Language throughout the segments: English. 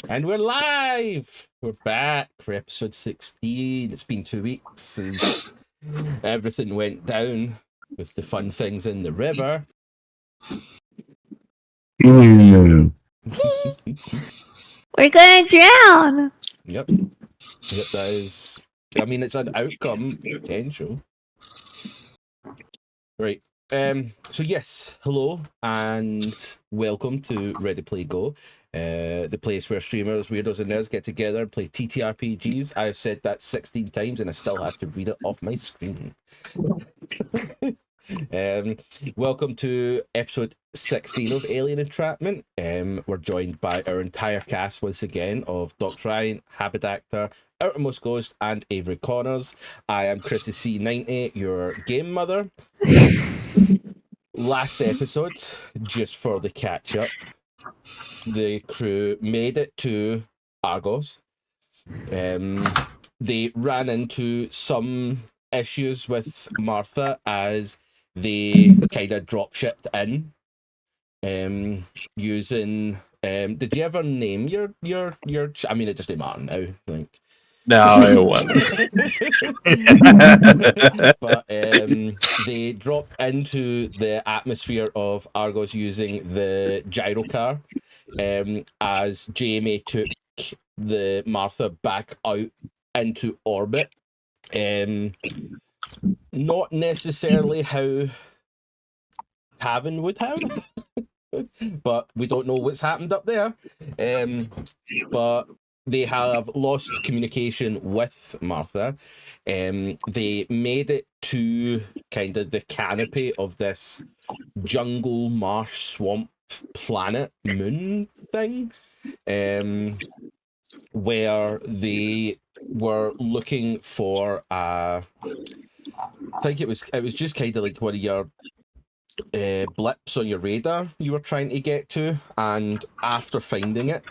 And we're live! We're back for episode 16. It's been 2 weeks since everything went down with the fun things in the river. We're gonna drown. Yep, that is... I mean, it's an outcome potential. Right. So yes, hello and welcome to Ready Play Go, the place where streamers, weirdos and nerds get together and play TTRPGs. I've said that 16 times and I still have to read it off my screen. Welcome to episode 16 of Alien Entrapment. We're joined by our entire cast once again of Dr. Ryan, Haberdactor, Outermost Ghost, and Avery Connors. I am Chrissy C90, your game mother. Last episode, just for the catch up, the crew made it to Argos. They ran into some issues with Martha as they kind of drop shipped in, using. Did you ever name your? I mean, it just ain't Martin now. Like, no, it wasn't. But they dropped into the atmosphere of Argos using the gyrocar, as JMA took the Martha back out into orbit. Not necessarily how Tavin would have, but we don't know what's happened up there. But they have lost communication with Martha. They made it to kind of the canopy of this jungle, marsh, swamp, planet, moon thing, where they were looking for I think it was just kind of like one of your blips on your radar you were trying to get to, and after finding it,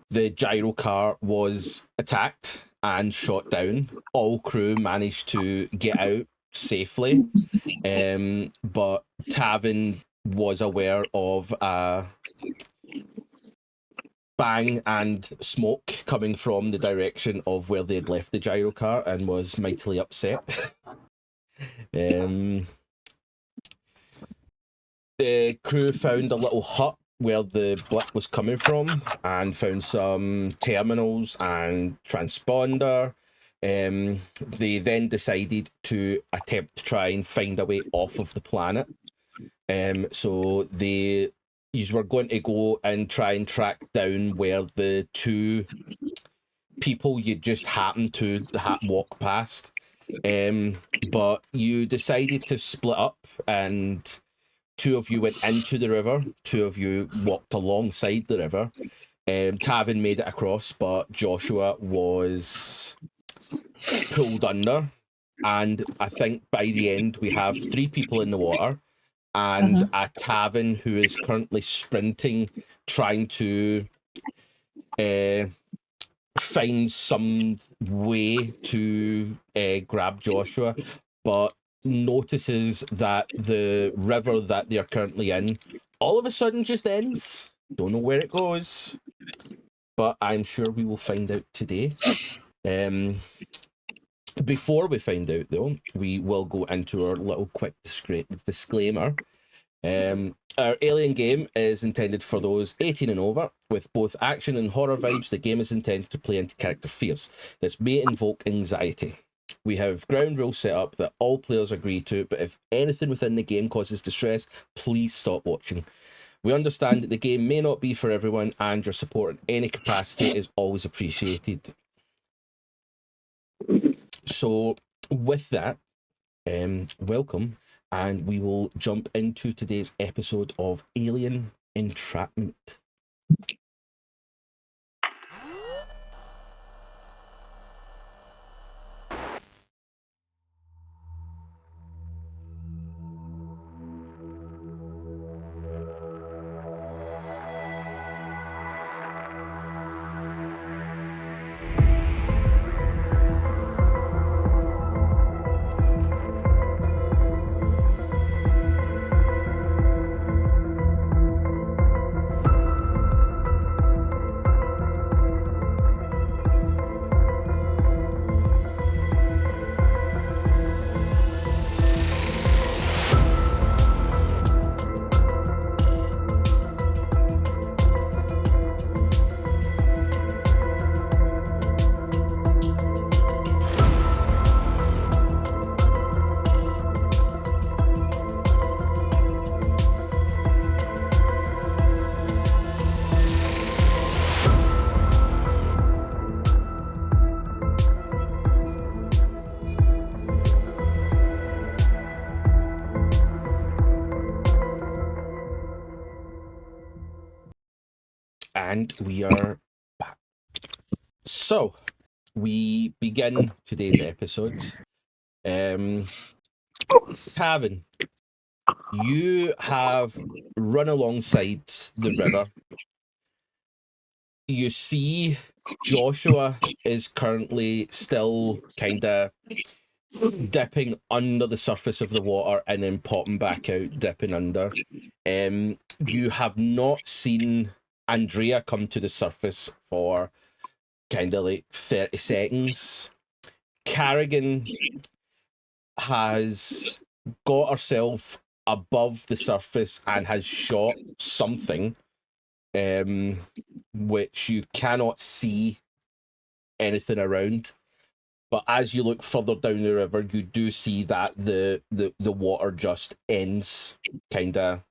the gyrocar was attacked and shot down. All crew managed to get out safely, but Tavin was aware of bang and smoke coming from the direction of where they'd left the gyrocar and was mightily upset. The crew found a little hut where the blip was coming from and found some terminals and transponder. They then decided to attempt to try and find a way off of the planet. So you were going to go and try and track down where the two people you just happened to walk past. But you decided to split up, and two of you went into the river, two of you walked alongside the river. Tavin made it across, but Joshua was pulled under. And I think by the end, we have 3 people in the water and a Tavin who is currently sprinting, trying to find some way to grab Joshua, but notices that the river that they're currently in all of a sudden just ends. Don't know where it goes, but I'm sure we will find out today. Before we find out, though, we will go into our little quick disclaimer. Our Alien game is intended for those 18 and over. With both action and horror vibes, the game is intended to play into character fears. This may invoke anxiety. We have ground rules set up that all players agree to, but if anything within the game causes distress, please stop watching. We understand that the game may not be for everyone, and your support in any capacity is always appreciated. So, with that, welcome, and we will jump into today's episode of Alien Entrapment. And we are back. So, we begin today's episode. Tavin, you have run alongside the river. You see Joshua is currently still kind of dipping under the surface of the water and then popping back out, dipping under. You have not seen Andrea come to the surface for kind of like 30 seconds. Carrigan has got herself above the surface and has shot something, which you cannot see anything around. But as you look further down the river, you do see that the water just ends, kind of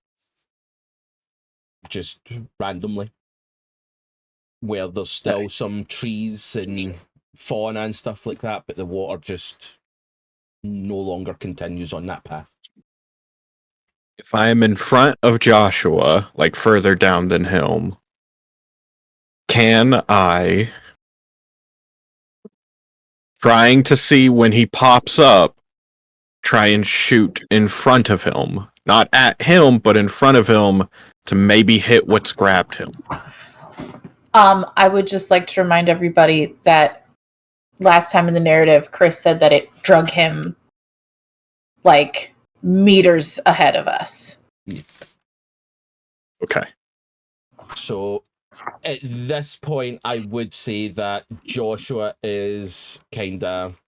just randomly, where there's still some trees and fauna and stuff like that, but the water just no longer continues on that path. If I am in front of Joshua, like further down than him, can I, trying to see when he pops up, try and shoot in front of him? Not at him, but in front of him to maybe hit what's grabbed him. I would just like to remind everybody that last time in the narrative, Chris said that it drug him like meters ahead of us. Yes. Okay. So at this point, I would say that Joshua is kind of...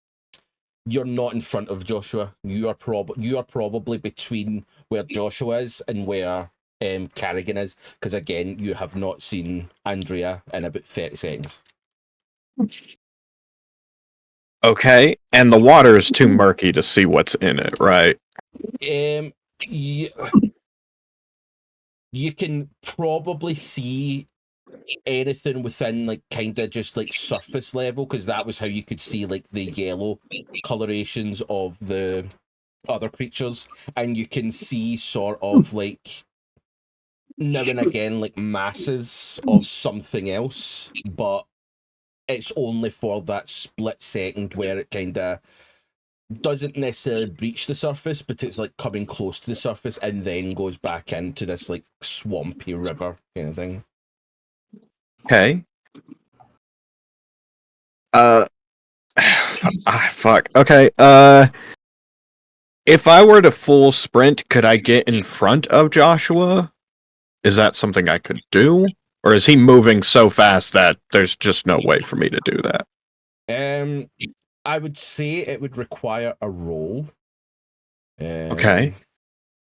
You're not in front of Joshua. You are probably between where Joshua is and where Carrigan is, because again, you have not seen Andrea in about 30 seconds. Okay, and the water is too murky to see what's in it, right? You can probably see anything within like kind of just like surface level, because that was how you could see like the yellow colorations of the other creatures, and you can see sort of like now and again like masses of something else, but it's only for that split second where it kind of doesn't necessarily breach the surface, but it's like coming close to the surface and then goes back into this like swampy river kind of thing. Okay. Fuck. Okay. If I were to full sprint, could I get in front of Joshua? Is that something I could do? Or is he moving so fast that there's just no way for me to do that? I would say it would require a roll. Okay.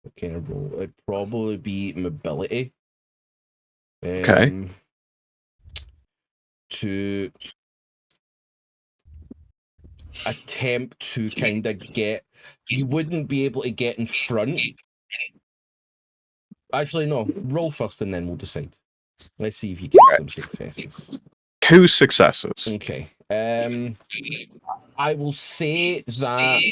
What kind of roll? It'd probably be mobility. Okay. To attempt to kind of get... You wouldn't be able to get in front. Actually, no. Roll first and then we'll decide. Let's see if you get some successes. 2 successes. Okay. I will say that...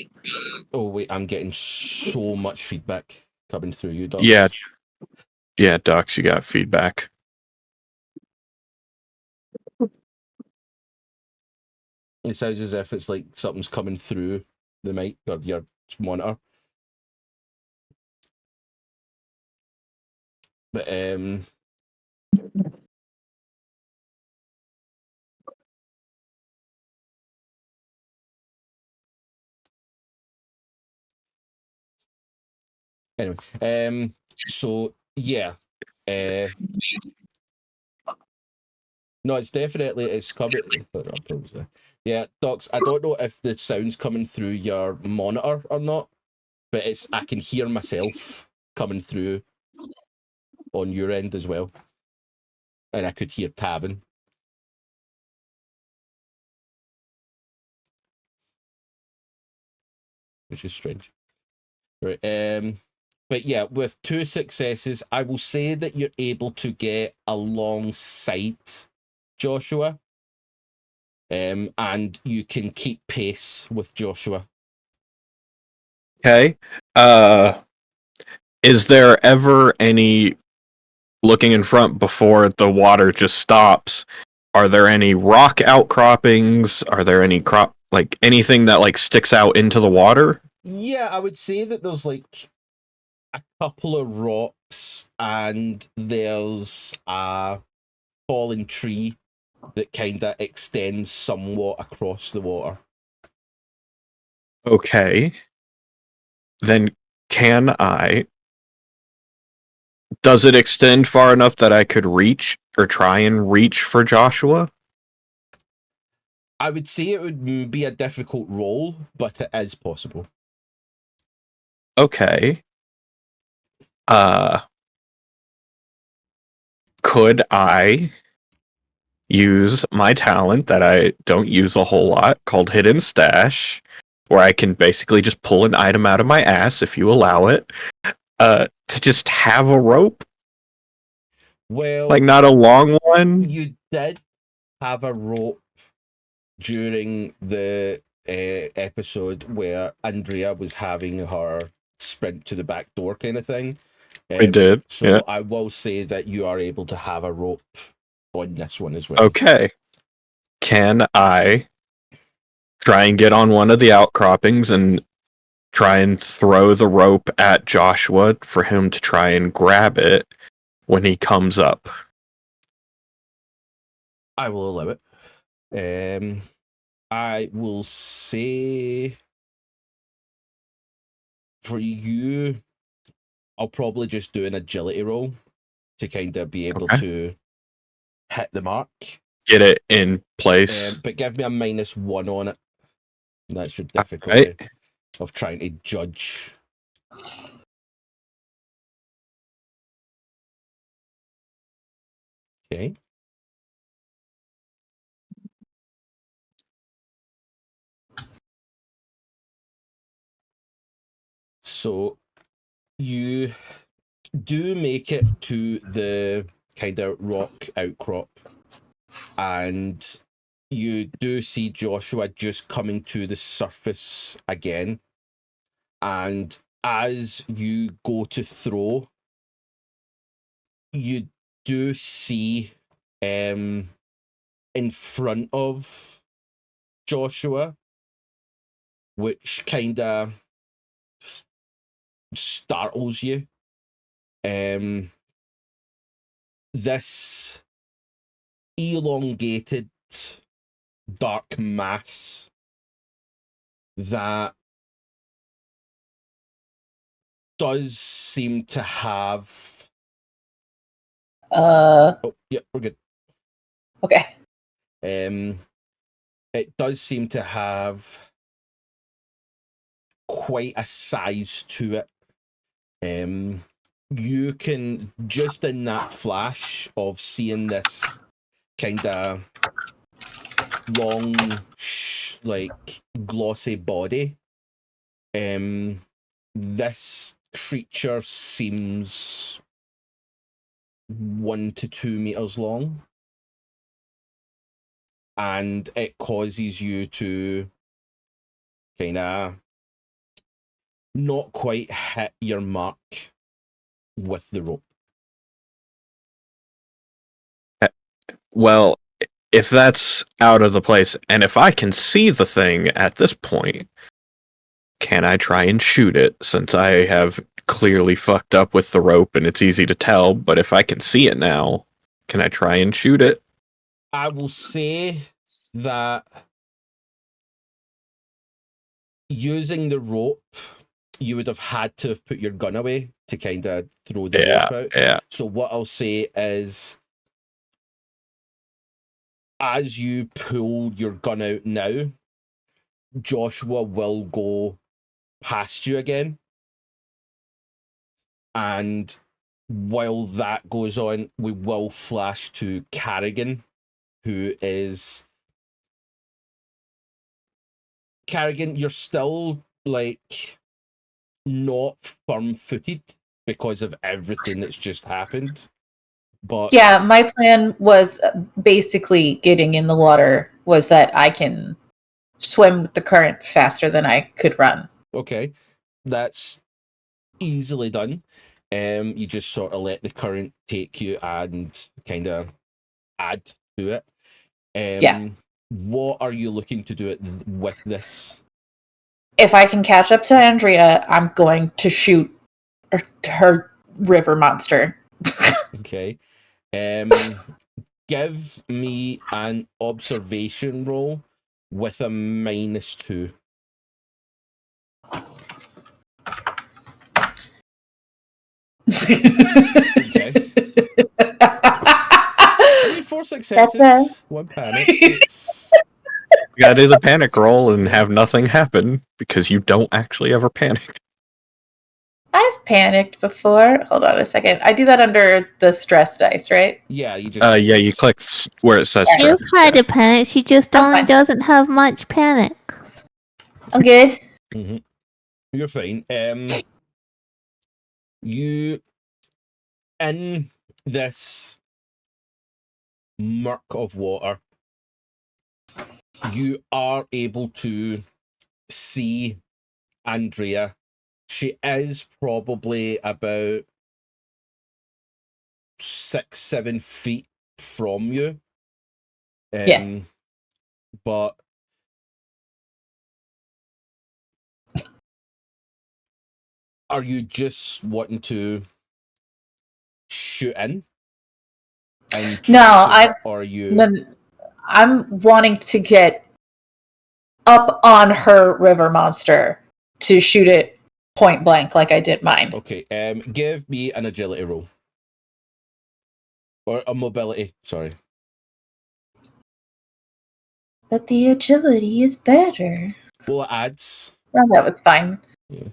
Oh, wait, I'm getting so much feedback coming through you, Docs. Yeah, Docs, you got feedback. It sounds as if it's like something's coming through the mic or your monitor. But anyway, so yeah. No, it's coming. Yeah, Docs, I don't know if the sound's coming through your monitor or not, but I can hear myself coming through on your end as well. And I could hear Tavin. Which is strange. Right. But yeah, with 2 successes, I will say that you're able to get alongside Joshua. And you can keep pace with Joshua. Okay. Is there ever any looking in front before the water just stops, are there any rock outcroppings? Are there any anything that like sticks out into the water? Yeah, I would say that there's like a couple of rocks and there's a fallen tree that kind of extends somewhat across the water. Okay. Then can I... Does it extend far enough that I could reach or try and reach for Joshua? I would say it would be a difficult roll, but it is possible. Okay. Could I use my talent that I don't use a whole lot called Hidden Stash, where I can basically just pull an item out of my ass if you allow it, to just have a rope? Well, Like, not a long one? you did have a rope during the episode where Andrea was having her sprint to the back door kind of thing. We did, So yeah. I will say that you are able to have a rope on this one as well. Okay. Can I try and get on one of the outcroppings and try and throw the rope at Joshua for him to try and grab it when he comes up? I will allow it. I will say for you, I'll probably just do an agility roll to kind of be able to hit the mark. Get it in place. But give me a -1 on it. That's your difficulty of trying to judge. Okay. So you do make it to the kind of rock outcrop, and you do see Joshua just coming to the surface again. And as you go to throw, you do see in front of Joshua, which kind of startles you. This elongated dark mass that does seem to have oh yeah, we're good. Okay. It does seem to have quite a size to it. You can, just in that flash of seeing this kind of long, like glossy body, this creature seems 1 to 2 meters long, and it causes you to kind of not quite hit your mark with the rope. Well, if that's out of the place, and if I can see the thing at this point, can I try and shoot it, since I have clearly fucked up with the rope and it's easy to tell, but if I can see it now, can I try and shoot it? I will say that using the rope, you would have had to have put your gun away to kind of throw the rope out. Yeah. So what I'll say is, as you pull your gun out now, Joshua will go past you again. And while that goes on, we will flash to Carrigan, who is... Carrigan, you're still, like, not firm-footed because of everything that's just happened. But yeah, my plan was basically getting in the water, was that I can swim with the current faster than I could run. okay, that's easily done. You just sort of let the current take you and kind of add to it. Yeah. What are you looking to do with this? If I can catch up to Andrea, I'm going to shoot her river monster. Okay. Give me an observation roll with a -2. Okay. I mean, 4 successes, 1 panic. It's... You gotta do the panic roll and have nothing happen because you don't actually ever panic. I've panicked before. Hold on a second. I do that under the stress dice, right? Yeah, you just... Yeah, you click where it says Yeah. stress. She's kind of panic. She just I'm fine. doesn't have much panic. I'm good. Mm-hmm. You're fine. You... In this murk of water, you are able to see Andrea. She is probably about 6-7 feet from you. Yeah. But are you just wanting to shoot in? And or are you... I'm wanting to get up on her river monster to shoot it point blank like I did mine. Okay, give me an agility roll. Or a mobility, sorry. But the agility is better. Well, it adds. Well, that was fine. Yeah.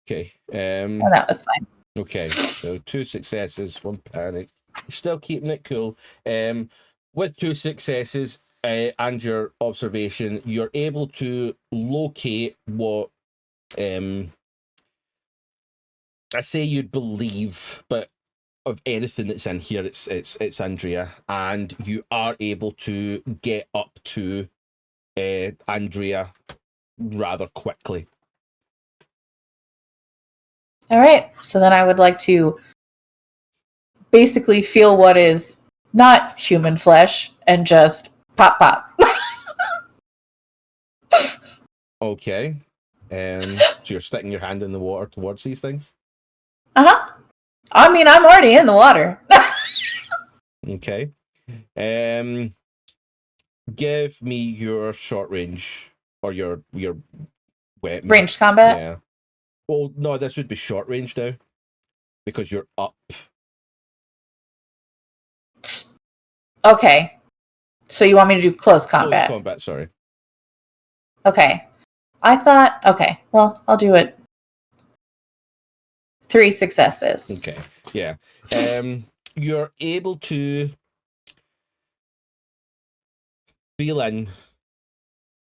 Okay. Well, that was fine. Okay, so 2 successes, 1 panic. Still keeping it cool. With 2 successes and your observation, you're able to locate what I say you'd believe, but of anything that's in here, it's Andrea, and you are able to get up to Andrea rather quickly. All right. So then I would like to basically feel what is not human flesh and just pop, pop. Okay. So you're sticking your hand in the water towards these things? Uh-huh. I mean, I'm already in the water. Okay. Give me your short range or your wet Ranged combat? Yeah. Well, no, this would be short range now because you're up. Okay. So you want me to do close combat? Close combat, sorry. Okay. I thought, okay, well, I'll do it. 3 successes. Okay. Yeah. You're able to feel in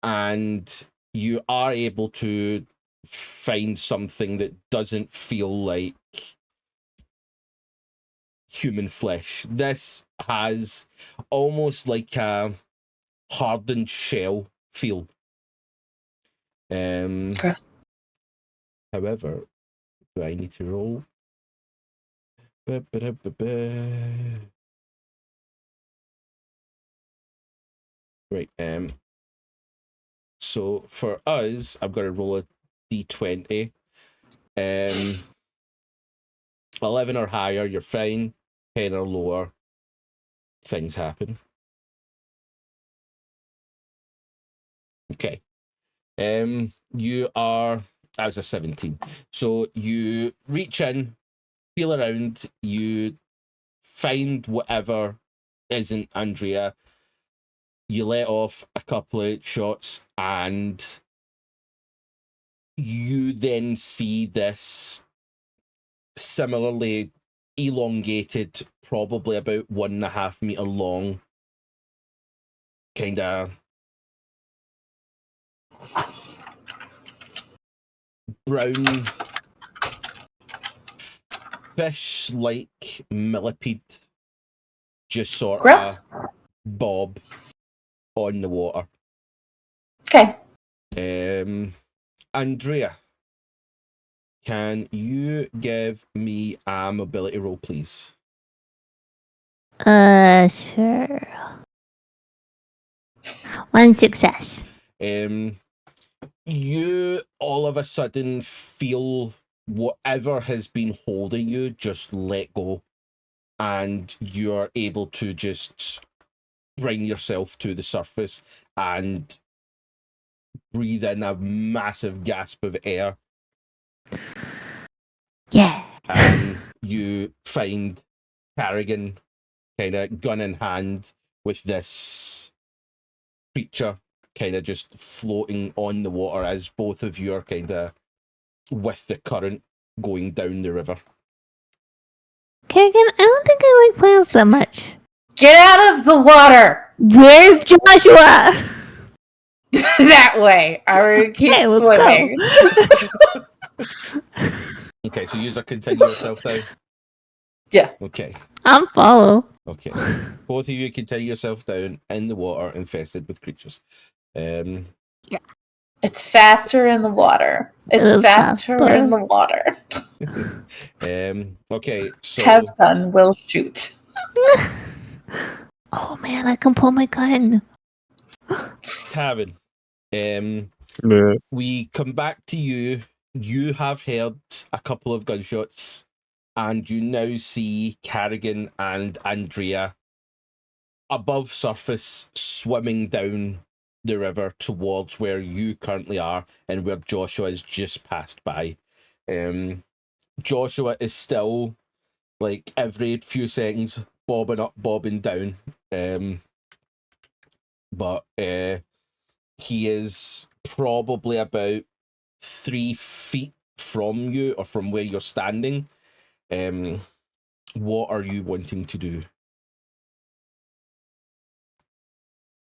and you are able to find something that doesn't feel like human flesh. This has almost like a hardened shell feel. Gross. However, do I need to roll? Right. So for us, I've got to roll a d20. 11 or higher, you're fine. 10 or lower, things happen. Okay. You are... I was a 17. So you reach in, feel around, you find whatever isn't Andrea. You let off a couple of shots and you then see this similarly elongated, probably about 1.5 meter long, kind of brown fish-like millipede just sort Gross. of bob on the water. Okay. Andrea, can you give me a mobility roll, please? Sure. One success. You all of a sudden feel whatever has been holding you just let go, and you're able to just bring yourself to the surface and breathe in a massive gasp of air. Yeah. And you find Carrigan kind of gun in hand with this creature kind of just floating on the water as both of you are kind of with the current going down the river. Kerrigan, I don't think I like plants that much. Get out of the water! Where's Joshua? That way. I will keep Hey, let's swimming. Okay, so you continue yourself down? Yeah. Okay. I'm follow. Okay. Both of you continue yourself down in the water infested with creatures. It's faster in the water. It It's is faster faster. in the water. Okay, so Have fun, will shoot. Oh man, I can pull my gun. Tavin, Yeah. we come back to you. You have heard a couple of gunshots, and you now see Carrigan and Andrea above surface swimming down the river towards where you currently are and where Joshua has just passed by. Joshua is still, like, every few seconds bobbing up, bobbing down. But he is probably about 3 feet from you or from where you're standing. What are you wanting to do?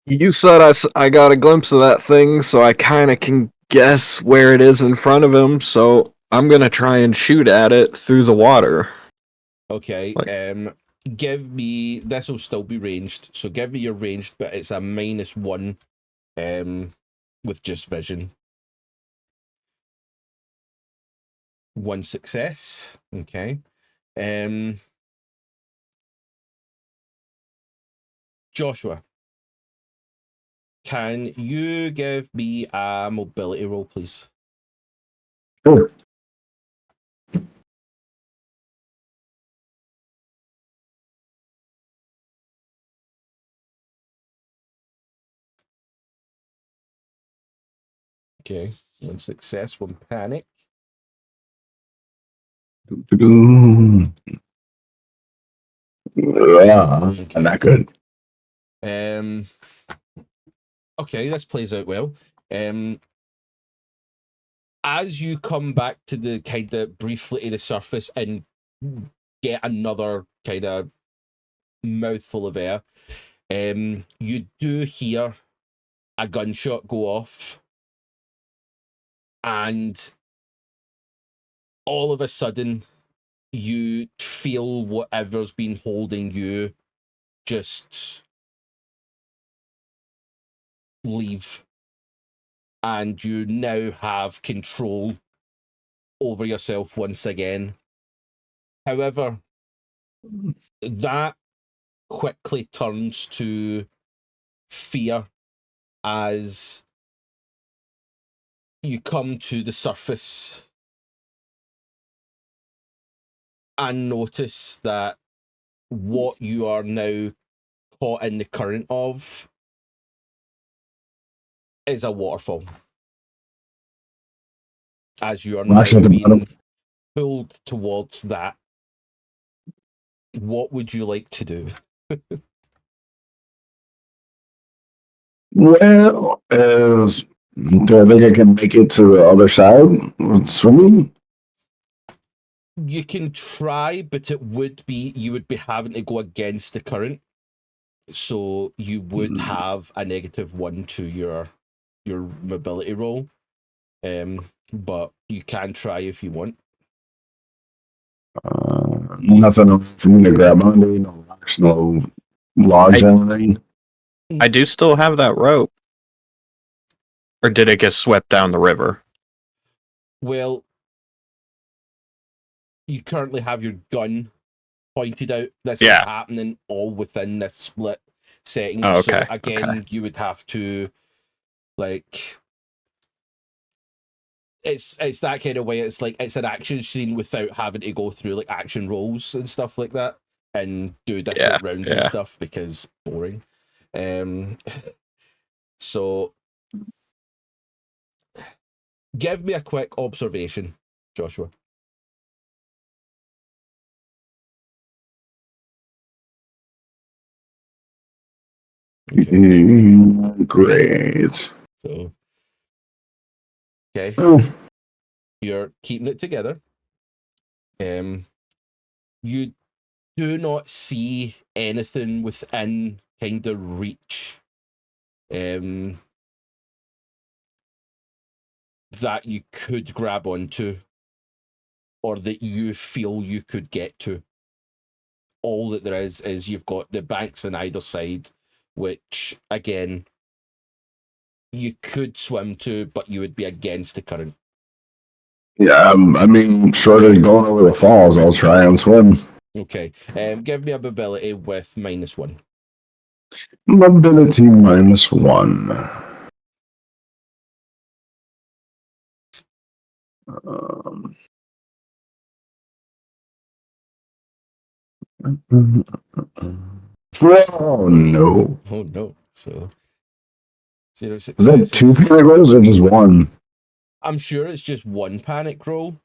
You said I got a glimpse of that thing, so I kind of can guess where it is in front of him, so I'm going to try and shoot at it through the water. Okay, give me, this will still be ranged, so give me your ranged, but it's a -1 with just vision. 1 success. Okay. Joshua, can you give me a mobility roll, please? Sure. Okay, 1 success, 1 panic. Yeah, not good. Okay, this plays out well. As you come back to the kind of briefly to the surface and get another kind of mouthful of air, you do hear a gunshot go off, and all of a sudden you feel whatever's been holding you just leave, and you now have control over yourself once again. However, that quickly turns to fear as you come to the surface and notice that what you are now caught in the current of is a waterfall. As you are now Actually, at the bottom. being pulled towards that, what would you like to do? Well, do I think I can make it to the other side with swimming? You can try, but you would be having to go against the current. So you would have a -1 to your mobility roll. But you can try if you want. Nothing for me to grab onto, no rocks, no logs, anything. I do still have that rope. Or did it get swept down the river? Well, you currently have your gun pointed out. This Yeah. is happening all within this split setting. Oh, So okay, again, you would have to like it's that kind of way. It's like it's an action scene without having to go through like action rolls and stuff like that and do different rounds and stuff because boring. So give me a quick observation, Joshua. Okay. Great. So, okay. Oh. You're keeping it together. You do not see anything within kind of reach that you could grab onto or that you feel you could get to. All that there is you've got the banks on either side, which again you could swim to, but you would be against the current. Yeah, I mean, short of going over the falls, I'll try and swim. Okay. Give me a mobility with -1. Mobility -1. Oh no! Oh no! So 0 Is successes. that 2 panic rolls or just 1? I'm sure it's just 1 panic roll.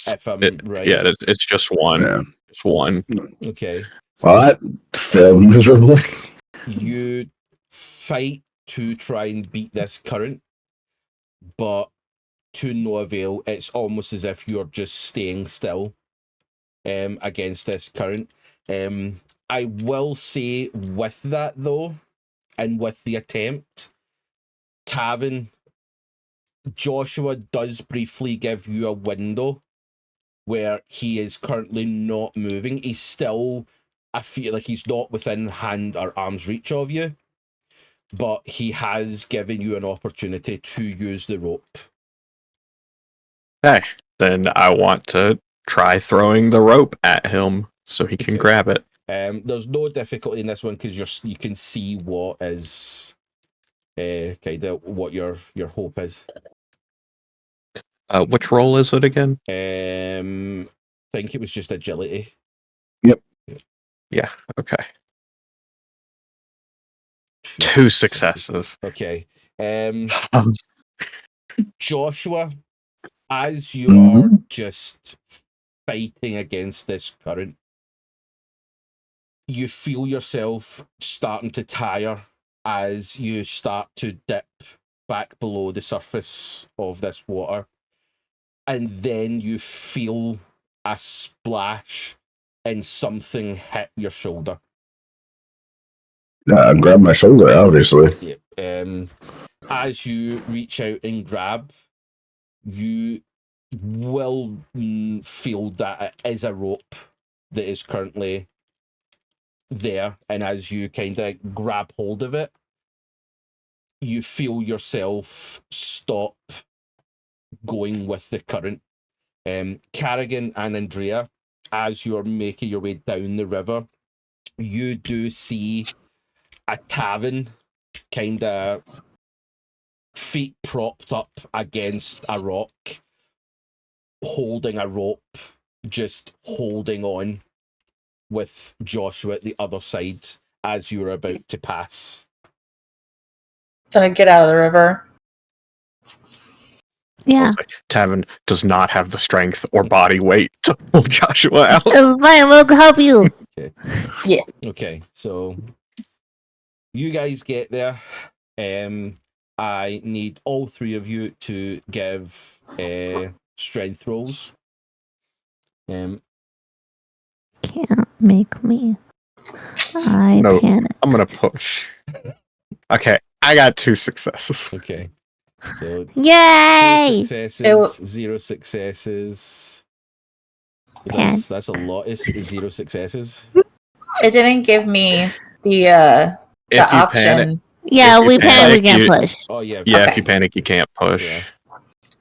If I'm right. Yeah, it's just one. Yeah. It's one. Okay. Well, that failed miserably. You fight to try and beat this current, but to no avail. It's almost as if you're just staying still against this current. I will say with that though, and with the attempt, Tavin, Joshua does briefly give you a window where he is currently not moving. He's still, I feel like he's not within hand or arm's reach of you, but he has given you an opportunity to use the rope. Okay, then I want to try throwing the rope at him so he can grab it. There's no difficulty in this one because you can see what is kind of what your hope is. Which roll is it again? I think it was just agility. Yep. Yeah. Okay. 2 successes. Okay. Joshua, as you Mhm. are just fighting against this current, you feel yourself starting to tire as you start to dip back below the surface of this water. And then you feel a splash and something hit your shoulder. Yeah, grab my shoulder, obviously. Yeah. As you reach out and grab, you will feel that it is a rope that is currently there. And as you kind of grab hold of it, you feel yourself stop going with the current. Carrigan and Andrea, as you're making your way down the river, you do see a Tavin kind of feet propped up against a rock, holding a rope, just holding on with Joshua at the other side as you were about to pass. Then I get out of the river. Yeah. Tavin does not have the strength or body weight to pull Joshua out. It's fine, we'll help you. Okay. Yeah. Okay, so you guys get there. I need all 3 of you to give strength rolls. Can't make me. I No. panic. I'm gonna push. Okay, I got 2 successes. Okay. So Yay! 2 successes, 0 successes. That's a lot. It's 0 successes. It didn't give me the If you option. panic, Yeah, If you we panic, we panic, can't push. Oh yeah. yeah, Okay. if you panic, you can't push. Yeah.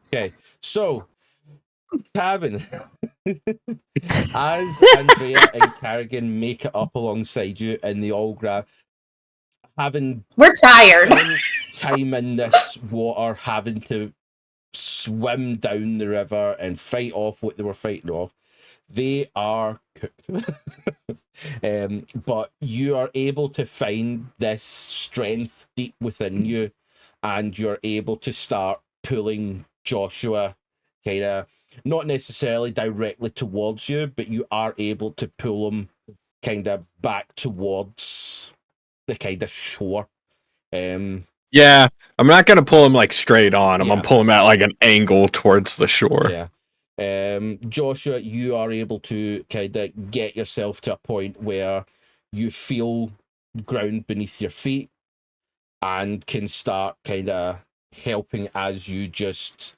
Okay. So Tavin, as Andrea and Carrigan make it up alongside you, and they all grab, having We're tired. spent time in this water, having to swim down the river and fight off what they were fighting off, they are cooked. But you are able to find this strength deep within you, and you're able to start pulling Joshua kind of, not necessarily directly towards you, but you are able to pull him kind of back towards the kind of shore. Yeah, I'm not gonna pull him like straight on. I'm Yeah. gonna pull him at like an angle towards the shore. Yeah. Joshua, you are able to kind of get yourself to a point where you feel ground beneath your feet and can start kind of helping as you just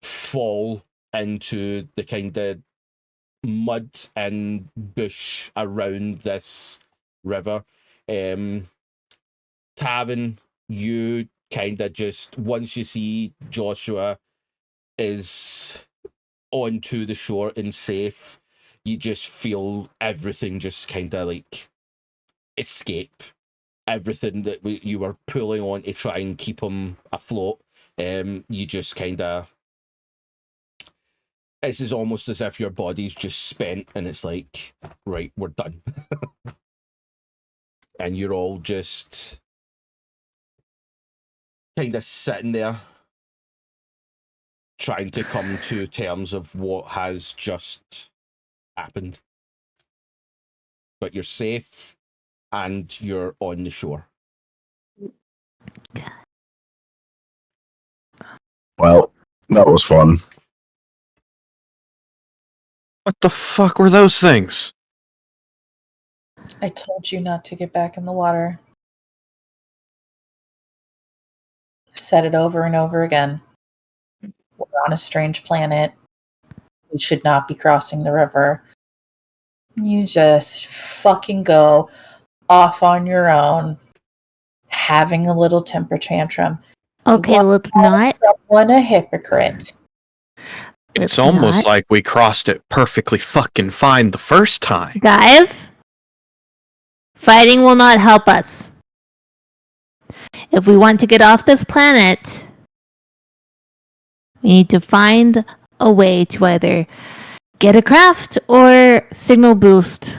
fall into the kind of mud and bush around this river. Tavin, you kind of just, once you see Joshua is onto the shore and safe, you just feel everything just kind of like escape. Everything that you were pulling on to try and keep him afloat, you just kind of, this is almost as if your body's just spent and it's like, right, we're done. And you're all just kind of sitting there trying to come to terms of what has just happened. But you're safe and you're on the shore. Well, that was fun. What the fuck were those things? I told you not to get back in the water. Said it over and over again. We're on a strange planet. We should not be crossing the river. You just fucking go off on your own, having a little temper tantrum. Okay, let's not. Someone a hypocrite. It's Let's almost not. like we crossed it perfectly fucking fine the first time. Guys, fighting will not help us. If we want to get off this planet, we need to find a way to either get a craft or signal boost.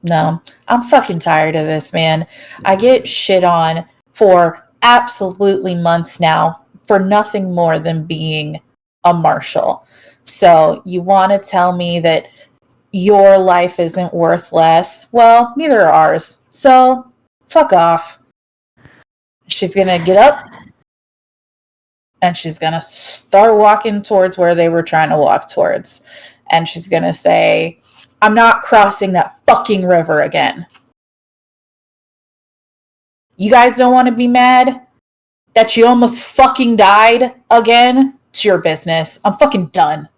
No, I'm fucking tired of this, man. I get shit on for absolutely months now for nothing more than being a marshal. So you want to tell me that your life isn't worth less? Well, neither are ours. So fuck off. She's going to get up and she's going to start walking towards where they were trying to walk towards. And she's going to say, I'm not crossing that fucking river again. You guys don't want to be mad that you almost fucking died again? It's your business. I'm fucking done.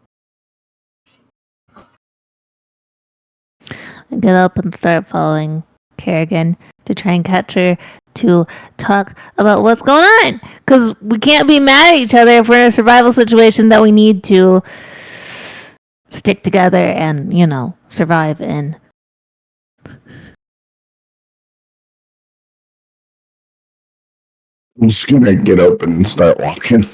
I get up and start following Carrigan to try and catch her to talk about what's going on. Because we can't be mad at each other if we're in a survival situation that we need to stick together and, you know, survive in. I'm just gonna get up and start walking.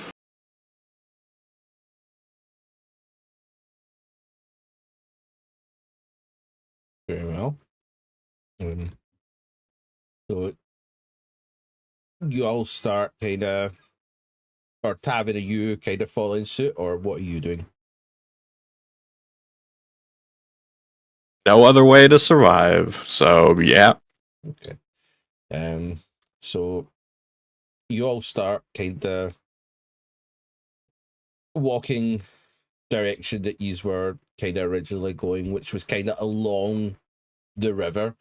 Very well. So you all start kind of, or Tavin, are you kind of following suit, or what are you doing? No other way to survive. So yeah. Okay. So you all start kind of walking direction that you were kind of originally going, which was kind of along the river.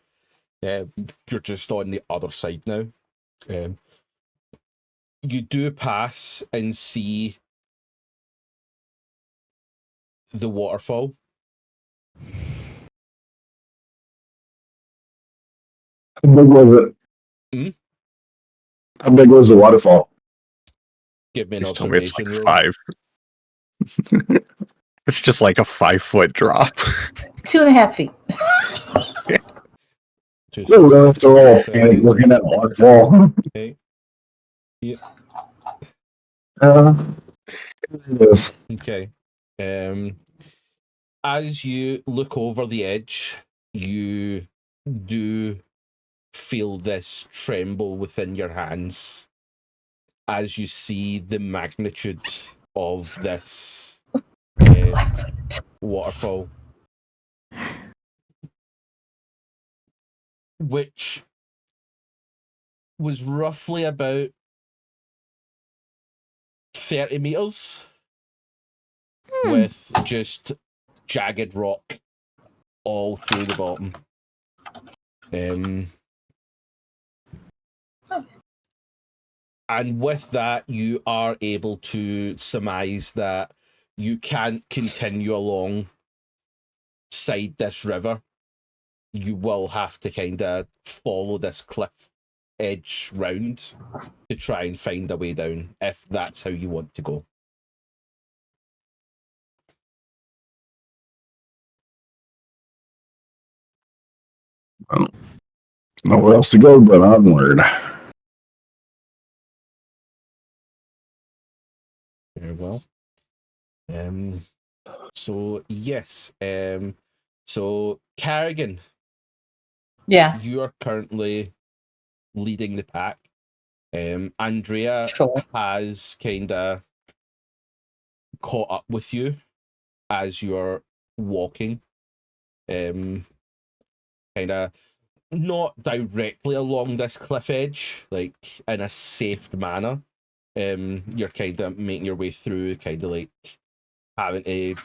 You're just on the other side now. You do pass and see the waterfall. How big was it? Hmm? How big was the waterfall? Give me an Please tell me it's observation like roll. 5. It's just like a 5-foot drop. 2.5 feet. Well, after all, panic looking at a waterfall. Okay. Yep. It is. Okay. As you look over the edge, you do feel this tremble within your hands as you see the magnitude of this waterfall, which was roughly about 30 meters with just jagged rock all through the bottom. And with that, you are able to surmise that you can't continue alongside this river. You will have to kind of follow this cliff edge round to try and find a way down, if that's how you want to go. Nowhere else to go but onward. Very well. So yes. So Carrigan, Yeah. you are currently leading the pack. Andrea Sure. has kind of caught up with you as you're walking. Kind of not directly along this cliff edge, like in a safe manner. You're kind of making your way through, kind of like having to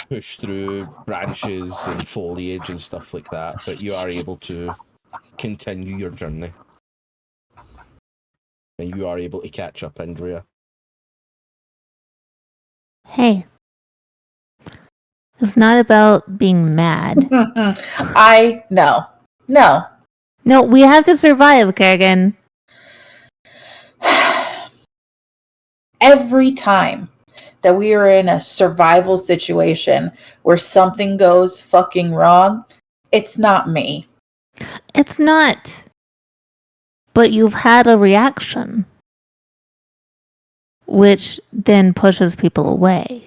push through branches and foliage and stuff like that, but you are able to continue your journey. And you are able to catch up, Andrea. Hey. It's not about being mad. No. No, we have to survive, Carrigan. Every time that we are in a survival situation where something goes fucking wrong, it's not me. It's not. But you've had a reaction, which then pushes people away.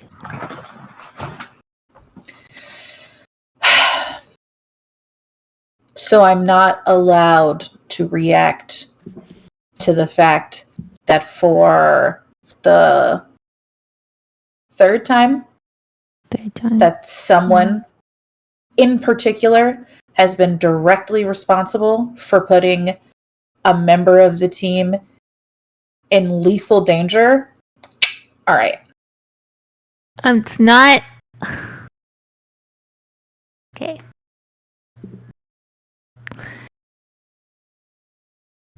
So I'm not allowed to react to the fact that for the third time that someone in particular has been directly responsible for putting a member of the team in lethal danger. All right. It's not... Okay.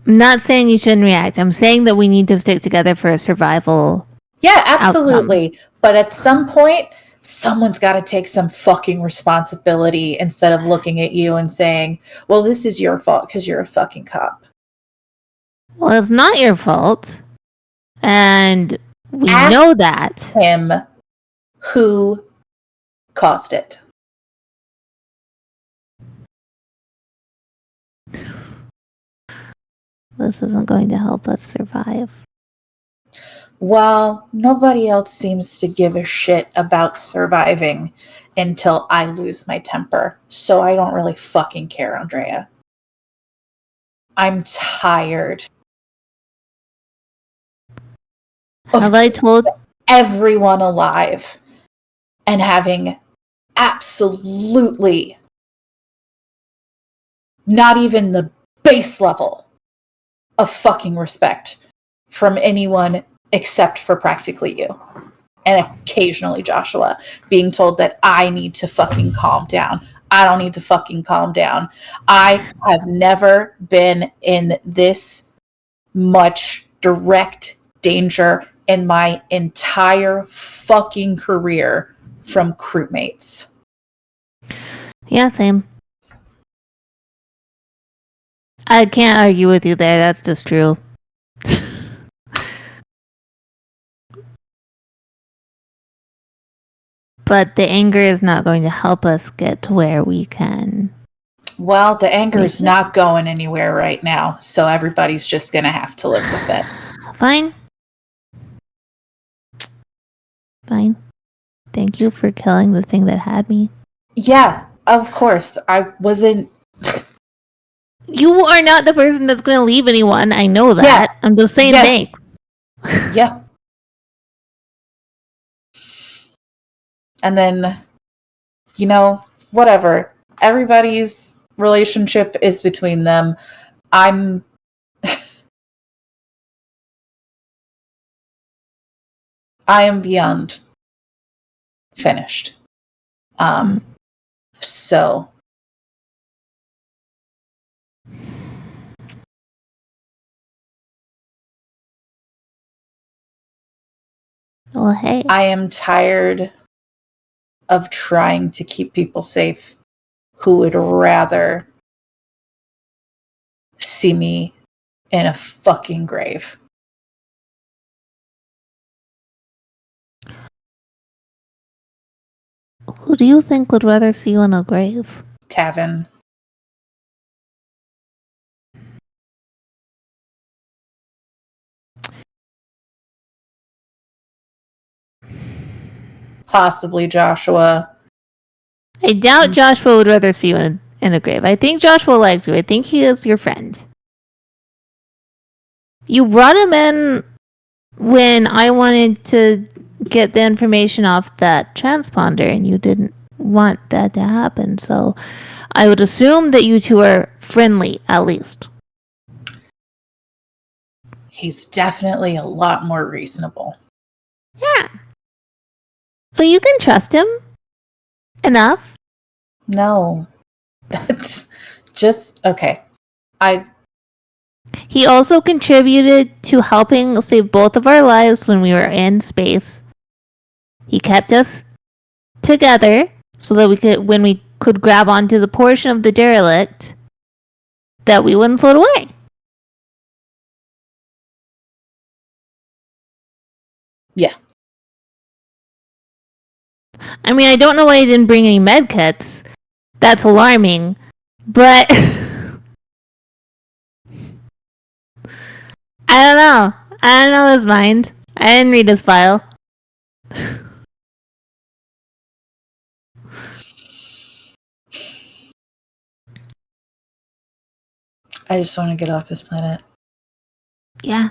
I'm not saying you shouldn't react. I'm saying that we need to stick together for a survival. Yeah, absolutely. But at some point, someone's got to take some fucking responsibility instead of looking at you and saying, well, this is your fault because you're a fucking cop. Well, it's not your fault. And we know that. Him who caused it. This isn't going to help us survive. Well, nobody else seems to give a shit about surviving until I lose my temper. So I don't really fucking care, Andrea. I'm tired. Have I told everyone alive and having absolutely not even the base level of fucking respect from anyone except for practically you and occasionally Joshua, being told that I need to fucking calm down. I don't need to fucking calm down. I have never been in this much direct danger in my entire fucking career from crewmates. Yeah, same. I can't argue with you there. That's just true. But the anger is not going to help us get to where we can. Well, the anger Makes is not going anywhere right now, so everybody's just going to have to live with it. Fine. Fine. Thank you for killing the thing that had me. Yeah, of course. I wasn't. You are not the person that's going to leave anyone. I know that. Yeah. I'm just saying Yeah. thanks. Yeah. And then, whatever. Everybody's relationship is between them. I'm. I am beyond finished. So. Well, hey. I am tired of trying to keep people safe who would rather see me in a fucking grave. Who do you think would rather see you in a grave? Tavin. Possibly Joshua. I doubt Joshua would rather see you in a grave. I think Joshua likes you. I think he is your friend. You brought him in when I wanted to get the information off that transponder, and you didn't want that to happen. So I would assume that you two are friendly, at least. He's definitely a lot more reasonable. Yeah. So you can trust him enough. No. That's just okay. He also contributed to helping save both of our lives when we were in space. He kept us together so that when we could grab onto the portion of the derelict, that we wouldn't float away. Yeah. I mean, I don't know why he didn't bring any med kits. That's alarming. But I don't know. I don't know his mind. I didn't read his file. I just want to get off this planet. Yeah.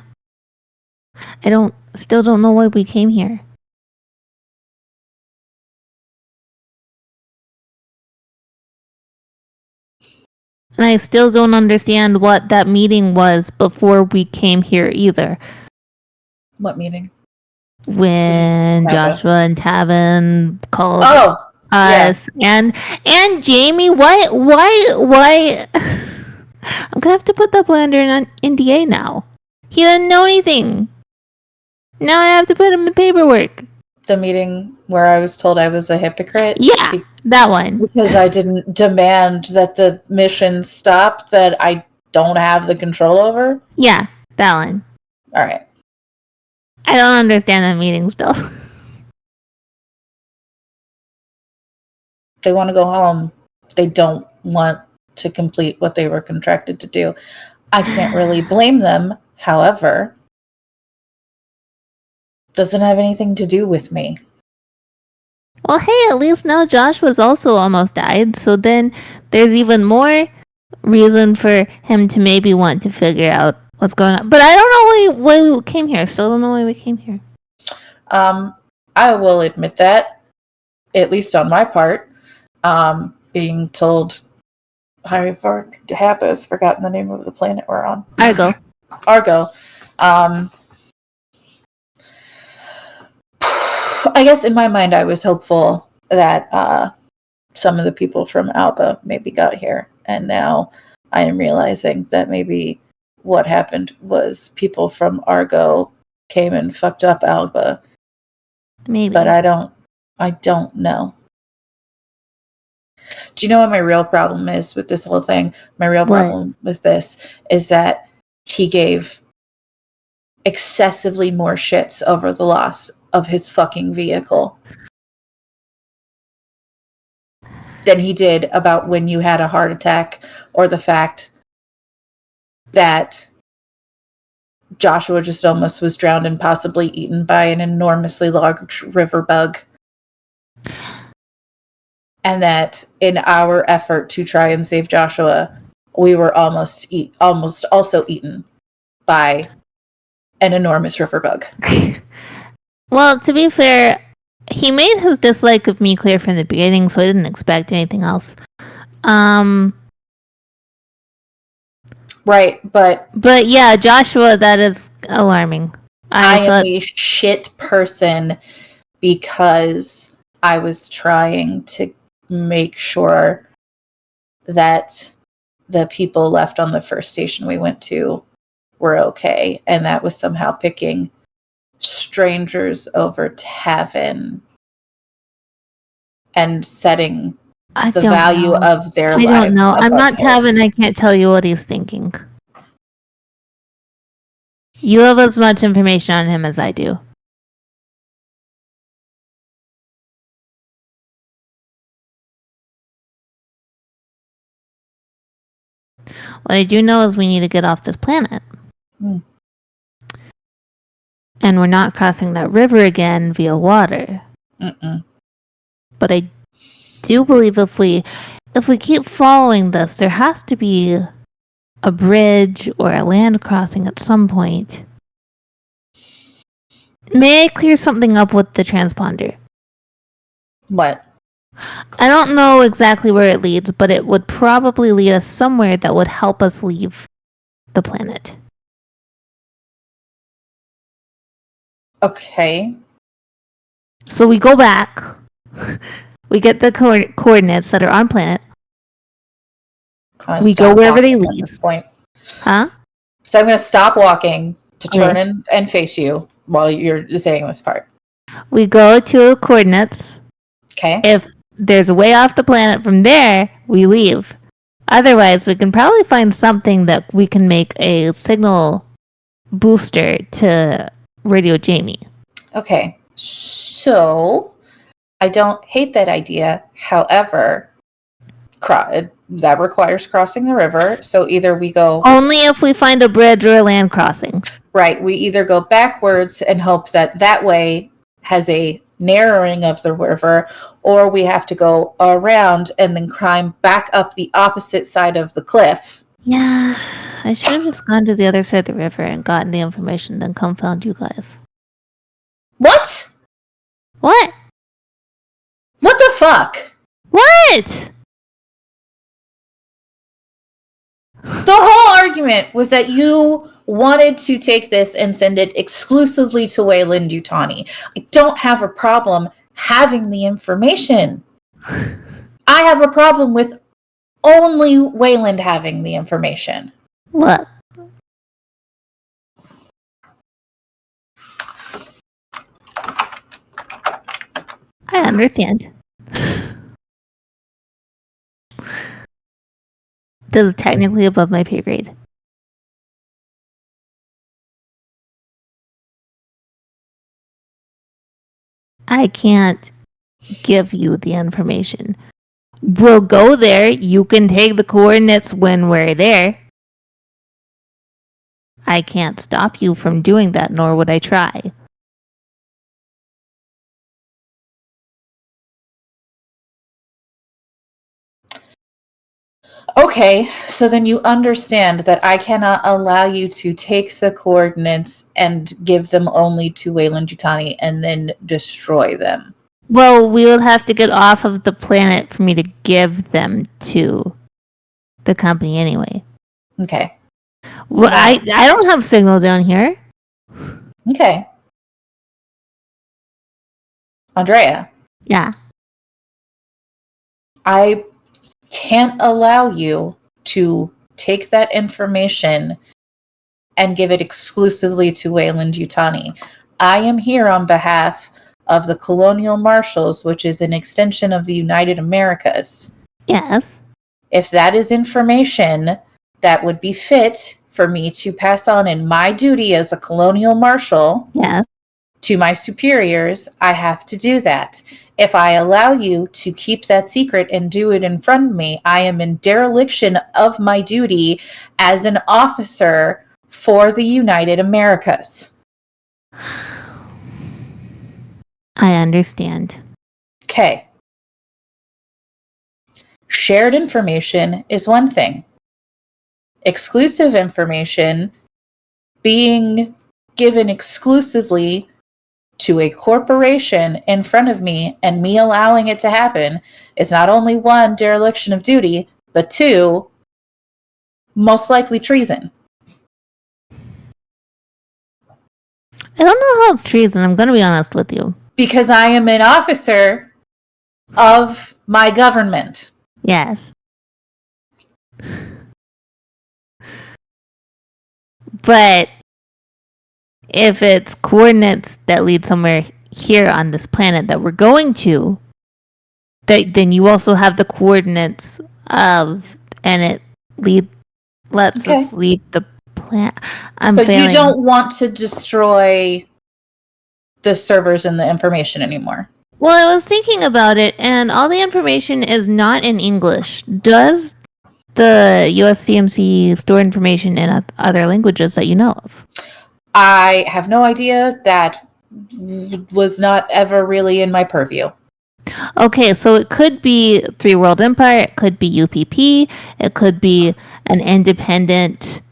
Still don't know why we came here. And I still don't understand what that meeting was before we came here either. What meeting? When Joshua and Tavin called us. Yeah. And Jamie, why I'm gonna have to put that boy under an NDA now. He didn't know anything. Now I have to put him in paperwork. The meeting where I was told I was a hypocrite? Yeah, that one. Because I didn't demand that the mission stop that I don't have the control over? Yeah, that one. Alright. I don't understand that meeting still. They want to go home. They don't want to complete what they were contracted to do. I can't really blame them. However, doesn't have anything to do with me. Well, hey, at least now Joshua's also almost died, so then there's even more reason for him to maybe want to figure out what's going on. But I don't know why we came here. Still don't know why we came here. I will admit that, at least on my part, being told, Harry Ford Happus, forgotten the name of the planet we're on. Argo. I guess in my mind I was hopeful that some of the people from Alba maybe got here, and now I am realizing that maybe what happened was people from Argo came and fucked up Alba. Maybe. But I don't know. Do you know what my real problem is with this whole thing? My real problem with this is that he gave excessively more shits over the loss of his fucking vehicle. than he did about when you had a heart attack or the fact that Joshua just almost was drowned and possibly eaten by an enormously large river bug. And that in our effort to try and save Joshua, we were almost also eaten by an enormous river bug. Well, to be fair, he made his dislike of me clear from the beginning, so I didn't expect anything else. Right, but yeah, Joshua, that is alarming. I am a shit person because I was trying to make sure that the people left on the first station we went to were okay, and that was somehow picking strangers over Tavin and setting the value of their lives. I don't know. I'm not his. Tavin. I can't tell you what he's thinking. You have as much information on him as I do. What I do know is we need to get off this planet. And we're not crossing that river again via water. But I do believe if we keep following this, there has to be a bridge or a land crossing at some point. May I clear something up with the transponder? What? I don't know exactly where it leads, but it would probably lead us somewhere that would help us leave the planet. Okay. So we go back. We get the coordinates that are on planet. We go wherever they lead. At this point. Huh? So I'm going to stop walking to turn and face you while you're saying this part. We go to the coordinates. Okay. If there's a way off the planet from there, we leave. Otherwise, we can probably find something that we can make a signal booster to Radio Jamie. Okay. So I don't hate that idea. However, that requires crossing the river. So either we go... Only if we find a bridge or a land crossing. Right. We either go backwards and hope that way has a narrowing of the river, or we have to go around and then climb back up the opposite side of the cliff. Yeah, I should have just gone to the other side of the river and gotten the information, then come found you guys. What? What? What the fuck? What? The whole argument was that you wanted to take this and send it exclusively to Weyland-Yutani. I don't have a problem having the information. I have a problem with only Weyland having the information. What? I understand. This is technically above my pay grade. I can't give you the information. We'll go there. You can take the coordinates when we're there. I can't stop you from doing that, nor would I try. Okay, so then you understand that I cannot allow you to take the coordinates and give them only to Weyland-Yutani and then destroy them. Well, we will have to get off of the planet for me to give them to the company anyway. Okay. Well, I don't have signal down here. Okay. Andrea. Yeah. I can't allow you to take that information and give it exclusively to Weyland-Yutani. I am here on behalf of the Colonial Marshals, which is an extension of the United Americas. Yes. If that is information that would be fit for me to pass on in my duty as a Colonial Marshal Yes. to my superiors, I have to do that. If I allow you to keep that secret and do it in front of me, I am in dereliction of my duty as an officer for the United Americas. I understand. Okay. Shared information is one thing. Exclusive information being given exclusively to a corporation in front of me and me allowing it to happen is not only one, dereliction of duty, but two, most likely treason. I don't know how it's treason. I'm going to be honest with you. Because I am an officer of my government. Yes. But if it's coordinates that lead somewhere here on this planet that we're going to, then you also have the coordinates of, and it lets us leave the planet. So you don't want to destroy the servers and the information anymore. Well, I was thinking about it, and all the information is not in English. Does the USCMC store information in other languages that you know of? I have no idea. That was not ever really in my purview. Okay, so it could be Three World Empire, it could be UPP, it could be an independent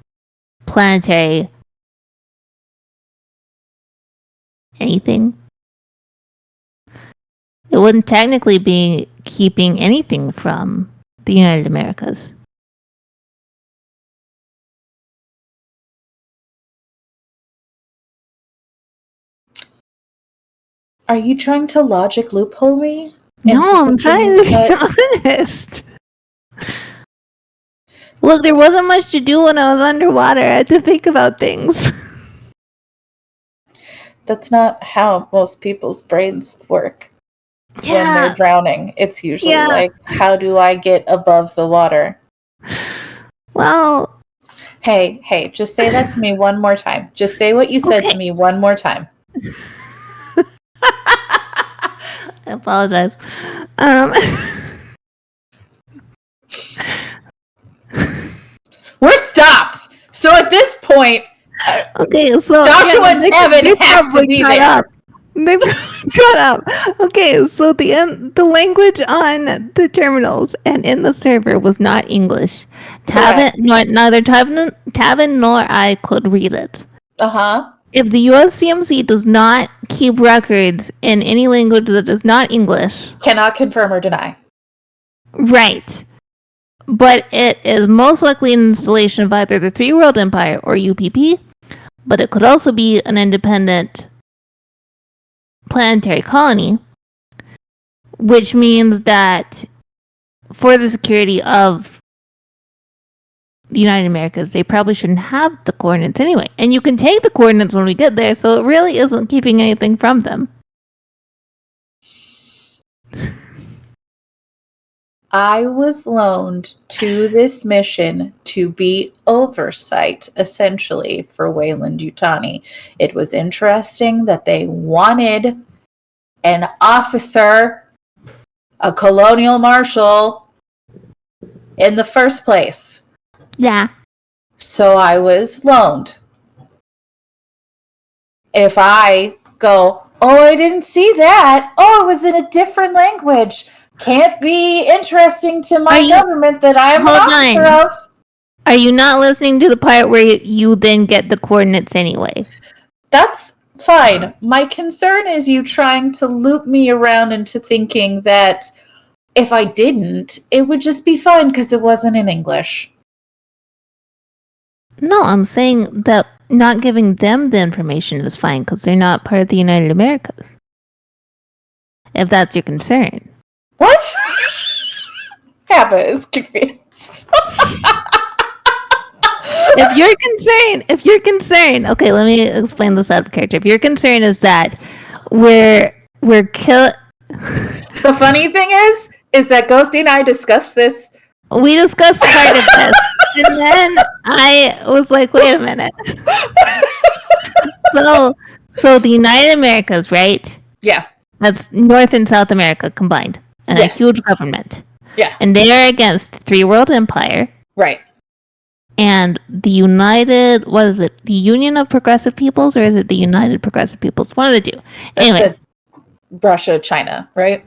planetary anything. It wouldn't technically be keeping anything from the United Americas. Are you trying to logic loophole me? No, I'm trying to be honest. Look, there wasn't much to do when I was underwater. I had to think about things. That's not how most people's brains work. Yeah. When they're drowning, it's usually Yeah. like, how do I get above the water? Well, Hey, just say that to me one more time. Just say what you said to me one more time. I apologize. We're stopped. So at this point, Okay, so Joshua and Tavin they have to probably be caught there. up. They probably caught up. Okay, so the language on the terminals and in the server was not English. Neither Tavin nor I could read it. Uh-huh. If the USCMC does not keep records in any language that is not English, Cannot confirm or deny. right. But it is most likely an installation of either the Three World Empire or UPP, but it could also be an independent planetary colony, which means that for the security of the United Americas, they probably shouldn't have the coordinates anyway. And you can take the coordinates when we get there, so it really isn't keeping anything from them. I was loaned to this mission to be oversight, essentially, for Wayland Yutani. It was interesting that they wanted an officer, a colonial marshal, in the first place. Yeah. So I was loaned. If I go, oh, I didn't see that. Oh, it was in a different language. Can't be interesting to my government that I am an officer of. Are you not listening to the part where you then get the coordinates anyway? That's fine. My concern is you trying to loop me around into thinking that if I didn't, it would just be fine because it wasn't in English. No, I'm saying that not giving them the information is fine because they're not part of the United Americas. If that's your concern. What? Habba is confused. If you're concerned, okay, let me explain this out of character. If your concern is that we're kill. The funny thing is that Ghosty and I discussed this. We discussed part of this, and then I was like, wait a minute. So the United Americas, right? Yeah. That's North and South America combined. And Yes. a huge government. Yeah. And they are against the Three World Empire Right. and the United, what is it? The Union of Progressive Peoples, or is it the United Progressive Peoples? One of the two. That's Anyway. Russia, China, right?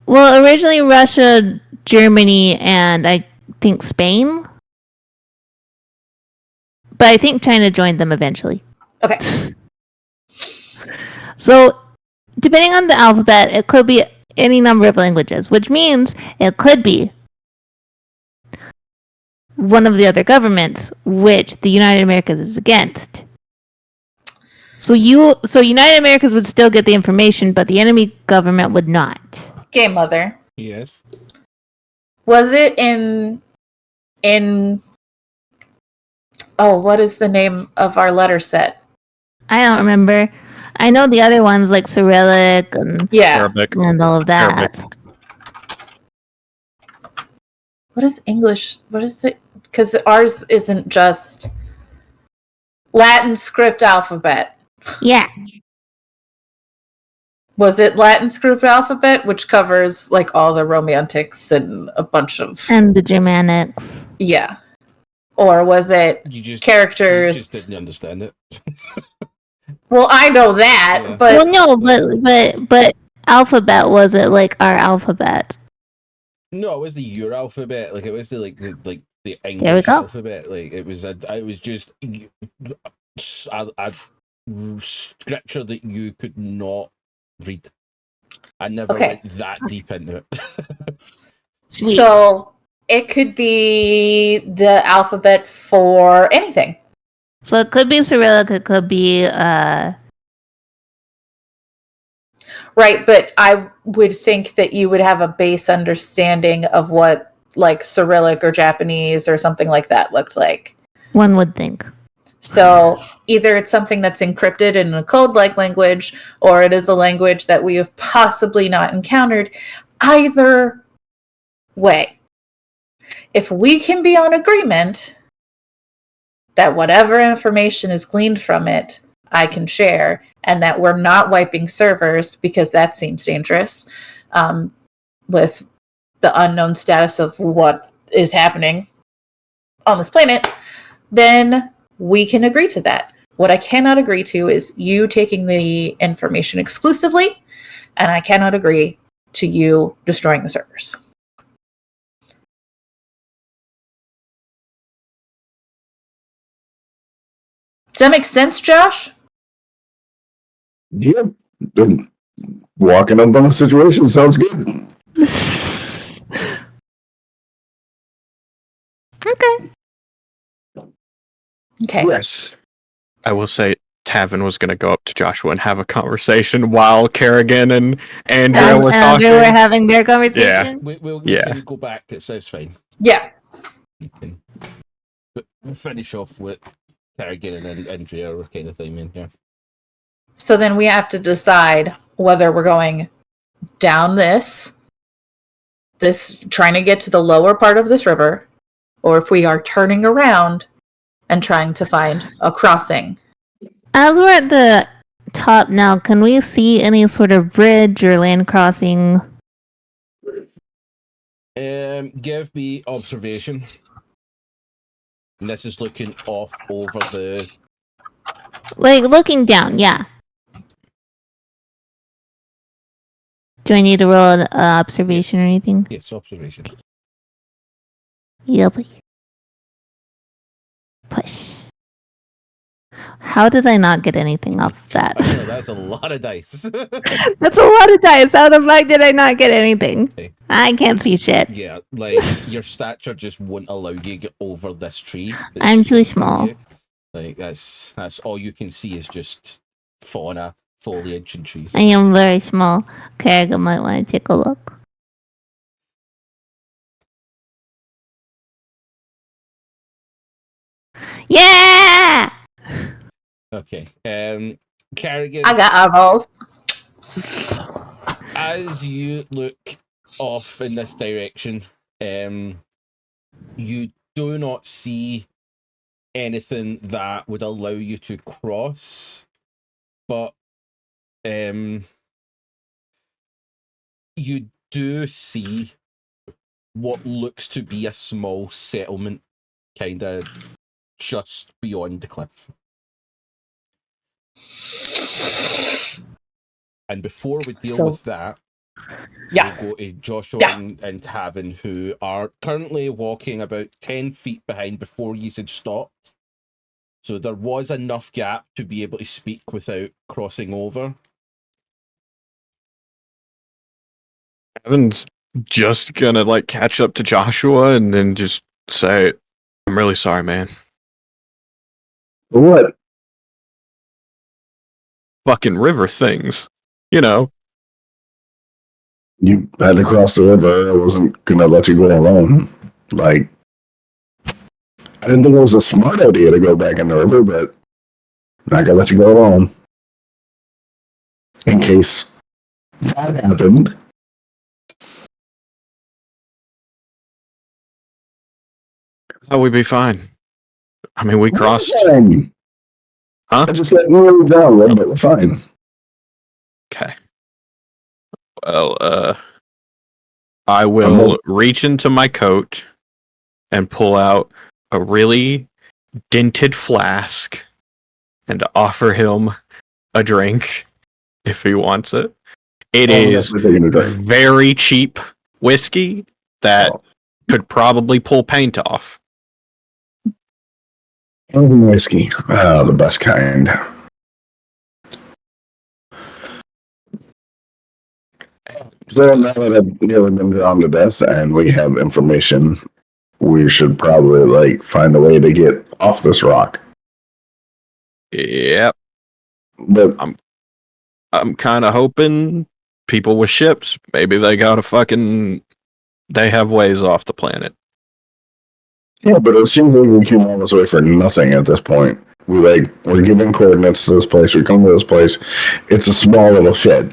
Well, originally Russia, Germany, and I think Spain. But I think China joined them eventually. Okay. So, depending on the alphabet, it could be any number of languages, which means it could be one of the other governments, which the United Americas is against. So United Americas would still get the information, but the enemy government would not. Game Mother. Yes. Was it in what is the name of our letter set? I don't remember. I know the other ones like Cyrillic and Arabic. and all of that. Arabic. What is English? What is it? Because ours isn't just Latin script alphabet. Yeah. Was it Latin script alphabet, which covers like all the Romantics and a bunch of And the Germanics. yeah, or was it characters? You just didn't understand it. Well, I know that, Yeah. but Well, no, but alphabet, was it like our alphabet? No, it was the Euro alphabet. Like it was the the we English go. alphabet. Like it was just a scripture that you could not read. I never Okay. went that deep into it. Sweet. so it could be the alphabet for anything. So it could be Cyrillic, it could be Right, but I would think that you would have a base understanding of what like Cyrillic or Japanese or something like that looked like. one would think. So either it's something that's encrypted in a code-like language, or it is a language that we have possibly not encountered. Either way, if we can be on agreement that whatever information is gleaned from it, I can share, and that we're not wiping servers because that seems dangerous with the unknown status of what is happening on this planet, then we can agree to that. What I cannot agree to is you taking the information exclusively, and I cannot agree to you destroying the servers. Does that make sense, Josh? Yeah. Walking up on the situation sounds good. Okay. Okay. Yes. I will say Tavin was going to go up to Joshua and have a conversation while Carrigan and Andrea were talking. They were having their conversation. We Yeah. can go back. It sounds fine. Yeah. You can finish off with Carrigan and Andrea kind of thing in here. So then we have to decide whether we're going down this trying to get to the lower part of this river, or if we are turning around and trying to find a crossing. As we're at the top now, can we see any sort of bridge or land crossing? Give me observation. And this is looking off over the. Like looking down, yeah. Do I need to roll an observation or anything? Yes, observation. Yep. Push. How did I not get anything off of that? I know, that's a lot of dice. That's a lot of dice. How the fuck did I not get anything? Okay. I can't see shit. Yeah, like your stature just won't allow you to get over this tree. that's I'm just too in front of small. you. Like that's all you can see is just fauna, foliage, and trees. I am very small. Carrigan might want to take a look. Yeah! Okay. Carrigan, I got eyeballs. as you look off in this direction, you do not see anything that would allow you to cross, but you do see what looks to be a small settlement kind of just beyond the cliff. And before we deal with that, Yeah. we'll go to Joshua and Tavin, who are currently walking about 10 feet behind before you had stopped. So there was enough gap to be able to speak without crossing over. Tavin's just gonna like catch up to Joshua and then just say, "I'm really sorry, man. What? Fucking river things, you know." You had to cross the river. I wasn't gonna let you go alone. Like, I didn't think it was a smart idea to go back in the river, but I'm not gonna let you go alone. In case that happened. I thought we'd be fine. I mean, we crossed. Fine. Huh? I just got moved down a little bit. We're fine. Okay. Well, I will reach into my coat and pull out a really dented flask and offer him a drink if he wants it. It is very cheap whiskey that could probably pull paint off. Whiskey. The best kind. So now that I've nearly been drawn to death and we have information, we should probably like find a way to get off this rock. Yep. But I'm kind of hoping people with ships, maybe they have ways off the planet. yeah, but it seems like we came all this way for nothing at this point. We're giving coordinates to this place. We come to this place. It's a small little shed.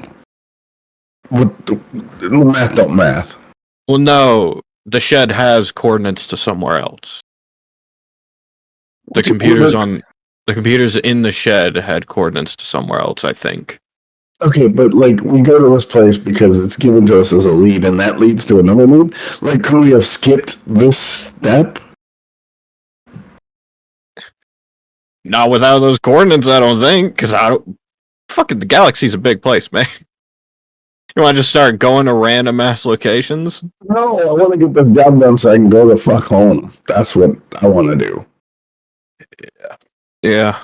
Math don't math. Well, no, the shed has coordinates to somewhere else. The computers in the shed had coordinates to somewhere else, I think. Okay, but like we go to this place because it's given to us as a lead, and that leads to another lead. Like, could we have skipped this step? Not without those coordinates, I don't think. Because fucking the galaxy's a big place, man. You want to just start going to random ass locations? No, I want to get this job done so I can go the fuck home. That's what I want to do. Yeah.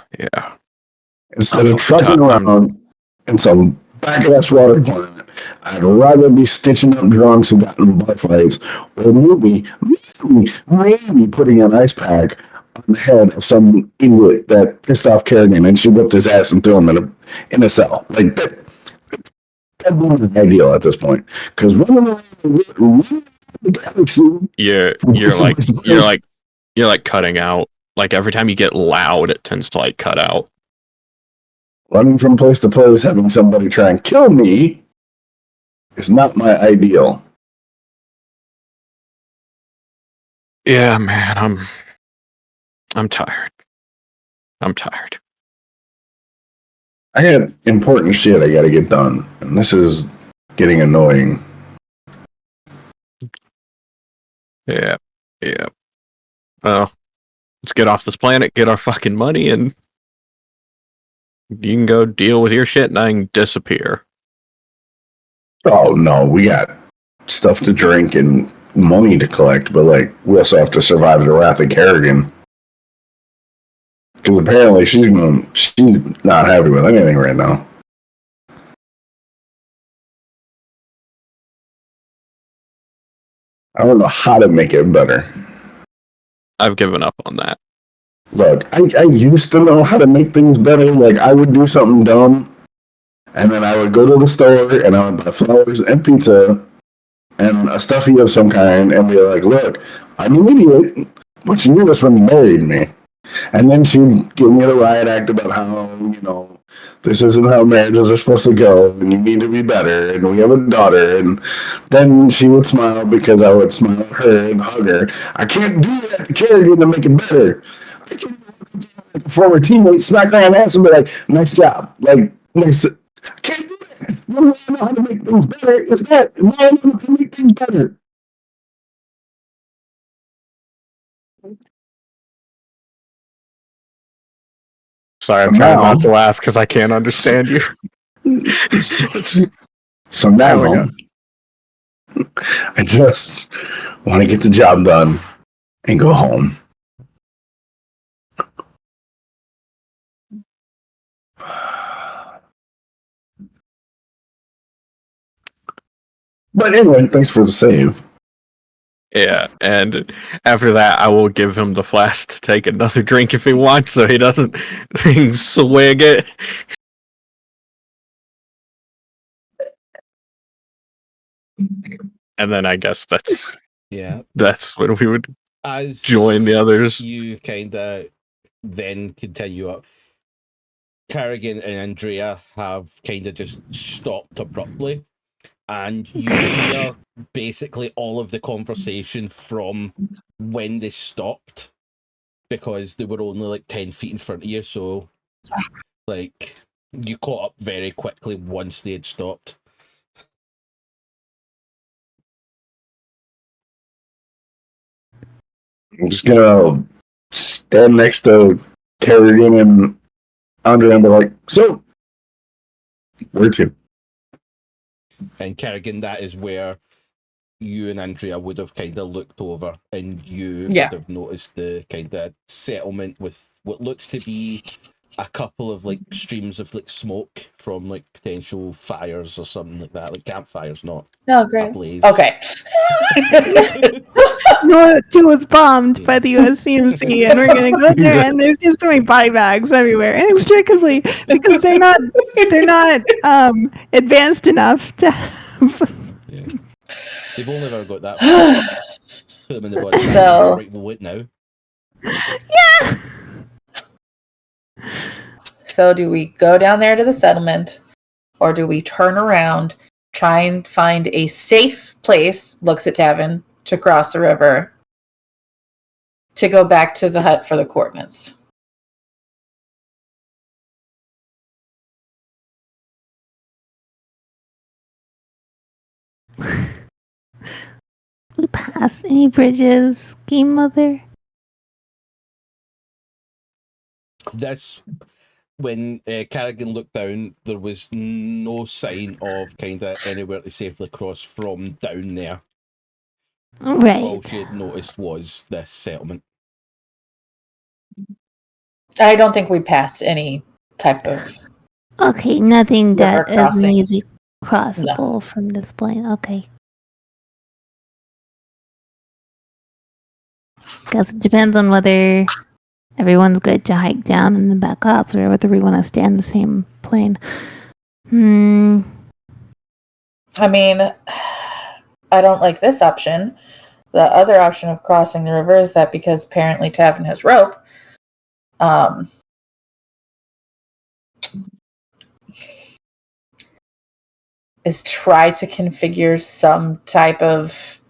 Instead of trucking around in some back-ass water planet, I'd rather be stitching up drunks who got in bar fights, or maybe putting an ice pack on the head of some idiot that pissed off Carrigan and she whipped his ass and threw him in a cell. Like that. That'd be an ideal at this point. Because running around the galaxy, you're like cutting out. Like every time you get loud, it tends to like cut out. Running from place to place, having somebody try and kill me is not my ideal. Yeah, man, I'm tired. I got important shit I gotta get done, and this is getting annoying. Yeah. Well, let's get off this planet, get our fucking money, and you can go deal with your shit and I can disappear. Oh no, we got stuff to drink and money to collect, but like we also have to survive the wrath of Carrigan. Because apparently she's not happy with anything right now. I don't know how to make it better. I've given up on that. Look, I used to know how to make things better. Like, I would do something dumb, and then I would go to the store, and I would buy flowers and pizza, and a stuffy of some kind, and be like, look, I'm an idiot, but you knew this when you married me. And then she'd give me the riot act about how, this isn't how marriages are supposed to go, and you need to be better, and we have a daughter, and then she would smile because I would smile at her and hug her. I can't do that to Carrigan to make it better. I can't like a former teammate smack her on the ass and be like, nice job. Like, nice. Can't do it. No, I know how to make things better. Is that no, I know how to make things better? Sorry, I'm So trying now- not to laugh because I can't understand you. So now, Oh my God. I just want to get the job done and go home. But anyway, thanks for the save. Yeah, and after that, I will give him the flask to take another drink if he wants, so he doesn't swig it. And then I guess Yeah. that's when we would As join the others. you kind of then continue up, Carrigan and Andrea have kind of just stopped abruptly, and you hear basically all of the conversation from when they stopped, because they were only like 10 feet in front of you, so like you caught up very quickly once they had stopped. I'm just gonna stand next to Carrigan and Andrea and be like, so, where to? And Carrigan, that is where you and Andrea would have kind of looked over, and you Yeah. would have noticed the kind of settlement with what looks to be a couple of like streams of like smoke from like potential fires or something like that, like campfires, not Oh, a great. blaze. Okay. No, two was bombed by the USCMC, and we're gonna go there, and there's just going to be body bags everywhere, inextricably, because they're not advanced enough to have. Yeah. They've only ever got that far. Put them in the body bag. So- Right, we'll wait now. Yeah. So do we go down there to the settlement, or do we turn around, try and find a safe place, looks at Tavin, to cross the river, to go back to the hut for the coordinates? We pass any bridges, Game Mother? This, when Carrigan looked down, there was no sign of kind of anywhere to safely cross from down there. All Right. she had noticed was this settlement. I don't think we passed any type of. Okay, nothing River that is crossing. easy crossable from this plane. Okay. Guess it depends on whether everyone's good to hike down and then back up, or whether we want to stay on the same plane. I mean, I don't like this option. The other option of crossing the river is that because apparently Tavin has rope, is try to configure some type of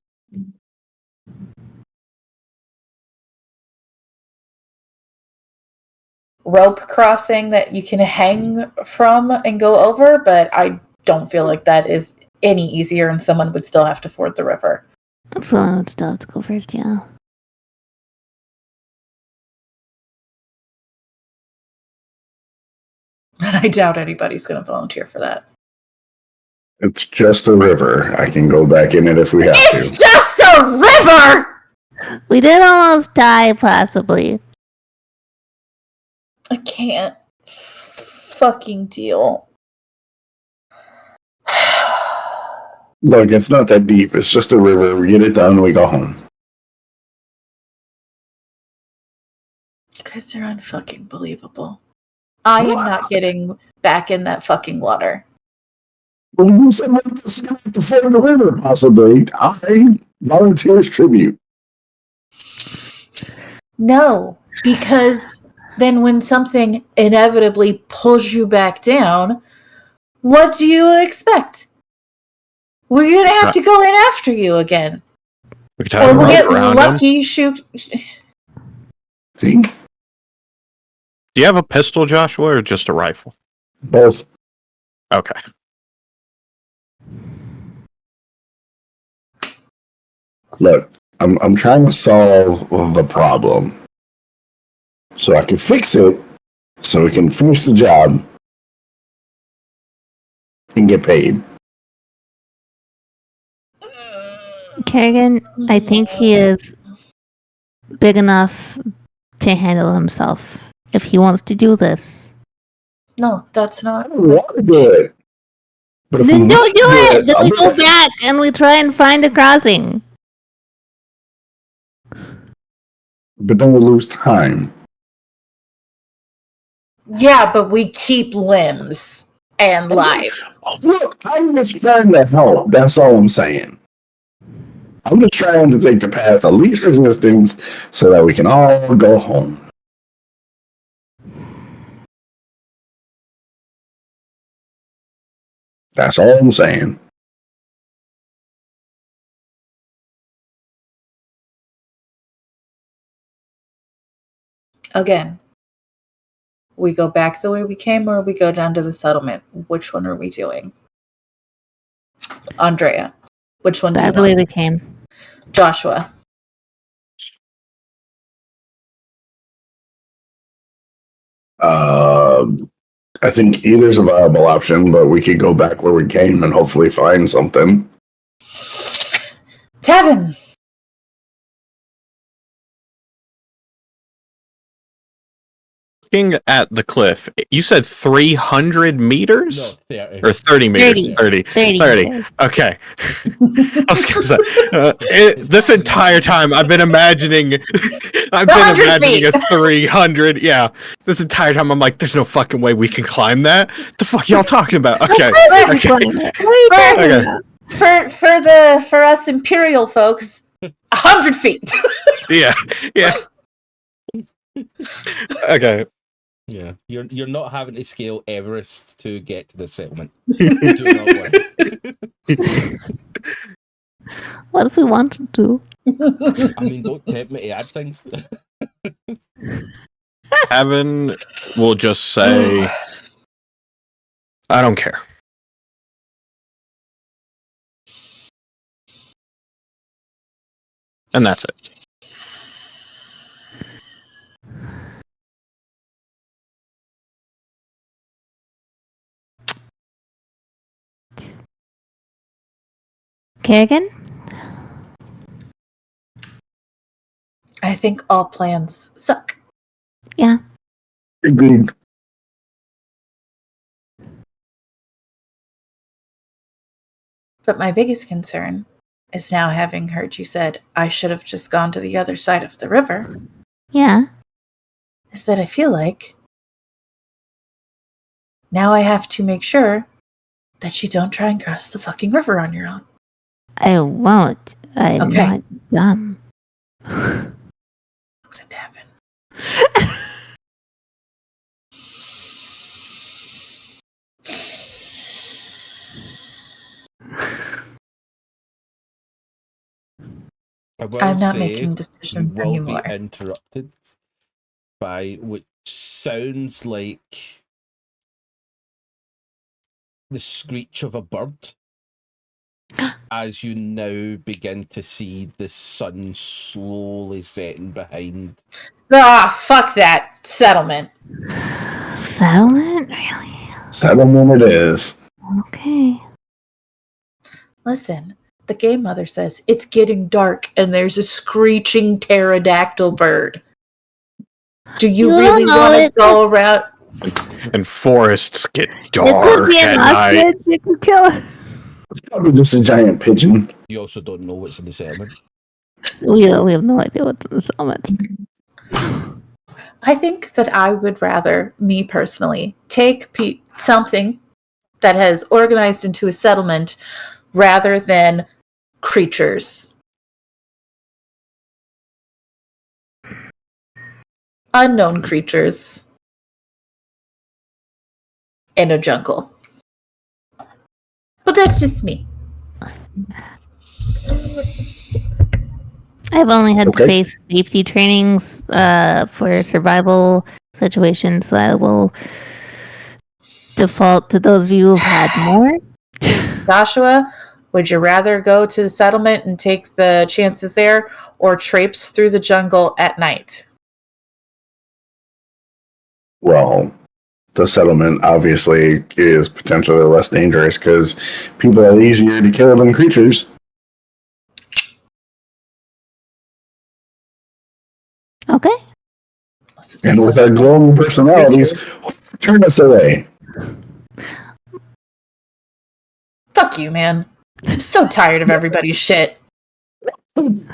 rope crossing that you can hang from and go over, but I don't feel like that is any easier, and someone would still have to ford the river. Someone would still have to go first, yeah. And I doubt anybody's going to volunteer for that. It's just a river. I can go back in it if we have It's to. just a river! We did almost die, possibly. I can't fucking deal. Look, it's not that deep. It's just a river. We get it done, we go home. You guys are unfucking believable. I am not getting back in that fucking water. Well, you said we're just going to have to ford the river, possibly. I volunteers tribute. No, because then when something inevitably pulls you back down, what do you expect? We're going to have to go in after you again. We could tie Or a we'll rope get around him. lucky, shoot. See? Do you have a pistol, Joshua, or just a rifle? Both. Okay. Look, I'm trying to solve the problem so I can fix it, so we can finish the job and get paid. Kerrigan, I think he is big enough to handle himself if he wants to do this. No, that's I not. don't want to do it. But if Then we don't must do it! Then I'll we do go it. back and we try and find a crossing. But then we lose time. Yeah, but we keep limbs and lives. Look, I'm just trying to help. That's all I'm saying. I'm just trying to take the path of least resistance so that we can all go home. That's all I'm saying. Again, we go back the way we came or we go down to the settlement. Which one are we doing? Andrea, which one do you Back the way want? we came. Joshua. I think either's a viable option, but we could go back where we came and hopefully find something. Tavin. Looking at the cliff, you said 300 meters? No, 30. Or 30 meters. 30. 30. Okay. I was gonna say, this entire time I've been imagining a 300. Yeah. This entire time I'm like, there's no fucking way we can climb that. The fuck y'all talking about? Okay. Okay. For us Imperial folks, 100 feet. Yeah. Yeah. Okay. Yeah, you're not having to scale Everest to get to the settlement. Do not worry. What if we wanted to? I mean, don't tempt me to add things. Evan will just say, I don't care. And that's it. Kerrigan? I think all plans suck. Yeah. Agreed. But my biggest concern is now having heard you said I should have just gone to the other side of the river, Yeah. is that I feel like now I have to make sure that you don't try and cross the fucking river on your own. I won't. I'm Okay. not dumb. Looks at Tavin. I'm not making decisions you will anymore. be interrupted by what sounds like the screech of a bird as you now begin to see the sun slowly setting behind. Ah, fuck that settlement. Settlement? Really? Settlement it is. Okay. Listen, the game mother says it's getting dark and there's a screeching pterodactyl bird. Do you You really don't know want to it. go around? And forests get It could dark be at an night. ostrich. You can kill it. It's probably just a giant pigeon. You also don't know what's in the settlement. We have no idea what's in the settlement. I think that I would rather, me personally, take something that has organized into a settlement rather than creatures. Unknown creatures in a jungle. But that's just me. I've only had Okay. to face safety trainings for survival situations, so I will default to those of you who've had more. Joshua, would you rather go to the settlement and take the chances there, or traipse through the jungle at night? Well, the settlement obviously is potentially less dangerous because people are easier to kill than creatures. Okay. And with our glowing personalities, turn us away. Fuck you, man. I'm so tired of everybody's shit. It's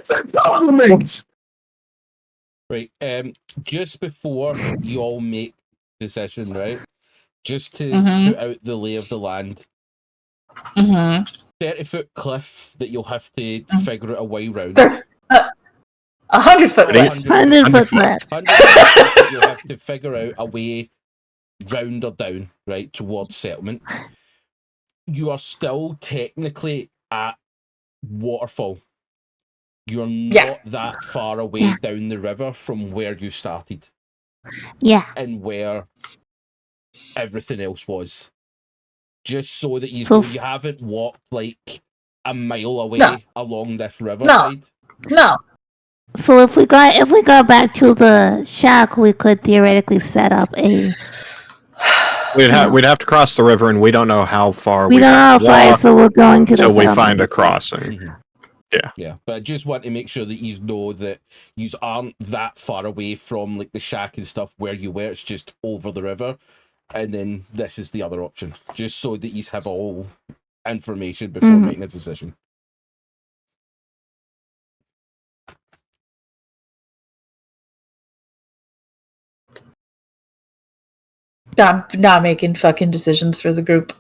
a compliment. Right. Just before you all make the decision, right? Just to Mhm. put out the lay of the land. Mm-hmm. 30-foot cliff that you'll have to figure out a way round. 100-foot Ready? cliff. 100 foot left. 100 foot that you'll have to figure out a way round or down, right, towards settlement. You are still technically at waterfall. You're not that far away down the river from where you started Yeah. and where everything else was. Just so that you So know you haven't walked like a mile away No. along this riverside. No. So if we got back to the shack, we could theoretically set up a. We'd have to cross the river, and we don't know how far. We don't know how have to far, walk so we're going to the till we settlement. find a crossing. Mhm. Yeah. Yeah, but I just want to make sure that you know that you aren't that far away from like the shack and stuff where you were. It's just over the river, and then this is the other option, just so that you have all information before making a decision. I'm not making fucking decisions for the group.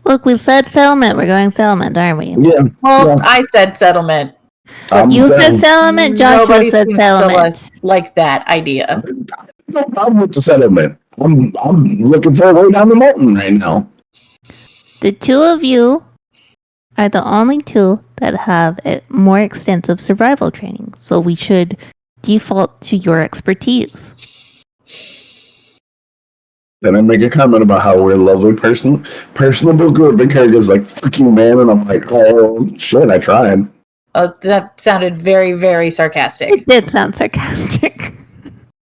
Look, we said settlement. We're going settlement, aren't we? Yeah. Well, Yeah. I said settlement. You said down. settlement. Joshua Nobody said seems settlement. to like that idea. No problem with the settlement. I'm looking for a way down the mountain right now. The two of you are the only two that have a more extensive survival training, so we should default to your expertise. Then I make a comment about how we're a lovely personable group, and Carrigan's like, fucking man, and I'm like, oh shit, I tried. That sounded very, very sarcastic. It did sound sarcastic.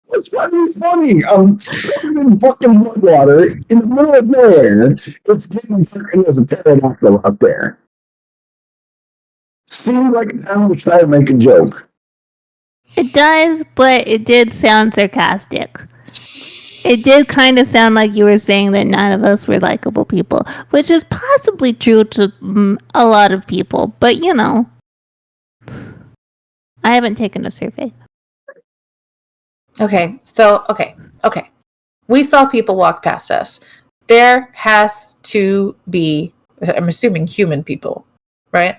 It's funny. I'm covered in fucking mud water in the middle of nowhere. It's getting dark and there's a pterodactyl up there. Seems like I was trying to make a joke. It does, but it did sound sarcastic. It did kind of sound like you were saying that none of us were likable people, which is possibly true to a lot of people, but you know. I haven't taken a survey. Okay. We saw people walk past us. There has to be, I'm assuming, human people, right?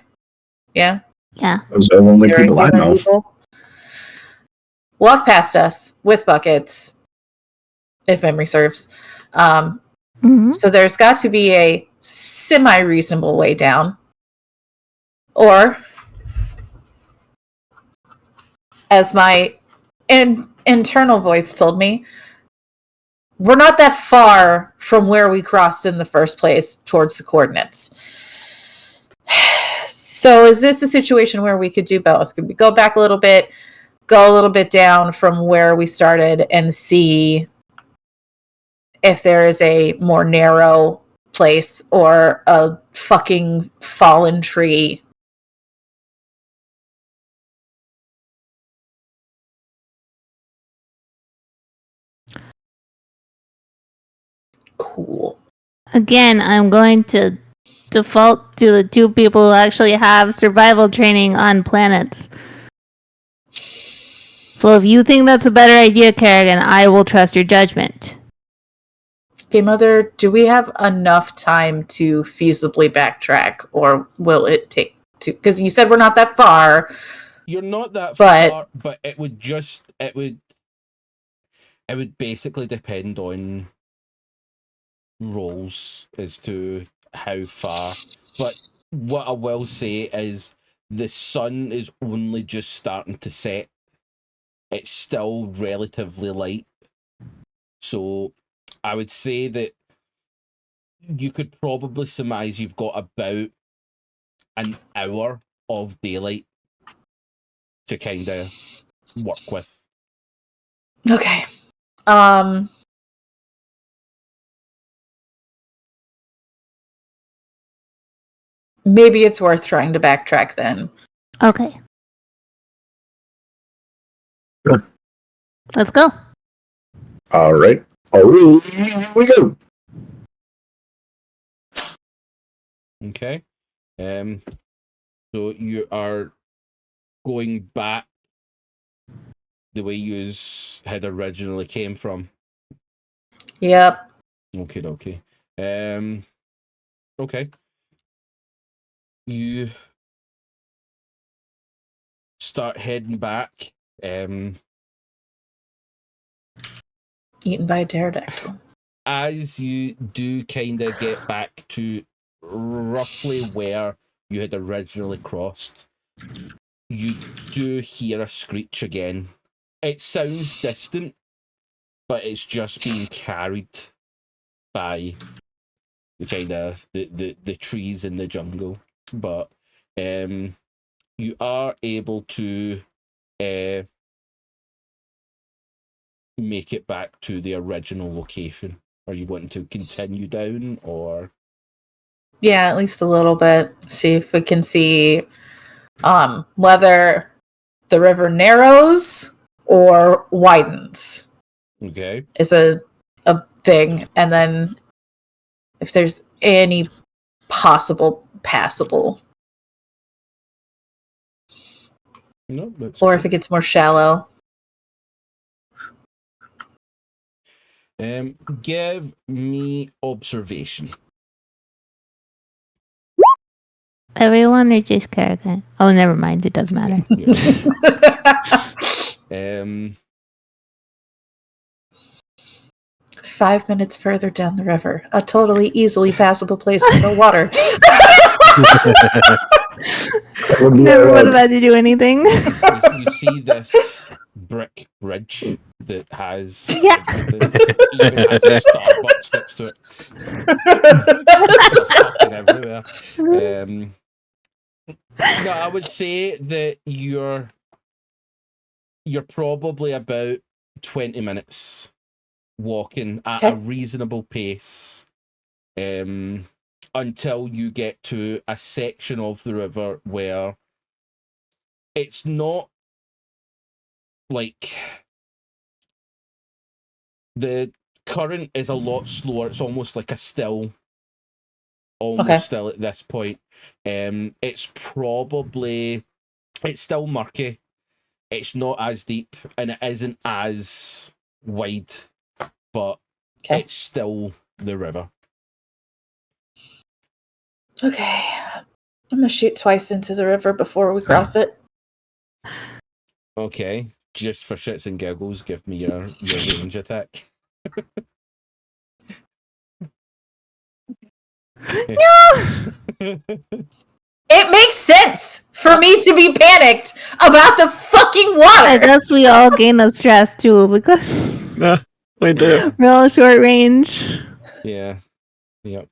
Yeah? Yeah. Those are the only There are people I human know. people. Walk past us with buckets, if memory serves. So there's got to be a semi-reasonable way down. Or, as my internal voice told me, we're not that far from where we crossed in the first place towards the coordinates. So is this a situation where we could do both? Could we go back a little bit, go a little bit down from where we started, and see if there is a more narrow place or a fucking fallen tree? Cool. Again, I'm going to default to the two people who actually have survival training on planets. So if you think that's a better idea, Carrigan, I will trust your judgment. Okay, Mother, do we have enough time to feasibly backtrack, or will it take to? Because you said we're not that far. You're not that But- far, but it would basically depend on rolls as to how far. But what I will say is the sun is only just starting to set. it's still relatively light. So I would say that you could probably surmise you've got about an hour of daylight to kind of work with. Okay. Maybe it's worth trying to backtrack then. Okay. Sure. Let's go. All right. Oh, here we go. Okay. So you are going back the way you had originally came from. Yep. Okay. Okay. You start heading back. Eaten by a pterodactyl. As you do kind of get back to roughly where you had originally crossed, you do hear a screech again. It sounds distant, but it's just being carried by the kind of the trees in the jungle. But you are able to make it back to the original location. Are you wanting to continue down, or? Yeah, at least a little bit. See if we can see whether the river narrows or widens Okay. is a thing. And then if there's any possible passable. No, that's Or good. if it gets more shallow. Give me observation. Everyone or just Carrigan? Oh, never mind. It doesn't matter. Yeah. 5 minutes further down the river, a totally easily passable place with no water. Never would have had to do anything. You see this brick bridge that has everything. Even has a Starbucks next to it. Fucking everywhere. No, I would say that you're probably about 20 minutes walking at a reasonable pace until you get to a section of the river where it's not like the current is a lot slower. It's almost like a still, still at this point. It's still murky. It's not as deep and it isn't as wide, but it's still the river. Okay. I'm gonna shoot twice into the river before we cross it. Okay. Just for shits and giggles, give me your range attack. No! It makes sense for me to be panicked about the fucking water. I guess we all gain a stress too because we do. Real short range. Yeah. Yep.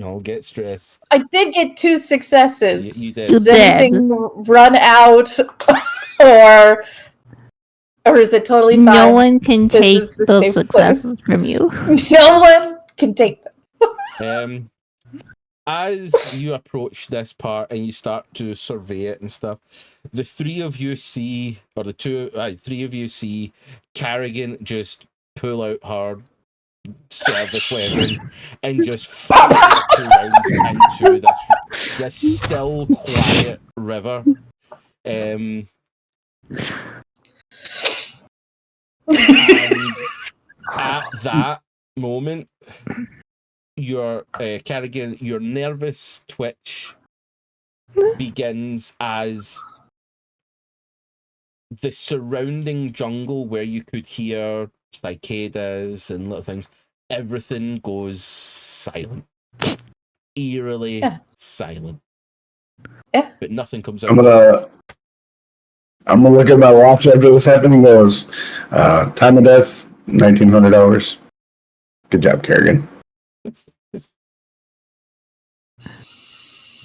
I'll get stressed. I did get 2 successes. You did. Does anything run out, or is it totally fine? No one can take those successes from you. No one can take them. As you approach this part and you start to survey it and stuff, the three of you see Carrigan just pull out her service weapon and just fire 2 rounds into this still quiet river. And at that moment, your Carrigan, your nervous twitch begins as the surrounding jungle where you could hear cicadas and little things, everything goes silent. Eerily silent. Yeah. But nothing comes out. I'm gonna look at my watch after this happening. Goes, time of death, 1,900 hours. Good job, Carrigan.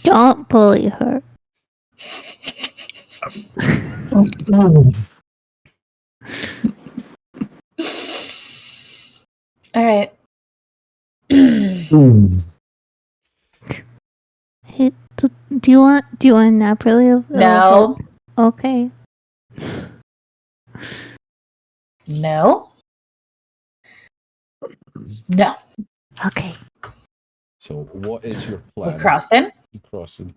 Don't bully her. All right. Hey, do you want a nap really? No. Okay. No. No. Okay. So, what is your plan? We're crossing. You crossing.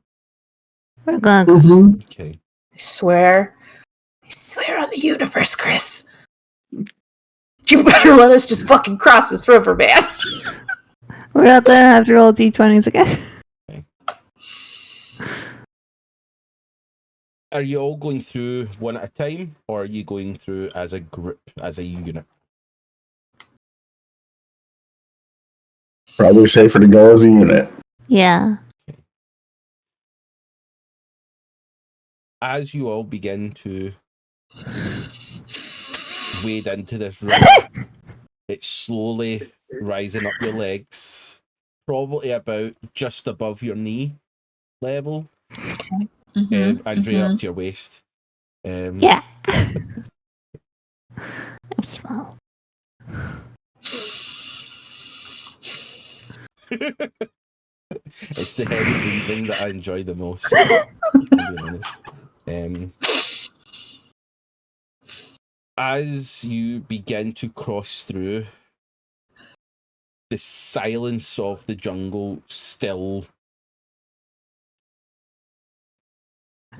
We're going. Mm-hmm. Okay. I swear on the universe, Chris. You better let us just fucking cross this river, man. We're not gonna have to roll d20s again. Are you all going through one at a time, or are you going through as a group, as a unit? Probably safer to go as a unit. Yeah. As you all begin to wade into this river, it's slowly rising up your legs, probably about just above your knee level. Andrea, up to your waist. Yeah. I'm small. It's the heavy breathing that I enjoy the most, to be honest. As you begin to cross through, the silence of the jungle still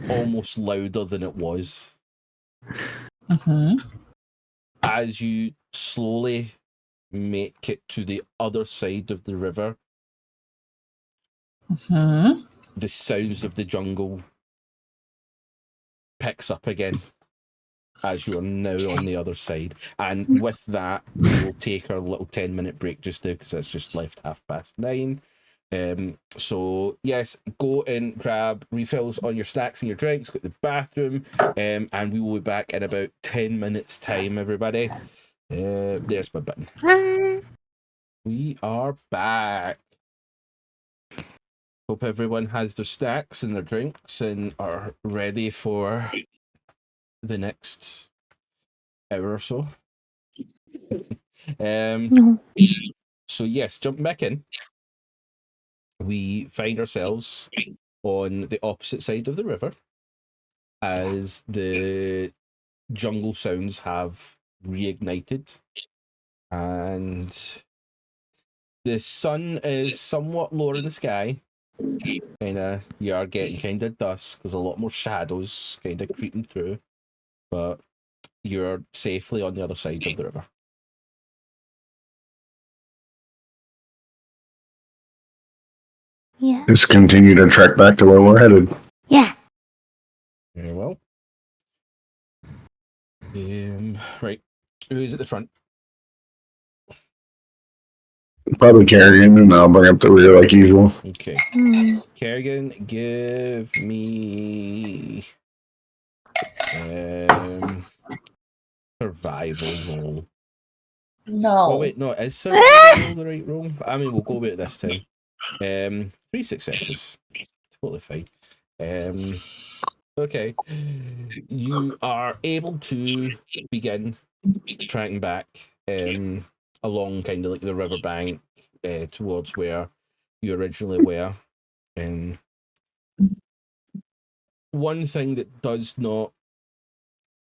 almost louder than it was. As you slowly make it to the other side of the river, the sounds of the jungle picks up again as you are now on the other side. And with that, we will take our little 10-minute break just now because it's just left 9:30. So yes, go and grab refills on your snacks and your drinks, go to the bathroom, and we will be back in about 10 minutes time, everybody. There's my button. We are back. Hope everyone has their snacks and their drinks and are ready for the next hour or so. No. So yes, jumping back in, we find ourselves on the opposite side of the river as the jungle sounds have reignited, and the sun is somewhat lower in the sky. You are getting kind of dusk. There's a lot more shadows kind of creeping through, but you're safely on the other side of the river. Yeah. Just continue to trek back to where we're headed. Yeah. Very well. Right. Who's at the front? Probably Carrigan, and I'll bring up the rear like usual. Okay. Carrigan, give me survival roll. No. Oh wait, no, is survival roll the right roll? I mean, we'll go with it this time. 3 successes. Totally fine. Okay. You are able to begin tracking back along kind of like the riverbank towards where you originally were. One thing that does not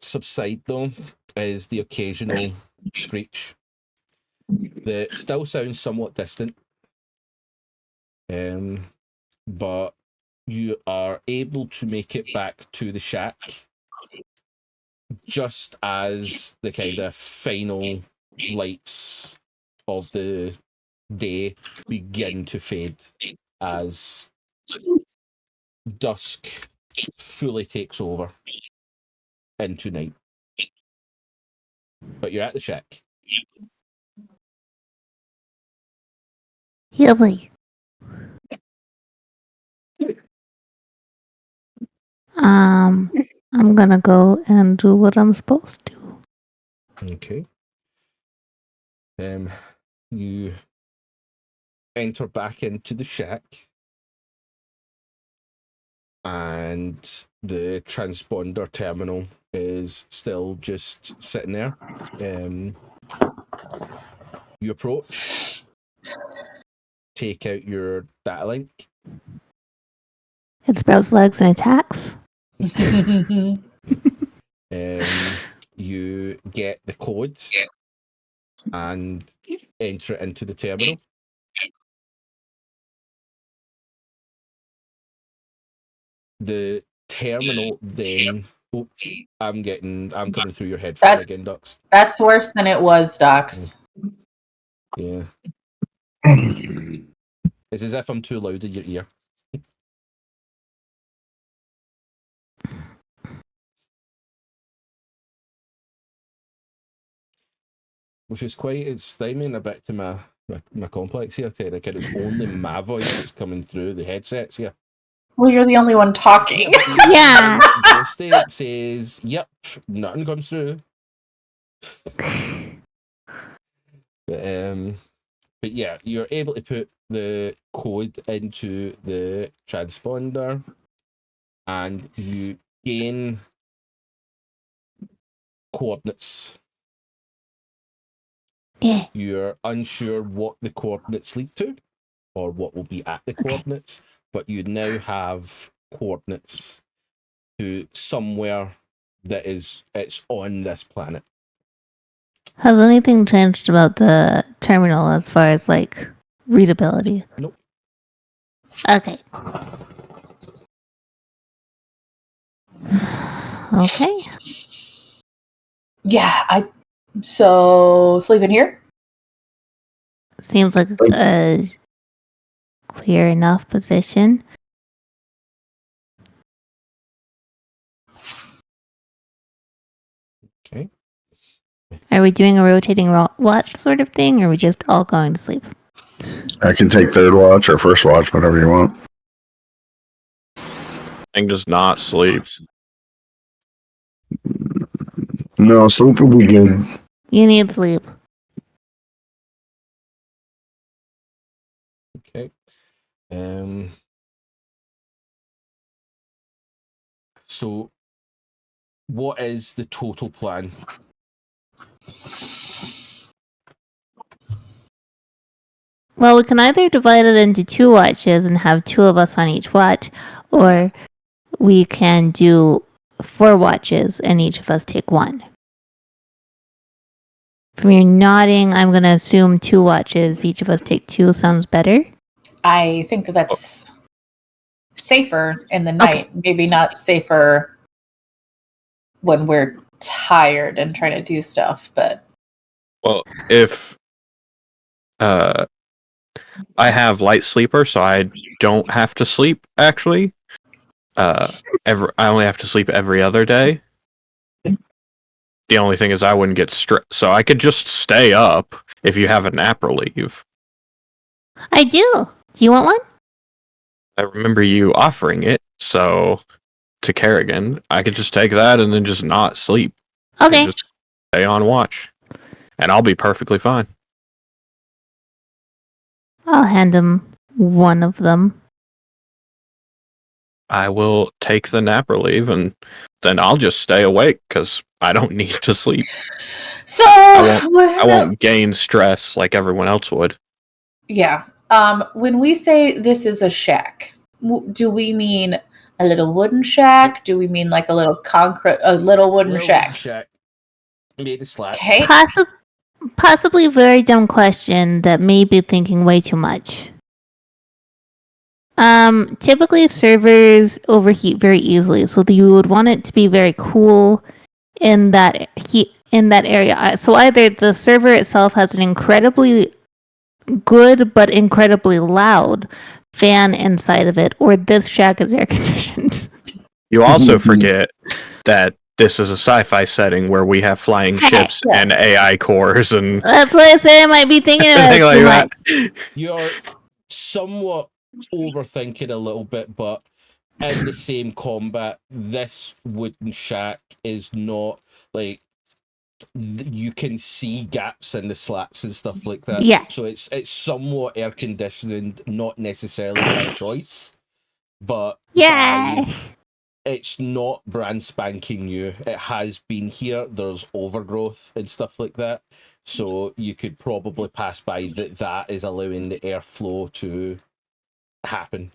subside though is the occasional screech that still sounds somewhat distant, but you are able to make it back to the shack just as the kind of final lights of the day begin to fade as dusk fully takes over into night. But you're at the shack. Healy. I'm gonna go and do what I'm supposed to. Okay. You enter back into the shack, and the transponder terminal is still just sitting there. You approach, take out your data link. It sprouts legs and attacks. You get the code and enter it into the terminal. The terminal then. Oh, I'm coming through your headphone again, Dux. That's worse than it was, Docs. Yeah. It's as if I'm too loud in your ear. Which is it's stymieing a bit to my complex here, Terry. It's only my voice that's coming through the headsets here. Well, you're the only one talking. Yeah. Ghosty says, yep, nothing comes through. But yeah, you're able to put the code into the transponder and you gain coordinates. Yeah. You're unsure what the coordinates lead to or what will be at the coordinates, but you now have coordinates to somewhere it's on this planet. Has anything changed about the terminal as far as like readability? Nope. Okay. Okay. Yeah, so sleep in here? Seems like a clear enough position. Okay. Are we doing a rotating watch sort of thing, or are we just all going to sleep? I can take third watch or first watch, whatever you want. And just not sleep. No, sleep will be good. You need sleep. Okay. So what is the total plan? Well, we can either divide it into 2 watches and have 2 of us on each watch, or we can do 4 watches and each of us take 1. From your nodding, I'm going to assume 2 watches, each of us take 2 sounds better. I think that's safer in the night. Okay. Maybe not safer when we're tired and trying to do stuff, but... Well, if... I have light sleeper, so I don't have to sleep, actually. I only have to sleep every other day. The only thing is I wouldn't get stressed, so I could just stay up if you have a nap relief. I do. Do you want one? I remember you offering it, so to Carrigan, I could just take that and then just not sleep. Okay. And just stay on watch. And I'll be perfectly fine. I'll hand him one of them. I will take the nap relief and then I'll just stay awake because I don't need to sleep. So I won't gain stress like everyone else would. Yeah. When we say this is a shack, do we mean a little wooden shack? Do we mean like a little wooden shack? Made of slats. Okay. Possibly a very dumb question that may be thinking way too much. Typically servers overheat very easily, so you would want it to be very cool in that area. So either the server itself has an incredibly good but incredibly loud fan inside of it, or this shack is air conditioned. You also forget that this is a sci-fi setting where we have flying ships and AI cores, and that's what I say. I might be thinking about it too much. You're somewhat overthinking a little bit, but in the same combat, this wooden shack is not like you can see gaps in the slats and stuff like that. Yeah. So it's somewhat air conditioned, not necessarily by choice, but Yeah. it's not brand spanking new. It has been here. There's overgrowth and stuff like that. So you could probably pass by that is allowing the airflow to happen.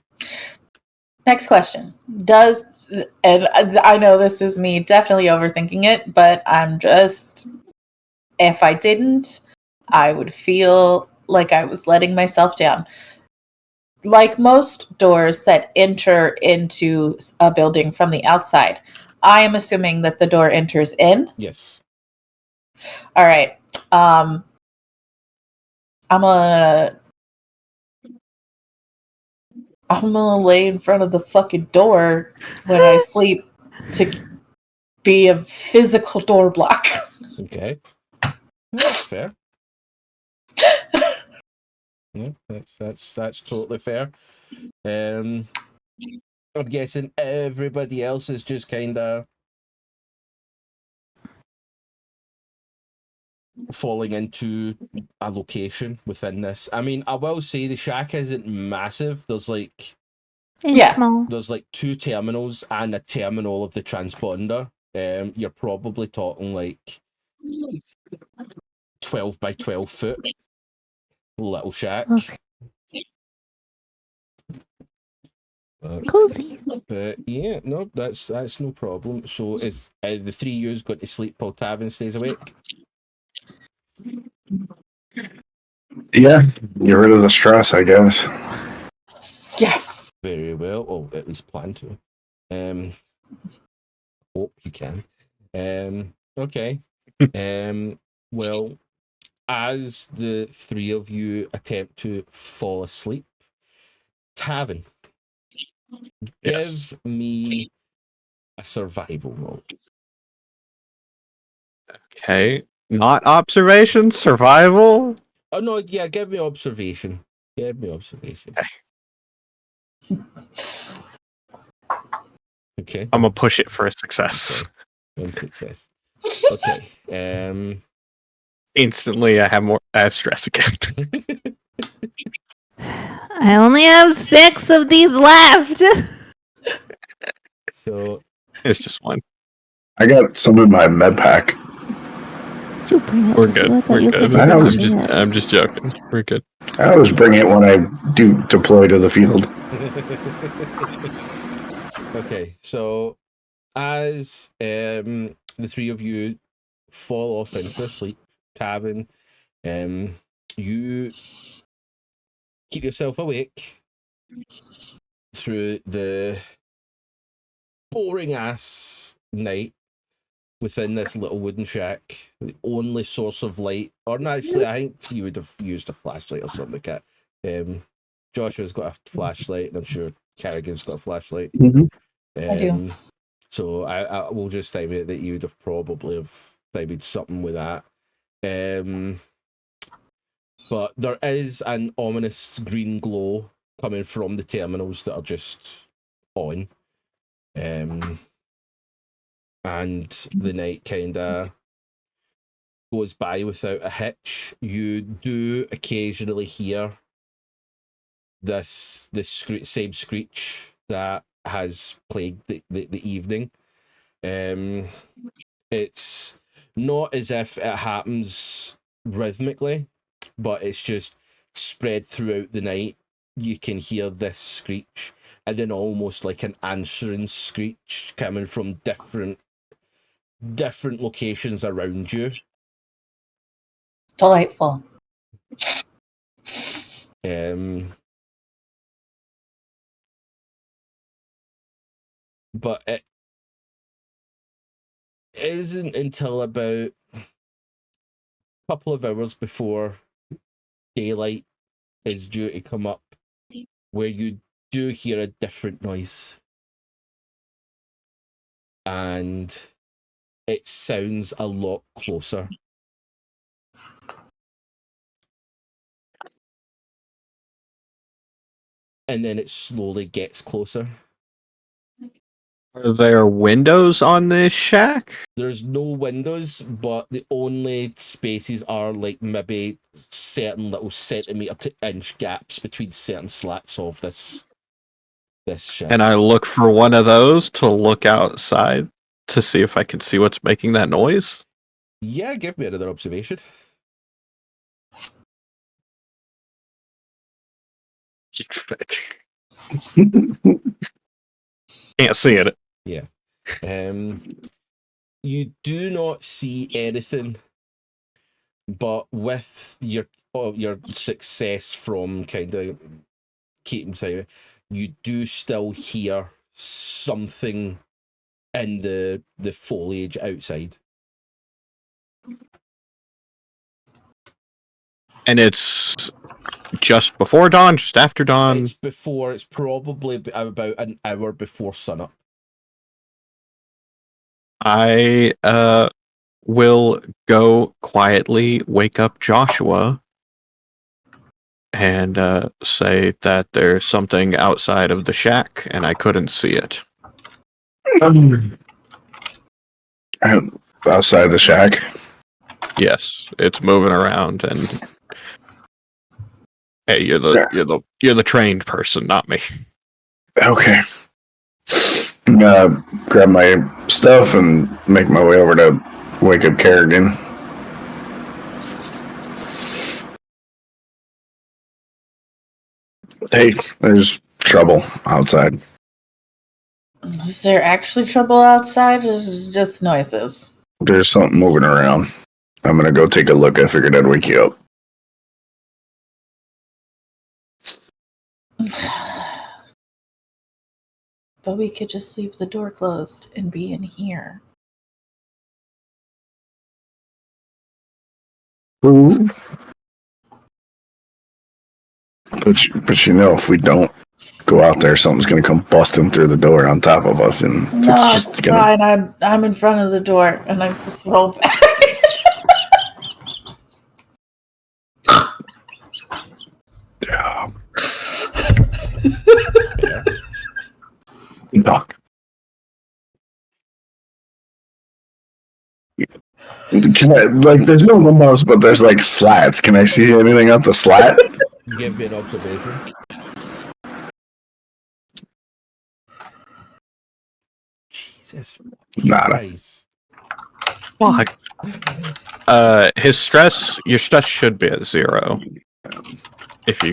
Next question. And I know this is me definitely overthinking it, but if I didn't, I would feel like I was letting myself down. Like most doors that enter into a building from the outside, I am assuming that the door enters in. Yes. All right. I'm gonna lay in front of the fucking door when I sleep to be a physical door block. Okay. That's fair. Yeah, that's totally fair. I'm guessing everybody else is just kind of falling into a location within this. I mean, I will say the shack isn't massive. There's like Yeah. Small. 2 terminals and a terminal of the transponder. You're probably talking like 12 by 12 foot little shack. Okay. Cozy. But yeah, no, that's no problem. So is the 3 yous going to sleep while Tavin stays awake? Yeah, get rid of the stress, I guess. Yeah. Very well. Or at least plan to. Hope you can. Okay. Well, as the 3 of you attempt to fall asleep, Tavin, Yes. give me a survival roll. Okay. Not observation, survival. Oh no, yeah, give me observation. Give me observation. Okay. I'm gonna push it for a success. Okay. One success. Okay. Instantly, I have stress again. I only have 6 of these left. So It's just one. I got some in my med pack. We're good. We're good. I'm just joking. We're good. I always bring it when I do deploy to the field. okay, so as the 3 of you fall off into sleep, Tavin, you keep yourself awake through the boring ass night within this little wooden shack. The only source of light, or no, actually, I think you would have used a flashlight or something like that. Joshua's got a flashlight, and I'm sure Carrigan's got a flashlight. I do. So I will just time it that you would have probably have timed something with that. But there is an ominous green glow coming from the terminals that are just on. And the night kind of goes by without a hitch. You do occasionally hear this same screech that has plagued the evening. It's not as if it happens rhythmically, but it's just spread throughout the night. You can hear this screech, and then almost like an answering screech coming from different locations around you. Delightful. But it isn't until about a couple of hours before daylight is due to come up where you do hear a different noise. And it sounds a lot closer. And then it slowly gets closer. Are there windows on this shack? There's no windows, but the only spaces are like maybe certain little centimetre to inch gaps between certain slats of this shack. And I look for one of those to look outside to see if I can see what's making that noise. Yeah, give me another observation. Can't see it. Yeah. You do not see anything, but with your success from kind of keeping time, you do still hear something in the foliage outside. And it's just before dawn, just after dawn. It's probably about an hour before sunup. I will go quietly wake up Joshua and say that there's something outside of the shack and I couldn't see it. Outside the shack. Yes, it's moving around, and hey, you're the trained person, not me. Okay. I'm gonna grab my stuff and make my way over to wake up Carrigan. Hey, there's trouble outside. Is there actually trouble outside, or is it just noises? There's something moving around. I'm gonna go take a look. I figured I'd wake you up. But we could just leave the door closed and be in here. Ooh. But you know, if we don't go out there, something's gonna come busting through the door on top of us, and No, it's just it's gonna. fine. I'm in front of the door, and I just roll back. Yeah. Doc. Can I, like, there's no windows, but there's like slats. Can I see anything out the slat? Give me an observation. Jesus Nada. Christ. Fuck. Your stress should be at 0. If he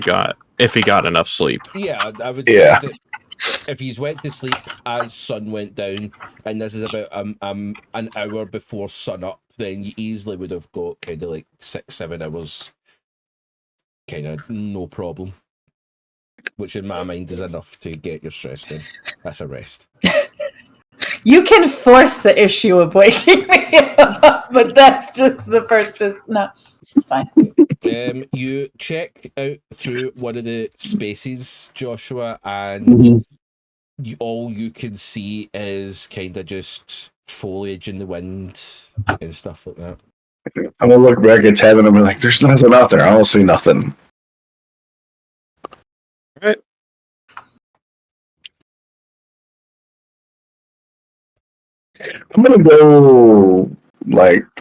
got enough sleep. Yeah, I would Yeah. say that if he's went to sleep as sun went down, and this is about an hour before sun up, then you easily would have got kind of like 6-7 hours, kind of no problem. Which in my mind is enough to get your stress down. That's a rest. You can force the issue of waking me up, but that's just the first. No, it's fine. You check out through one of the spaces, Joshua, and all you can see is kind of just foliage in the wind and stuff like that. I'm gonna look back at Tavin and be like, "There's nothing out there. I don't see nothing." Right. I'm gonna go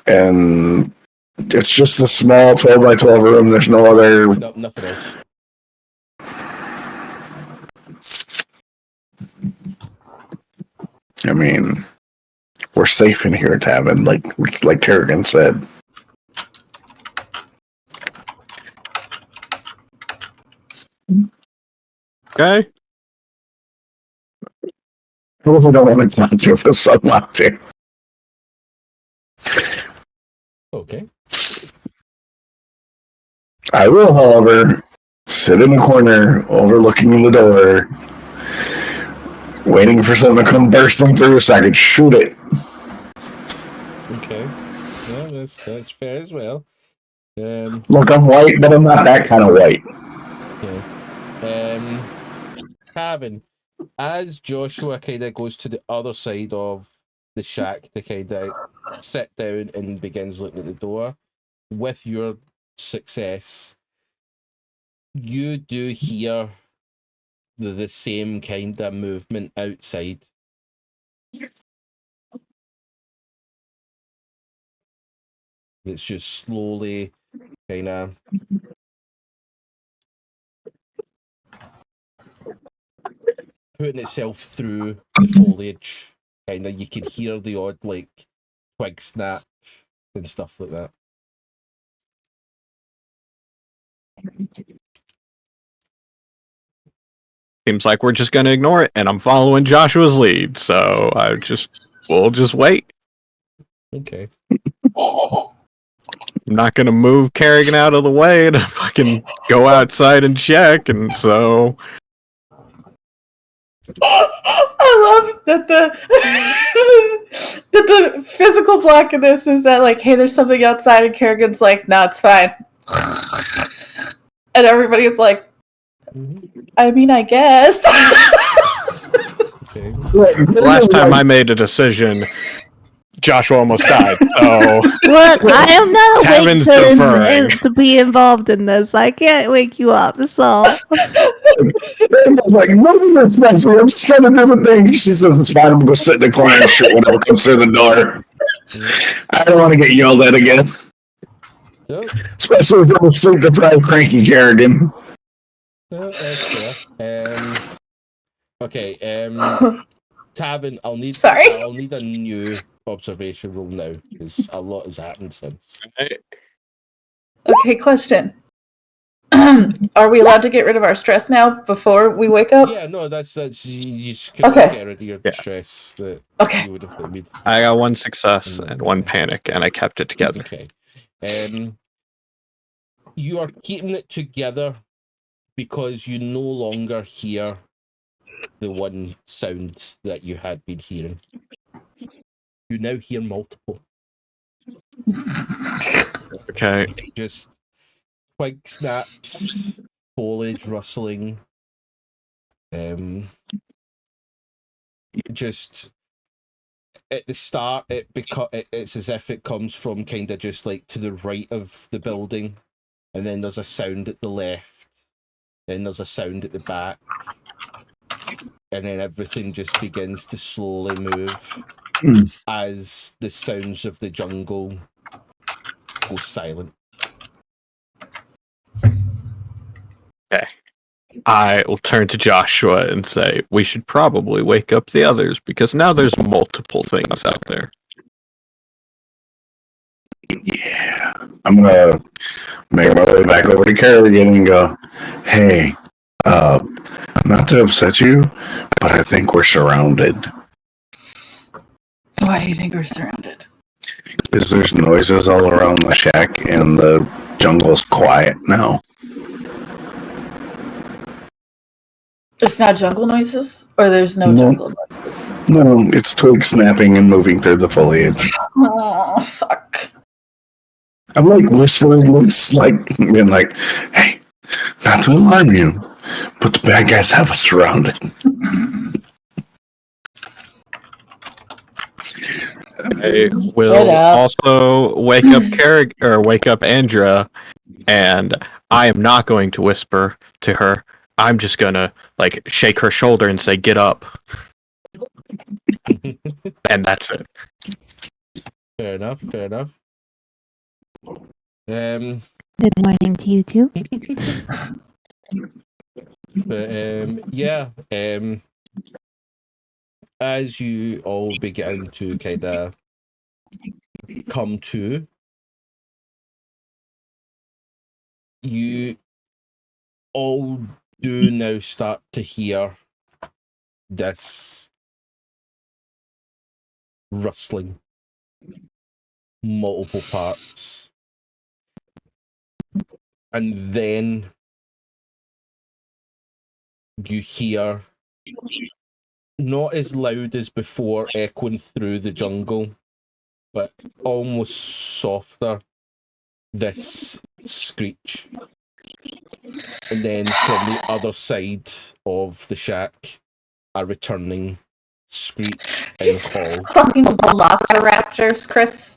and it's just a small 12 by 12 room. There's no other. No, nothing else. I mean, we're safe in here, Tavin. Like Carrigan said. Okay. I also don't want to talk to the sun out there. Okay. I will, however, sit in a corner overlooking the door, waiting for something to come bursting through so I can shoot it. Okay. Yeah, that's fair as well. Look, I'm white, but I'm not that kind of white. Okay. Tavin, as Joshua kind of goes to the other side of the shack to kind of sit down and begins looking at the door, with your success, you do hear the same kind of movement outside. It's just slowly kind of putting itself through the foliage. Kind of, you can hear the odd like twig snap and stuff like that. Seems like we're just gonna ignore it, and I'm following Joshua's lead. So we'll just wait. Okay. I'm not gonna move Carrigan out of the way to fucking go outside and check, and so I love that the physical block in this is that like, hey, there's something outside, and Kerrigan's like, no, it's fine, and everybody is like, I mean, I guess. Okay. the last time I made a decision, Joshua almost died. So Look, I am not awake Tavin's deferring. to be involved in this. I can't wake you up, so. It's like, no, that's nice. I'm just trying to do the thing. She says, it's fine. I'm going to go sit in the corner and shoot whatever comes through the door. I don't want to get yelled at again. So, Especially if I'm sleep deprived, cranky Carrigan. that's fair. Okay. Tavin, I'll need a new observation roll now because a lot has happened since. Okay, question. Are we allowed to get rid of our stress now before we wake up? Yeah, no, that's you just couldn't Okay. get rid of your stress that Okay. you would have made. I got one success and one panic, and I kept it together. Okay. You are keeping it together because you no longer hear the one sound that you had been hearing. You now hear multiple. Okay. Just twig snaps, foliage rustling. Just at the start, it's as if it comes from kind of just like to the right of the building, and then there's a sound at the left, then there's a sound at the back, and then everything just begins to slowly move as the sounds of the jungle go silent. Okay. I will turn to Joshua and say, we should probably wake up the others because now there's multiple things out there. Yeah. I'm going to make my way back over to Carrigan and go, hey, not to upset you, but I think we're surrounded. Why do you think we're surrounded? Because there's noises all around the shack and the jungle's quiet now. It's not jungle noises? Or there's no jungle noises? No, it's twig snapping and moving through the foliage. Oh, fuck. I'm like whispering this, like, being like, hey, not to alarm you, but the bad guys have us surrounded. I will also wake up Andrea, and I am not going to whisper to her. I'm just gonna like shake her shoulder and say, "Get up," and that's it. Fair enough. Good morning to you too. But yeah. As you all begin to kind of come to, you all do now start to hear this rustling, multiple parts, and then you hear, not as loud as before, echoing through the jungle, but almost softer, this screech. And then from the other side of the shack, a returning screech and call. Fucking velociraptors, Chris.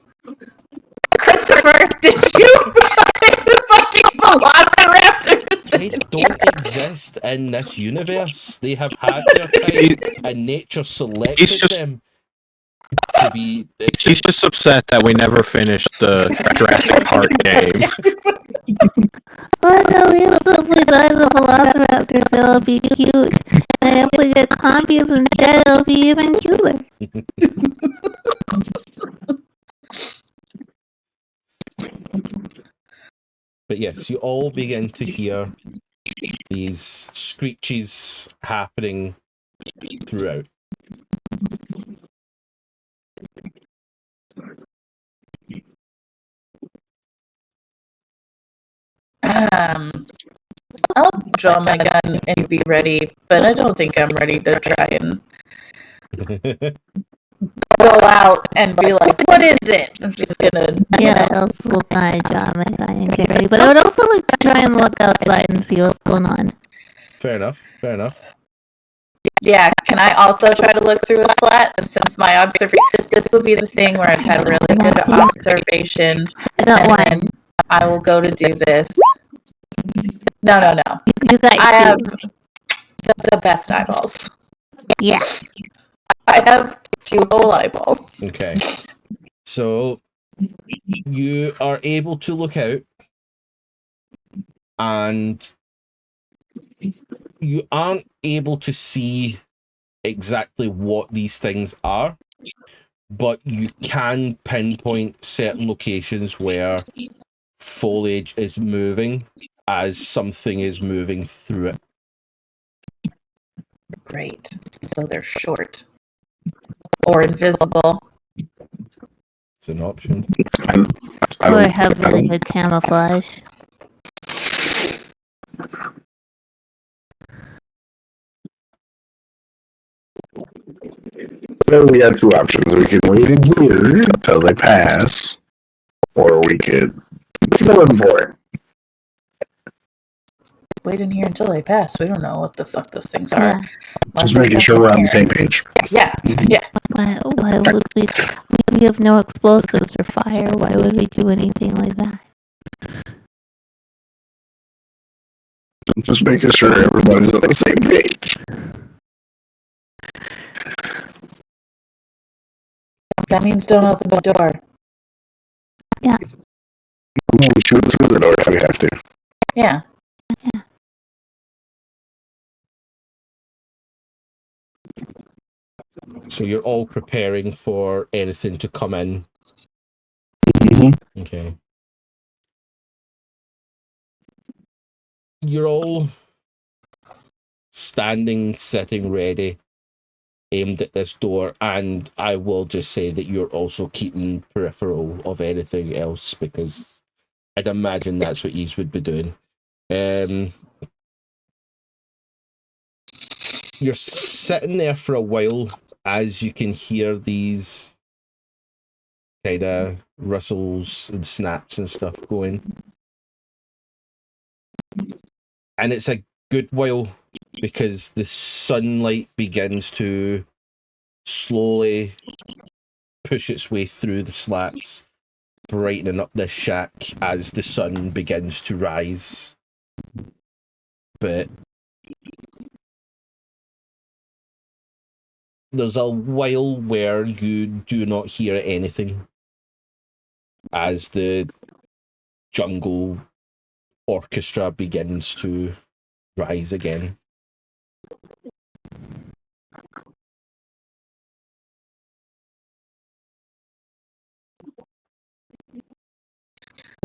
Christopher, did you find the fucking velociraptors? They don't exist in this universe. They have had their time, and nature selected them. to be. He's just upset that we never finished the Jurassic Park game. Oh no, we have to we die the velociraptors, so it'll be cute. And if we get compies instead, it'll be even cuter. But yes, you all begin to hear these screeches happening throughout. I'll draw my gun and be ready, but I don't think I'm ready to try and go out and be like, what is it? I'm just gonna... Yeah, I also kind of draw my gun and get ready, but I would also like to try and look outside and see what's going on. Fair enough. Yeah, can I also try to look through a slat? And since my observation, this will be the thing where I've had really good observation. I got and one. then I will go to do this. No. You got I have two. the best eyeballs. Yeah. I have 2 whole eyeballs. Okay. So you are able to look out, and you aren't able to see exactly what these things are, but you can pinpoint certain locations where foliage is moving as something is moving through it. Great. So they're short. Or invisible. It's an option. Or have really good camouflage. Well, we have 2 options. We can wait in here until they pass, or we could kill them for it. Wait in here until they pass. We don't know what the fuck those things are. Yeah. Just making sure we're on the same page. Yeah. Why would we? We have no explosives or fire. Why would we do anything like that? Just making sure everybody's on the same page. That means don't open the door. We shoot through the door if we have to. Yeah. So you're all preparing for anything to come in. Mm-hmm. Okay. You're all standing, sitting ready, aimed at this door, and I will just say that you're also keeping peripheral of anything else, because I'd imagine that's what you would be doing. You're sitting there for a while as you can hear these kind of rustles and snaps and stuff going. And it's a good while, because the sunlight begins to slowly push its way through the slats, brightening up this shack as the sun begins to rise. But there's a while where you do not hear anything as the jungle orchestra begins to rise again.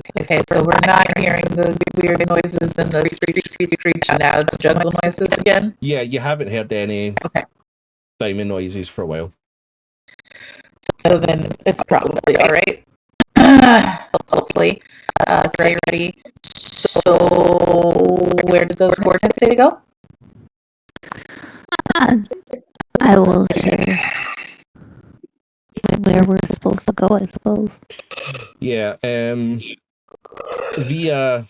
Okay, so we're not hearing the weird noises and the screech now. It's jungle noises again? Yeah, you haven't heard any Okay. diamond noises for a while. So then it's probably all right. Hopefully. Stay ready. So where did those coordinates say to go? I will share where we're supposed to go, I suppose. Yeah, via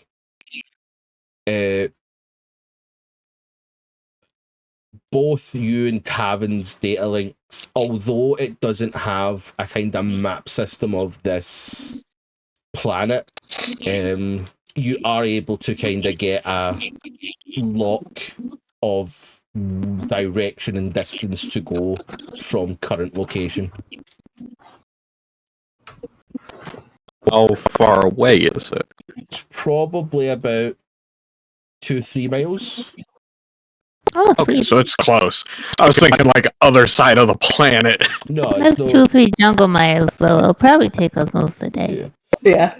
both you and Tavin's data links, although it doesn't have a kind of map system of this planet, you are able to kind of get a lock of direction and distance to go from current location. How far away is it? It's probably about 2-3 miles. Oh, Okay, sweet. so it's close. I was thinking like other side of the planet. No, That's it's 2-3 jungle miles, so it'll probably take us most of the day. Yeah.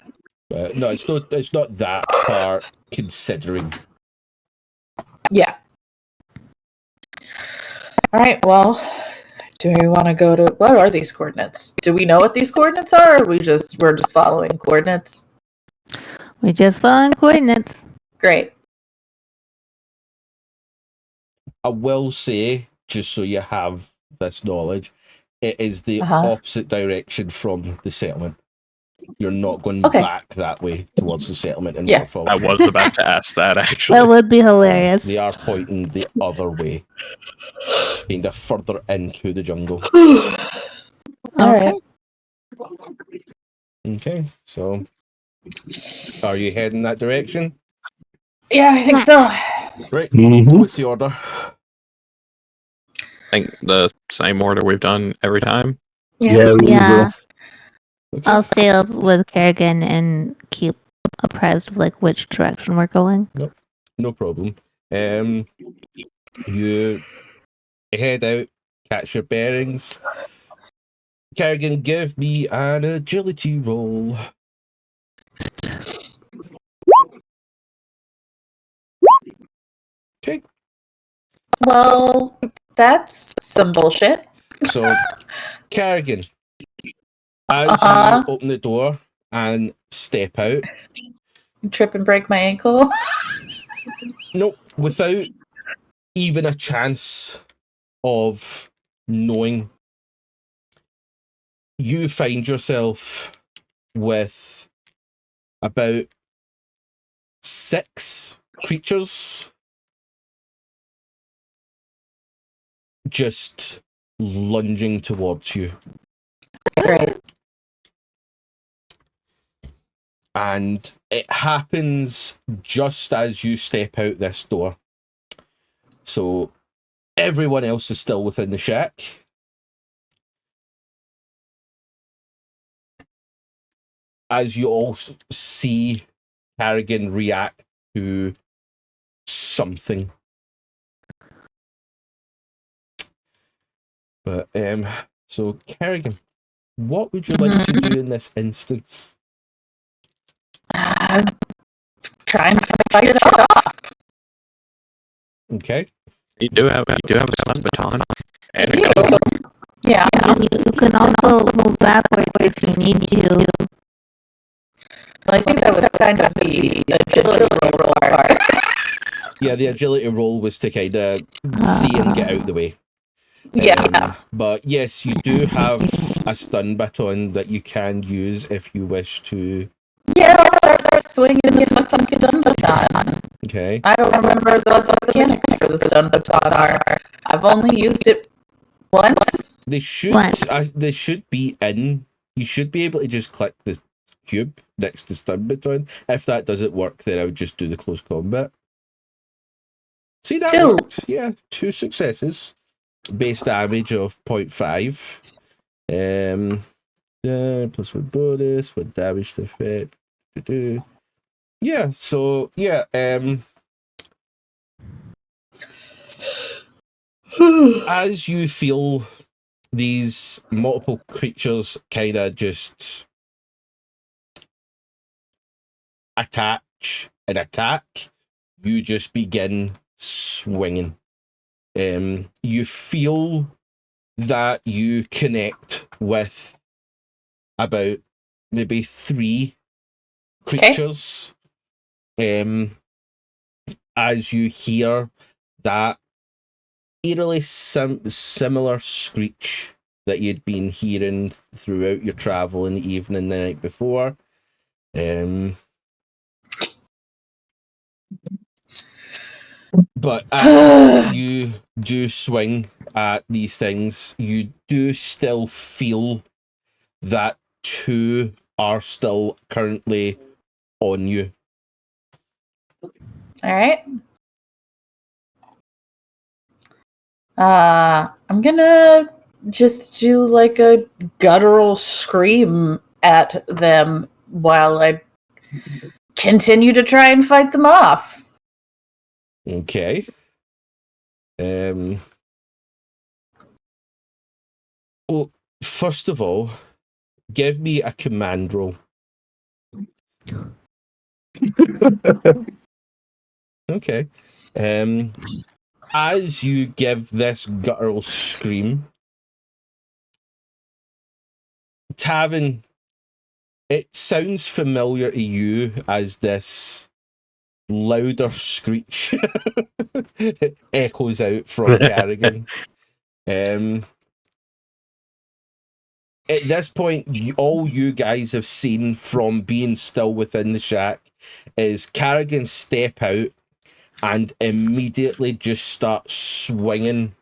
Yeah. No, it's not that far considering. Yeah. All right. Well, do we want to go to? What are these coordinates? Do we know what these coordinates are? Or we're just following coordinates. We're just following coordinates. Great. I will say, just so you have this knowledge, it is the Uh-huh. opposite direction from the settlement. You're not going Okay. back that way towards the settlement in Yeah. Waterfall. I was about to ask that actually. That would be hilarious. They are pointing the other way, kind of further into the jungle. All Okay. right. Okay, so are you heading that direction? Yeah, I think so. Right. Mhm. What's the order? I think the same order we've done every time. Yeah. Yeah. Okay. I'll stay up with Carrigan and keep apprised of like which direction we're going. No problem. You head out, catch your bearings. Carrigan, give me an agility roll. Okay, Well, that's some bullshit. so Carrigan, as Uh-huh. you open the door and step out, Trip and break my ankle. nope, without even a chance of knowing, you find yourself with about 6 creatures just lunging towards you. Great. And it happens just as you step out this door. So everyone else is still within the shack. As you all see Carrigan react to something. But so Carrigan, what would you like to do in this instance? Try and fight it off. Okay. You do have a stun baton. And a Yeah. gun. Yeah. You can also move backwards if you need to. Well, I think that was kind of the agility roll part. Yeah, the agility roll was to kind of see and get out of the way. Yeah. But yes, you do have a stun baton that you can use if you wish to. Yeah, I'll start swinging the fucking stun baton. Okay. I don't remember the mechanics for the stun baton are. I've only used it once. They should. What? They should be in. You should be able to just click the cube next to stun baton. If that doesn't work, then I would just do the close combat. See, that 2. worked. Yeah, 2 successes. Base damage of 0.5. Plus 1 bonus, 1 damage to effect. Yeah, so yeah, as you feel these multiple creatures kind of just attach and attack, you just begin swinging. You feel that you connect with about maybe 3 creatures. As you hear that eerily similar screech that you'd been hearing throughout your travel in the evening the night before. But as you do swing at these things, you do still feel that 2 are still currently on you. All right. I'm gonna just do like a guttural scream at them while I continue to try and fight them off. Okay. Well, first of all, give me a command roll. Okay. As you give this guttural scream, Tavin, it sounds familiar to you as this louder screech echoes out from Carrigan. At this point, all you guys have seen from being still within the shack is Carrigan step out and immediately just start swinging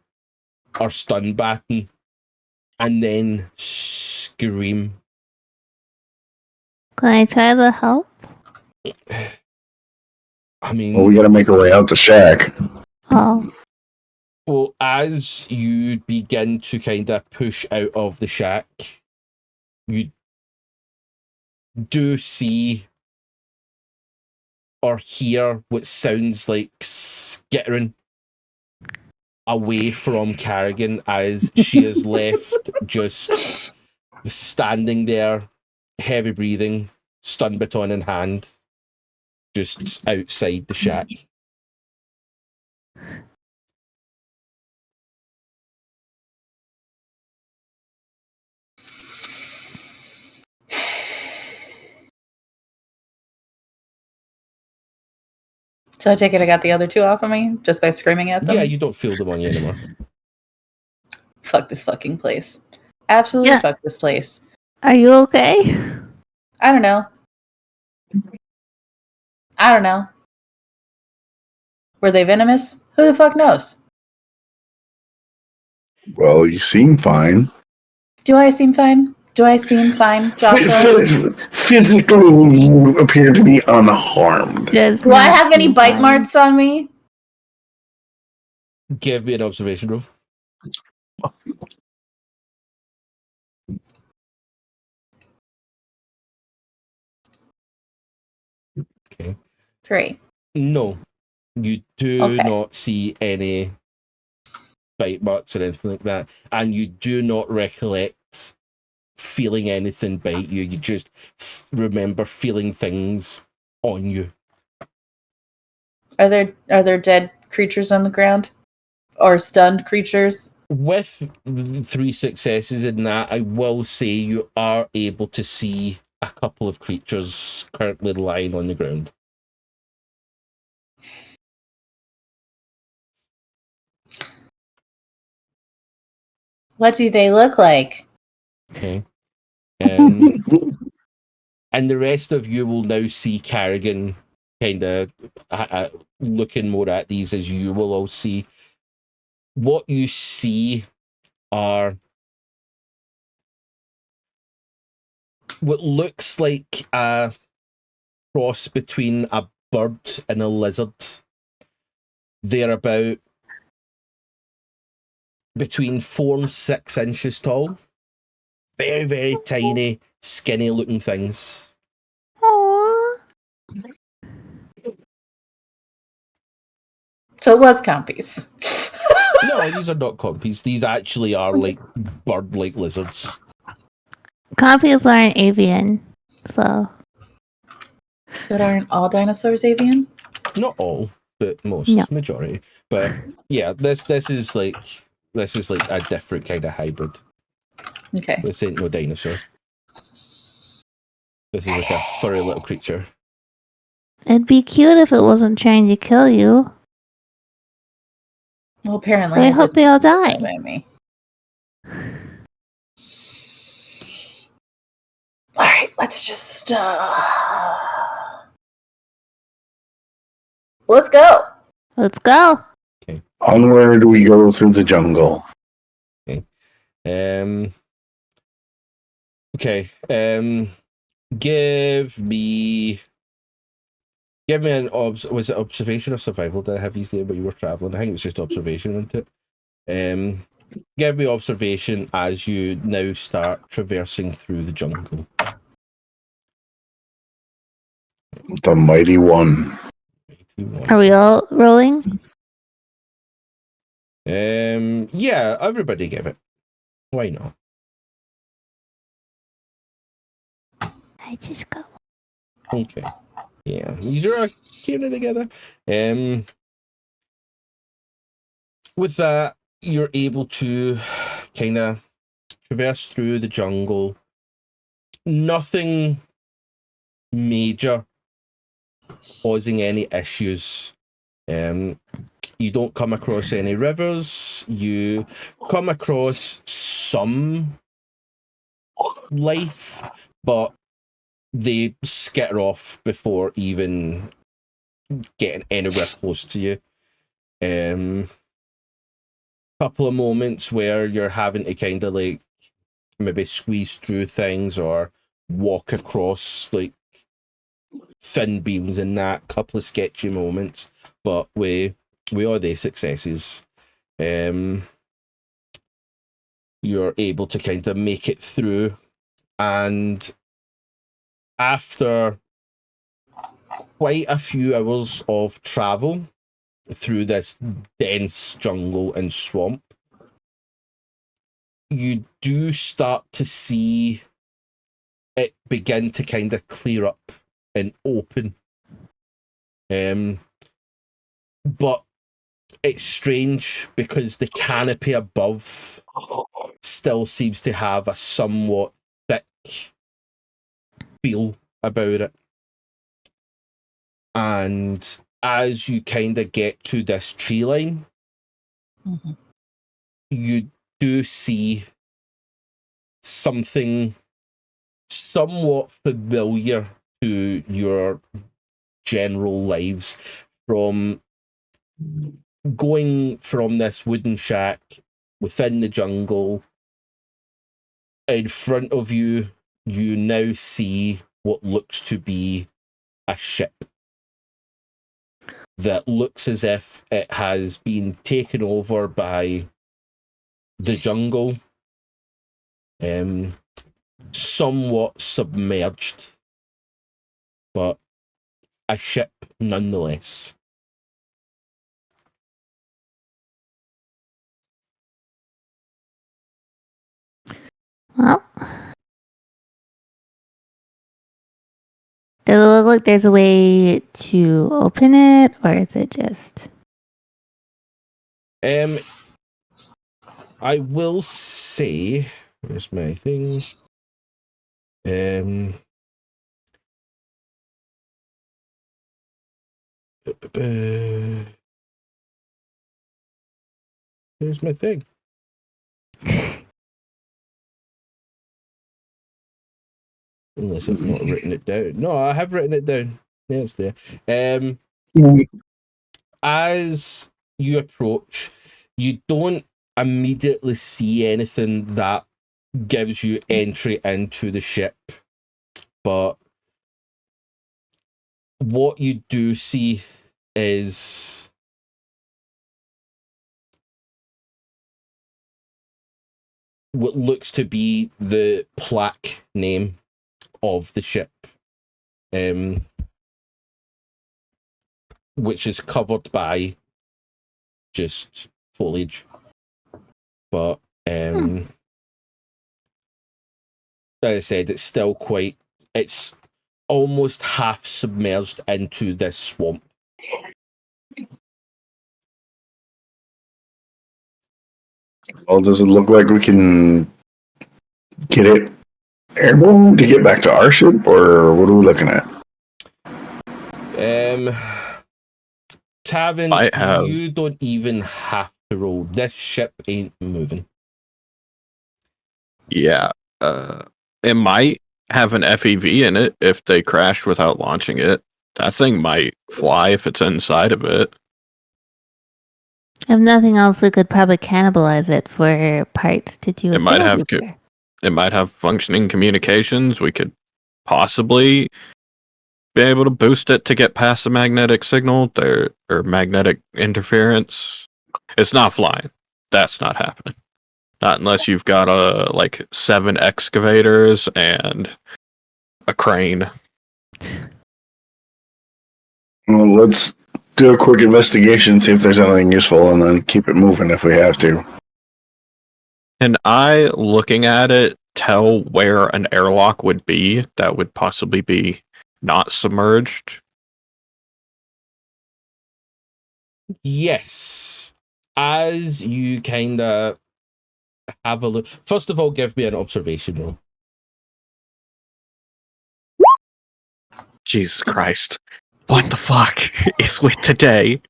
or stun batting and then scream. Can I try to help? I mean, Well, we gotta make our way out the shack. Oh. well, as you begin to kind of push out of the shack, you do see or hear what sounds like skittering away from Carrigan as she is left just standing there, heavy breathing, stun baton in hand, just outside the shack. So I take it I got the other two off of me just by screaming at them? Yeah, you don't feel them on you anymore. Fuck this fucking place. Absolutely Yeah. fuck this place. Are you okay? I don't know. Were they venomous? Who the fuck knows? Well, you seem fine. Do I seem fine? Joshua? Physically, you appear to be unharmed. Just Do I not have any too bite fine. marks on me? Give me an observation roll. Okay. 3. No, you do Okay. not see any bite marks or anything like that, and you do not recollect feeling anything bite you. You just remember feeling things on you. Are there dead creatures on the ground? Or stunned creatures? With 3 successes in that, I will say you are able to see a couple of creatures currently lying on the ground. What do they look like? Okay. And the rest of you will now see Carrigan kind of looking more at these as you will all see. What you see are what looks like a cross between a bird and a lizard. They're about between 4 and 6 inches tall. Very, very tiny, skinny looking things. Aww. So it was compies. No, these are not compies. These actually are like bird-like lizards. Compies aren't avian, so. But aren't all dinosaurs avian? Not all, but most, No. majority. But yeah, this is like a different kind of hybrid. Okay. This ain't no dinosaur. This is like a furry little creature. It'd be cute if it wasn't trying to kill you. Well, apparently But I it hope didn't they all die die. by me. Alright, let's just let's go. Let's go. Onward we go through the jungle. Okay. Give me an was it observation or survival that I have these there, but you were traveling? I think it was just observation, wasn't it? Give me observation as you now start traversing through the jungle. The mighty one. Are we all rolling? Yeah, everybody give it. Why not? I just got Okay. Yeah, these are keeping it together. With that, you're able to kind of traverse through the jungle. Nothing major causing any issues. You don't come across any rivers. You come across some life, but they skitter off before even getting anywhere close to you. Couple of moments where you're having to kind of like maybe squeeze through things or walk across like thin beams and that. Couple of sketchy moments, but we all the successes. You're able to kind of make it through, and after quite a few hours of travel through this dense jungle and swamp, you do start to see it begin to kind of clear up and open. But it's strange because the canopy above still seems to have a somewhat thick feel about it. And as you kind of get to this tree line, you do see something somewhat familiar to your general lives from going from this wooden shack within the jungle. In front of you, you now see what looks to be a ship that looks as if it has been taken over by the jungle, somewhat submerged, but a ship nonetheless. Well, does it look like there's a way to open it, or is it just? I will say, where's my thing? Here's my thing. Unless I've not written it down. No, I have written it down. Yeah, it's there. As you approach, you don't immediately see anything that gives you entry into the ship. But what you do see is what looks to be the plaque name of the ship, which is covered by just foliage. But as I said, it's still quite, it's almost half submerged into this swamp. Well, does it look like we can get it airborne to get back to our ship, or what are we looking at? Tavin, you don't even have to roll. This ship ain't moving. Yeah. It might have an FEV in it if they crash without launching it. That thing might fly if it's inside of it. If nothing else, we could probably cannibalize it for parts to do. It might have functioning communications. We could possibly be able to boost it to get past the magnetic signal or magnetic interference. It's not flying. That's not happening. Not unless you've got 7 excavators and a crane. Well, let's do a quick investigation, see if there's anything useful, and then keep it moving if we have to. Can I, looking at it, tell where an airlock would be that would possibly be not submerged? Yes. As you kind of have a look. First of all, give me an observation roll. Jesus Christ. What the fuck is with today?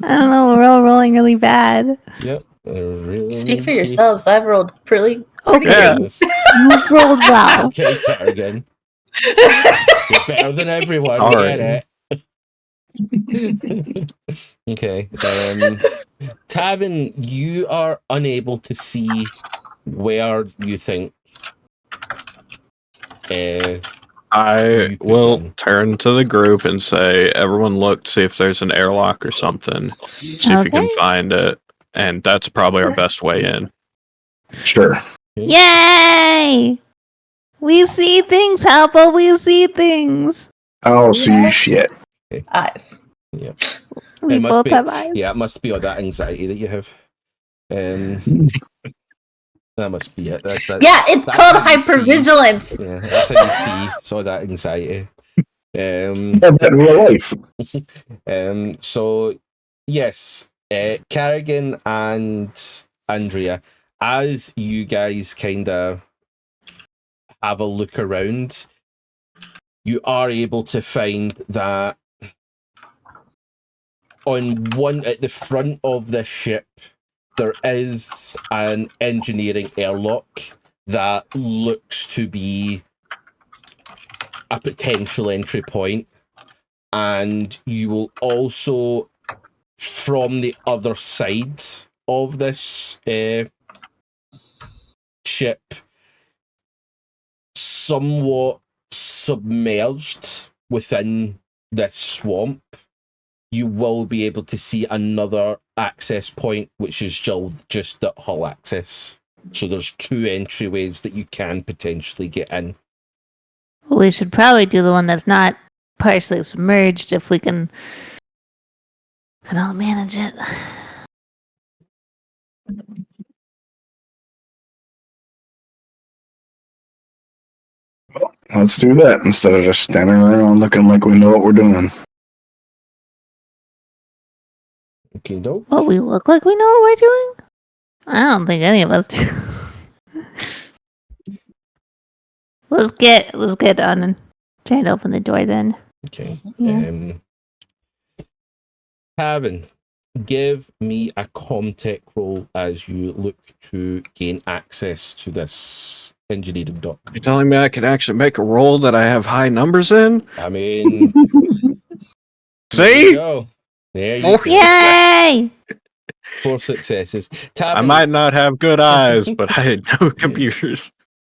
I don't know. We're all rolling really bad. Yep. Speak for yourselves. I've rolled pretty Okay. Yeah. Yes. You rolled well. Okay, Carrigan. You're better than everyone. All Get right. it. Okay. Tavin, you are unable to see where you think I You could will run. turn to the group and say, everyone look, see if there's an airlock or something. See if you can Okay. find it. And that's probably our best way in. Sure. Yay! We see things, Halpo. We see things. I'll see shit. Eyes. Yeah. We It must both be- have eyes. Yeah, it must be all that anxiety that you have. That must be it. That's Yeah, it's that's called what you see. hypervigilance. Yeah, that's how you see. So that anxiety. Yeah, but in real life. So yes, Carrigan and Andrea, as you guys kind of have a look around, you are able to find that at the front of this ship, there is an engineering airlock that looks to be a potential entry point. And you will also, from the other side of this ship, somewhat submerged within this swamp, you will be able to see another access point, which is just the hull access. So there's two entryways that you can potentially get in. We should probably do the one that's not partially submerged if we can manage it. Let's do that instead of just standing around looking like we know what we're doing. Okay, dope. Well, we look like we know what we're doing? I don't think any of us do. Let's get on and try to open the door then. Okay. Yeah. Tavin, give me a Comtech roll as you look to gain access to this engineering dock. You're telling me I could actually make a roll that I have high numbers in? I mean, there you See? go. There you More go. Yay! 4 successes. I Tavin, might not have good eyes, but I had no computers.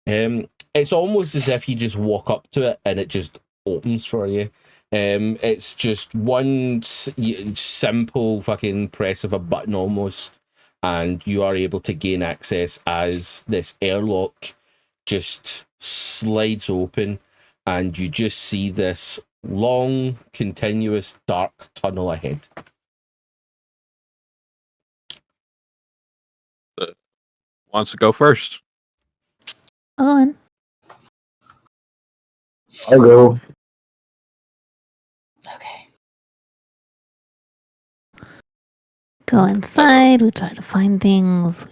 it's almost as if you just walk up to it and it just opens for you. It's just one simple fucking press of a button almost, and you are able to gain access as this airlock just slides open, and you just see this long, continuous, dark tunnel ahead. Wants to go first? On. I'll go. Okay. Go inside. We try to find things.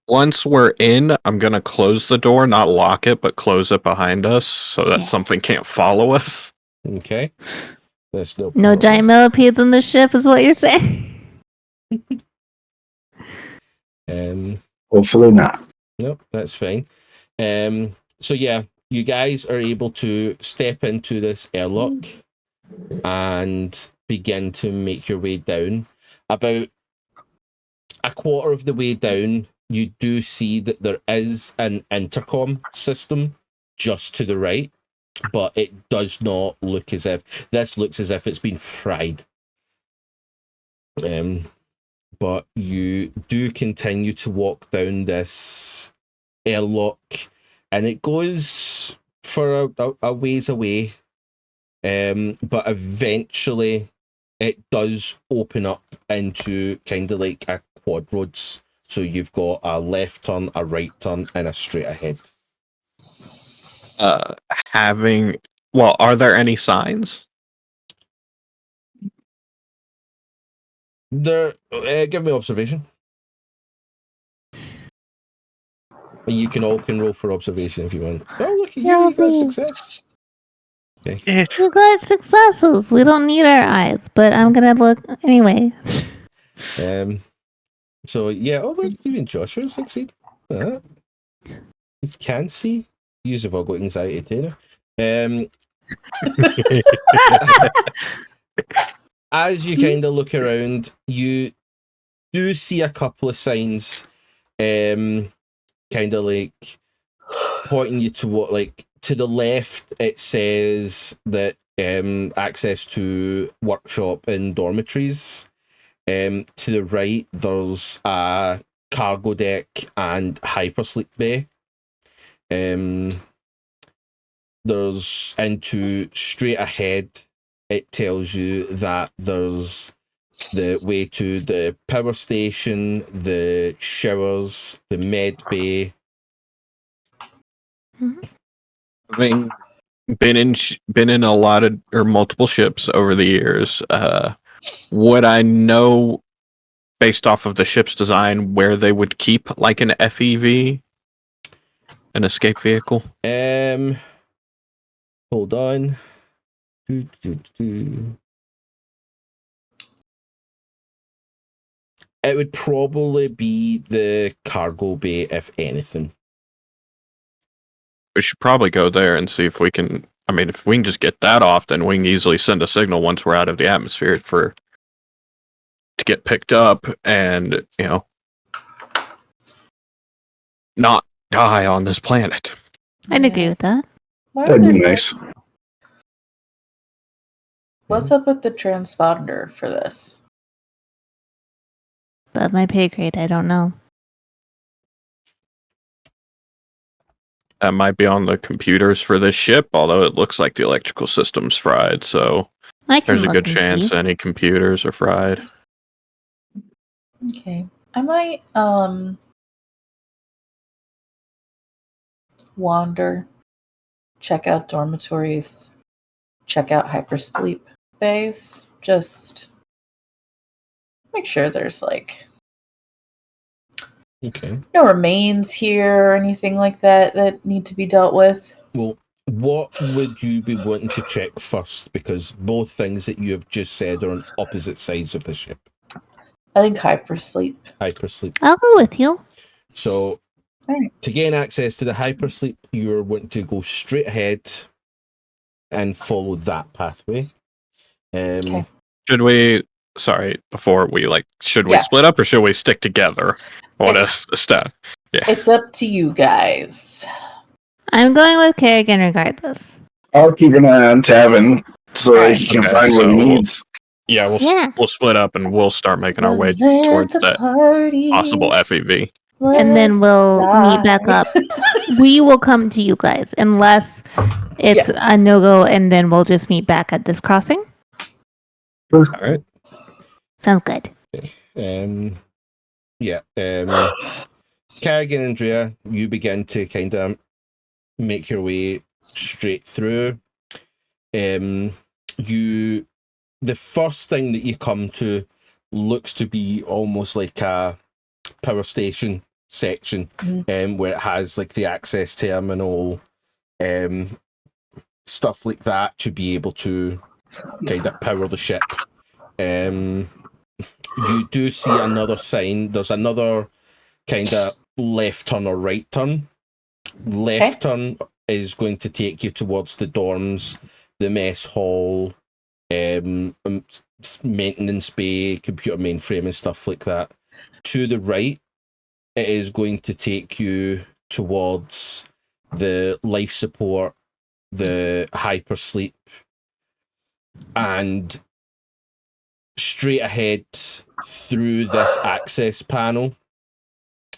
Once we're in, I'm going to close the door, not lock it, but close it behind us so that Yeah. something can't follow us. Okay. That's no No problem. giant millipedes on the ship is what you're saying? Hopefully not. Nope, that's fine. So yeah, you guys are able to step into this airlock and begin to make your way down. About a quarter of the way down, you do see that there is an intercom system just to the right, but it does not look as if this looks as if it's been fried. But you do continue to walk down this airlock, and it goes for a ways away. But eventually it does open up into kind of like a quad roads. So you've got a left turn, a right turn, and a straight ahead. Are there any signs? Give me observation. You can roll for observation if you want. Oh, look at you! You got success. Okay. You got successes. We don't need our eyes, but I'm gonna look anyway. So yeah. Oh, look, even Joshua succeed. You can see. Use have all got anxiety too. As you kind of look around, you do see a couple of signs, kind of like pointing you to what, like to the left. It says that access to workshop and dormitories. To the right, there's a cargo deck and hypersleep bay. There's into straight ahead. It tells you that there's the way to the power station, the showers, the med bay. Having been in a lot of or multiple ships over the years, would I know based off of the ship's design where they would keep like an FEV, an escape vehicle? Hold on. It would probably be the cargo bay, if anything. We should probably go there and see if we can. I mean, if we can just get that off, then we can easily send a signal once we're out of the atmosphere to get picked up and, not die on this planet. I'd agree with that. That'd be nice. What's up with the transponder for this? Above my pay grade, I don't know. That might be on the computers for this ship, although it looks like the electrical system's fried, so there's a good chance any computers are fried. Okay. I might wander, check out dormitories, check out hypersleep bays, just make sure there's like no remains here or anything like that need to be dealt with. Well, what would you be wanting to check first? Because both things that you have just said are on opposite sides of the ship. I think hypersleep. Hypersleep. I'll go with you. So, to gain access to the hypersleep, you're wanting to go straight ahead and follow that pathway. Okay. Should we? Sorry, before we should we split up or should we stick together? What a step. Yeah. It's up to you guys. I'm going with Carrigan regardless. I'll keep an eye on Tavin so he can find what he needs. We'll split up and we'll start making our way towards that possible FEV. And then we'll meet back up. We will come to you guys unless it's a no-go, and then we'll just meet back at this crossing. All right. Sounds good. Carrigan and Andrea, you begin to kind of make your way straight through. The first thing that you come to looks to be almost like a power station section, where it has like the access terminal, stuff like that to be able to kind of power the ship. You do see another sign. There's another kind of left turn or right turn. Left turn is going to take you towards the dorms, the mess hall, maintenance bay, computer mainframe and stuff like that. To the right, it is going to take you towards the life support, the hypersleep, and straight ahead through this access panel,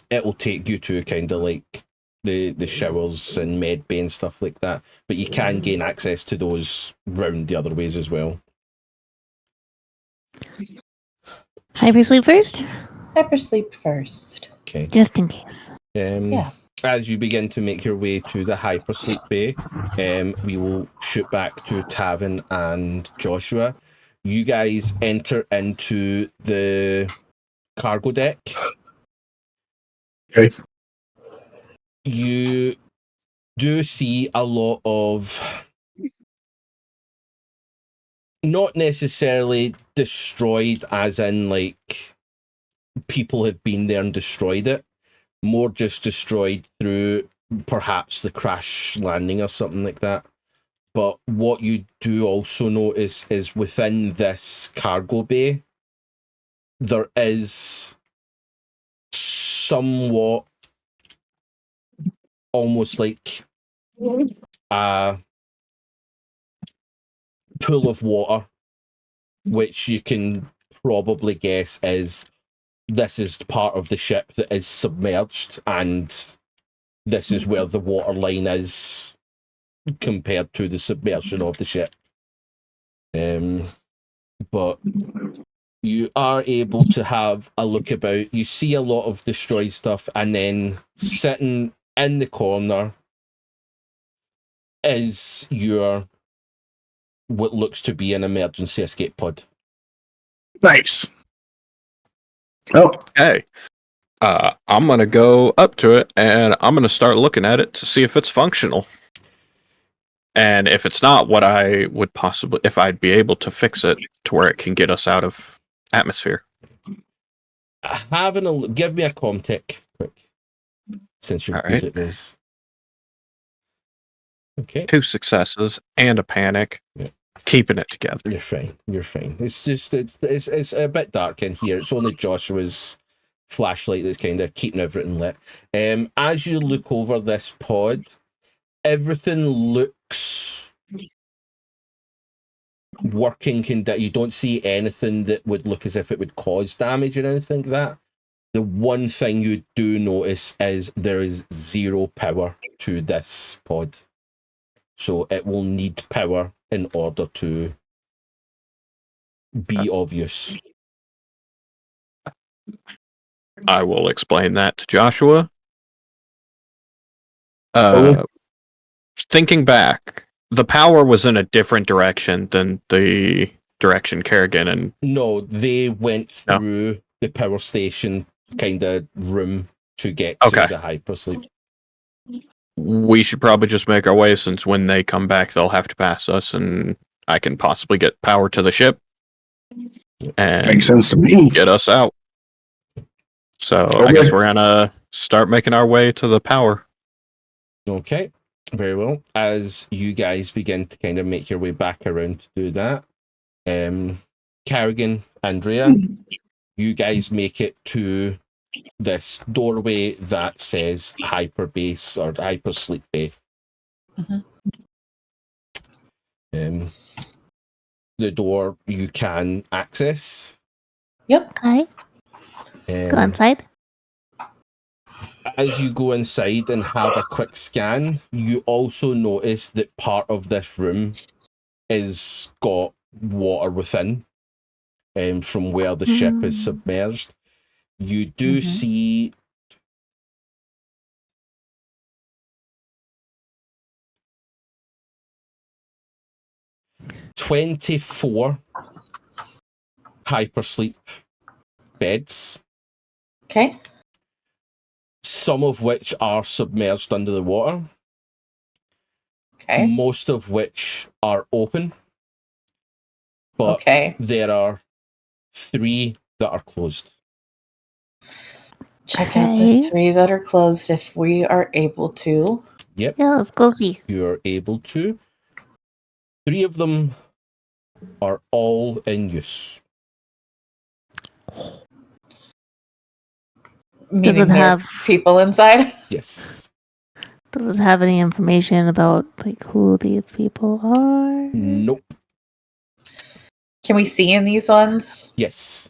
it will take you to kind of like the showers and med bay and stuff like that. But you can gain access to those round the other ways as well. Hypersleep first, Hypersleep first. Okay. just in case. Yeah. As you begin to make your way to the hypersleep bay, we will shoot back to Tavin and Joshua. You guys enter into the cargo deck. Okay. You do see a lot of not necessarily destroyed as in like people have been there and destroyed it, more just destroyed through perhaps the crash landing or something like that. But what you do also notice is within this cargo bay, there is somewhat almost like a pool of water, which you can probably guess is this is part of the ship that is submerged, and this is where the water line is compared to the submersion of the ship. But you are able to have a look about. You see a lot of destroyed stuff, and then sitting in the corner is your what looks to be an emergency escape pod. Nice. Oh, Hey, I'm gonna go up to it and I'm gonna start looking at it to see if it's functional. And if it's not, what I would possibly, if I'd be able to fix it to where it can get us out of atmosphere. Give me a comm tick, quick, since you're All good right. at this. Okay. 2 successes and a panic. Yeah. Keeping it together. You're fine. You're fine. It's just it's a bit dark in here. It's only Joshua's flashlight that's kind of keeping everything lit. As you look over this pod, everything looks working. You don't see anything that would look as if it would cause damage or anything like that. The one thing you do notice is there is 0 power to this pod, so it will need power in order to be of use. I will explain that to Joshua. Okay. Thinking back, the power was in a different direction than the direction Carrigan and... No, they went through the power station kind of room to get Okay. to the hypersleep. We should probably just make our way, since when they come back, they'll have to pass us, and I can possibly get power to the ship and makes sense to me. get us out. So I Okay. guess we're gonna start making our way to the power. Okay, very well. As you guys begin to kind of make your way back around to do that, Carrigan, Andrea, you guys make it to this doorway that says hyperbase or hypersleep bay. The door you can access. Yep. Okay, go inside. As you go inside and have a quick scan, you also notice that part of this room is got water within, from where the ship is submerged. You do see 24 hypersleep beds. Okay. Some of which are submerged under the water. Okay. Most of which are open. But there are 3 that are closed. Check out the 3 that are closed if we are able to. Yep. Yeah, let's go see. You're able to. 3 of them are all in use. Meaning it there have- are people inside? Yes. Does it have any information about like who these people are? Nope. Can we see in these ones? Yes.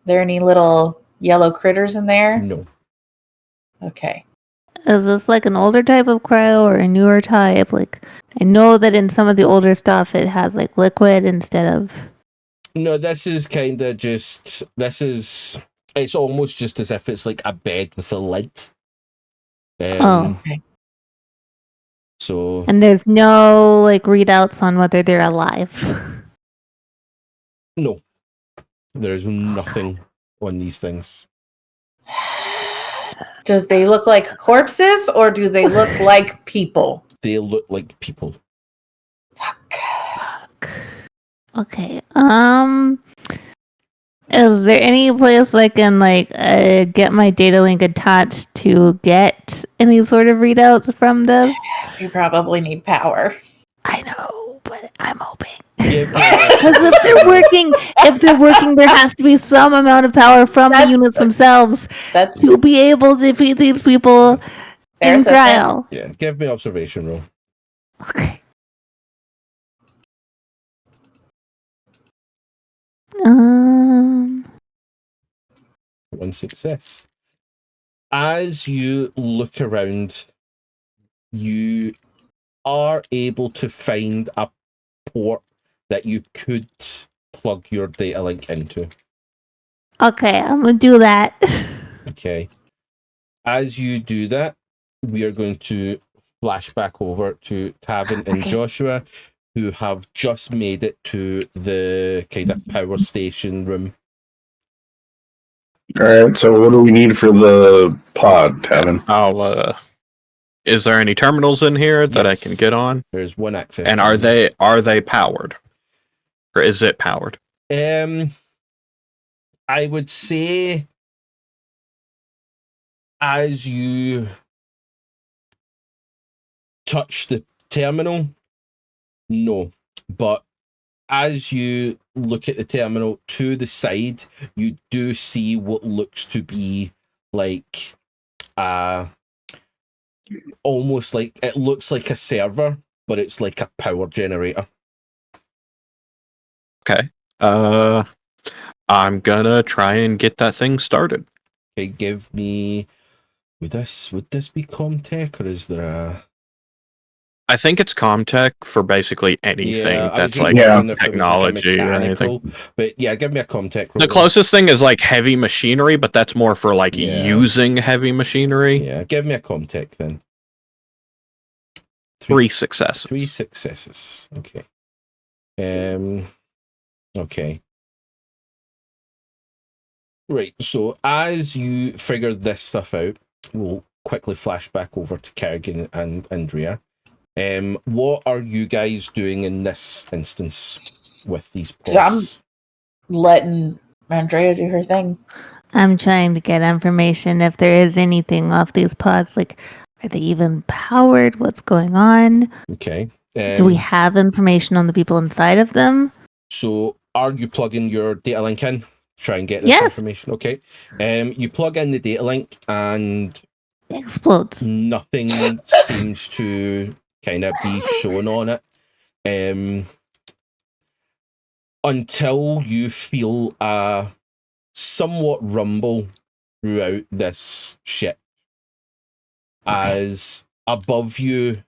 There any little yellow critters in there? No. Okay. Is this like an older type of cryo or a newer type? Like, I know that in some of the older stuff it has like liquid instead of. No, this is kind of just. It's almost just as if it's like a bed with a lid. Oh. So. And there's no like readouts on whether they're alive. No. There's nothing on these things. Does they look like corpses or do they look like people? They look like people. Fuck. Okay. Is there any place I can like get my data link attached to get any sort of readouts from this? You probably need power. I know, but I'm hoping. Give me Because if they're working, there has to be some amount of power from the units themselves That's to be able to feed these people fair in assessment. trial. Yeah, give me observation roll. Okay. One success. As you look around, you are able to find a port that you could plug your data link into. Okay, I'm gonna do that. Okay. As you do that, we are going to flash back over to Tavin and Okay. Joshua, who have just made it to the kind of power station room. Alright, so what do we need for the pod, Tavin? Is there any terminals in here that I Yes. can get on? There's one access. And terminal. are they powered? Or is it powered? I would say as you touch the terminal, no. But as you look at the terminal to the side, you do see what looks to be like almost like it looks like a server, but it's like a power generator. Okay. I'm gonna try and get that thing started. Okay, give me would this be Comtech or is there a I think it's Comtech for basically anything I was that's just like wondering if it was like a technology or mechanical, anything. but yeah, give me a Comtech roll. The closest thing is like heavy machinery, but that's more for like using heavy machinery. Yeah, give me a Comtech then. 3 successes. 3 successes. Okay. Okay. Right, so as you figure this stuff out, we'll quickly flash back over to Carrigan and Andrea. What are you guys doing in this instance with these pods? I'm letting Andrea do her thing. I'm trying to get information if there is anything off these pods. Like, are they even powered? What's going on? Okay. Do we have information on the people inside of them? So, are you plugging your data link in? Try and get this information. Okay. You plug in the data link and it explodes. Nothing seems to kind of be shown on it. Until you feel a somewhat rumble throughout this ship. As above you,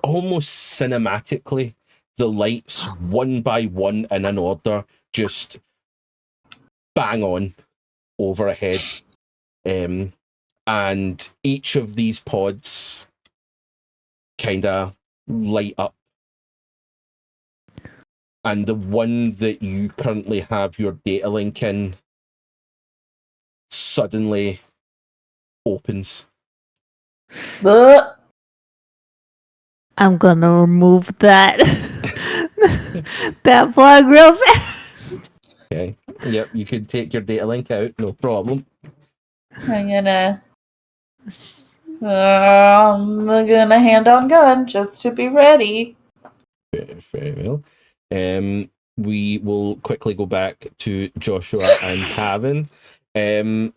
almost cinematically, the lights one by one in an order just bang on overhead. And each of these pods kind of light up. And the one that you currently have your data link in suddenly opens. I'm gonna remove that that plug real fast. Okay. Yep, you could take your data link out, no problem. I'm gonna hand on gun just to be ready. Very well. We will quickly go back to Joshua and Tavin.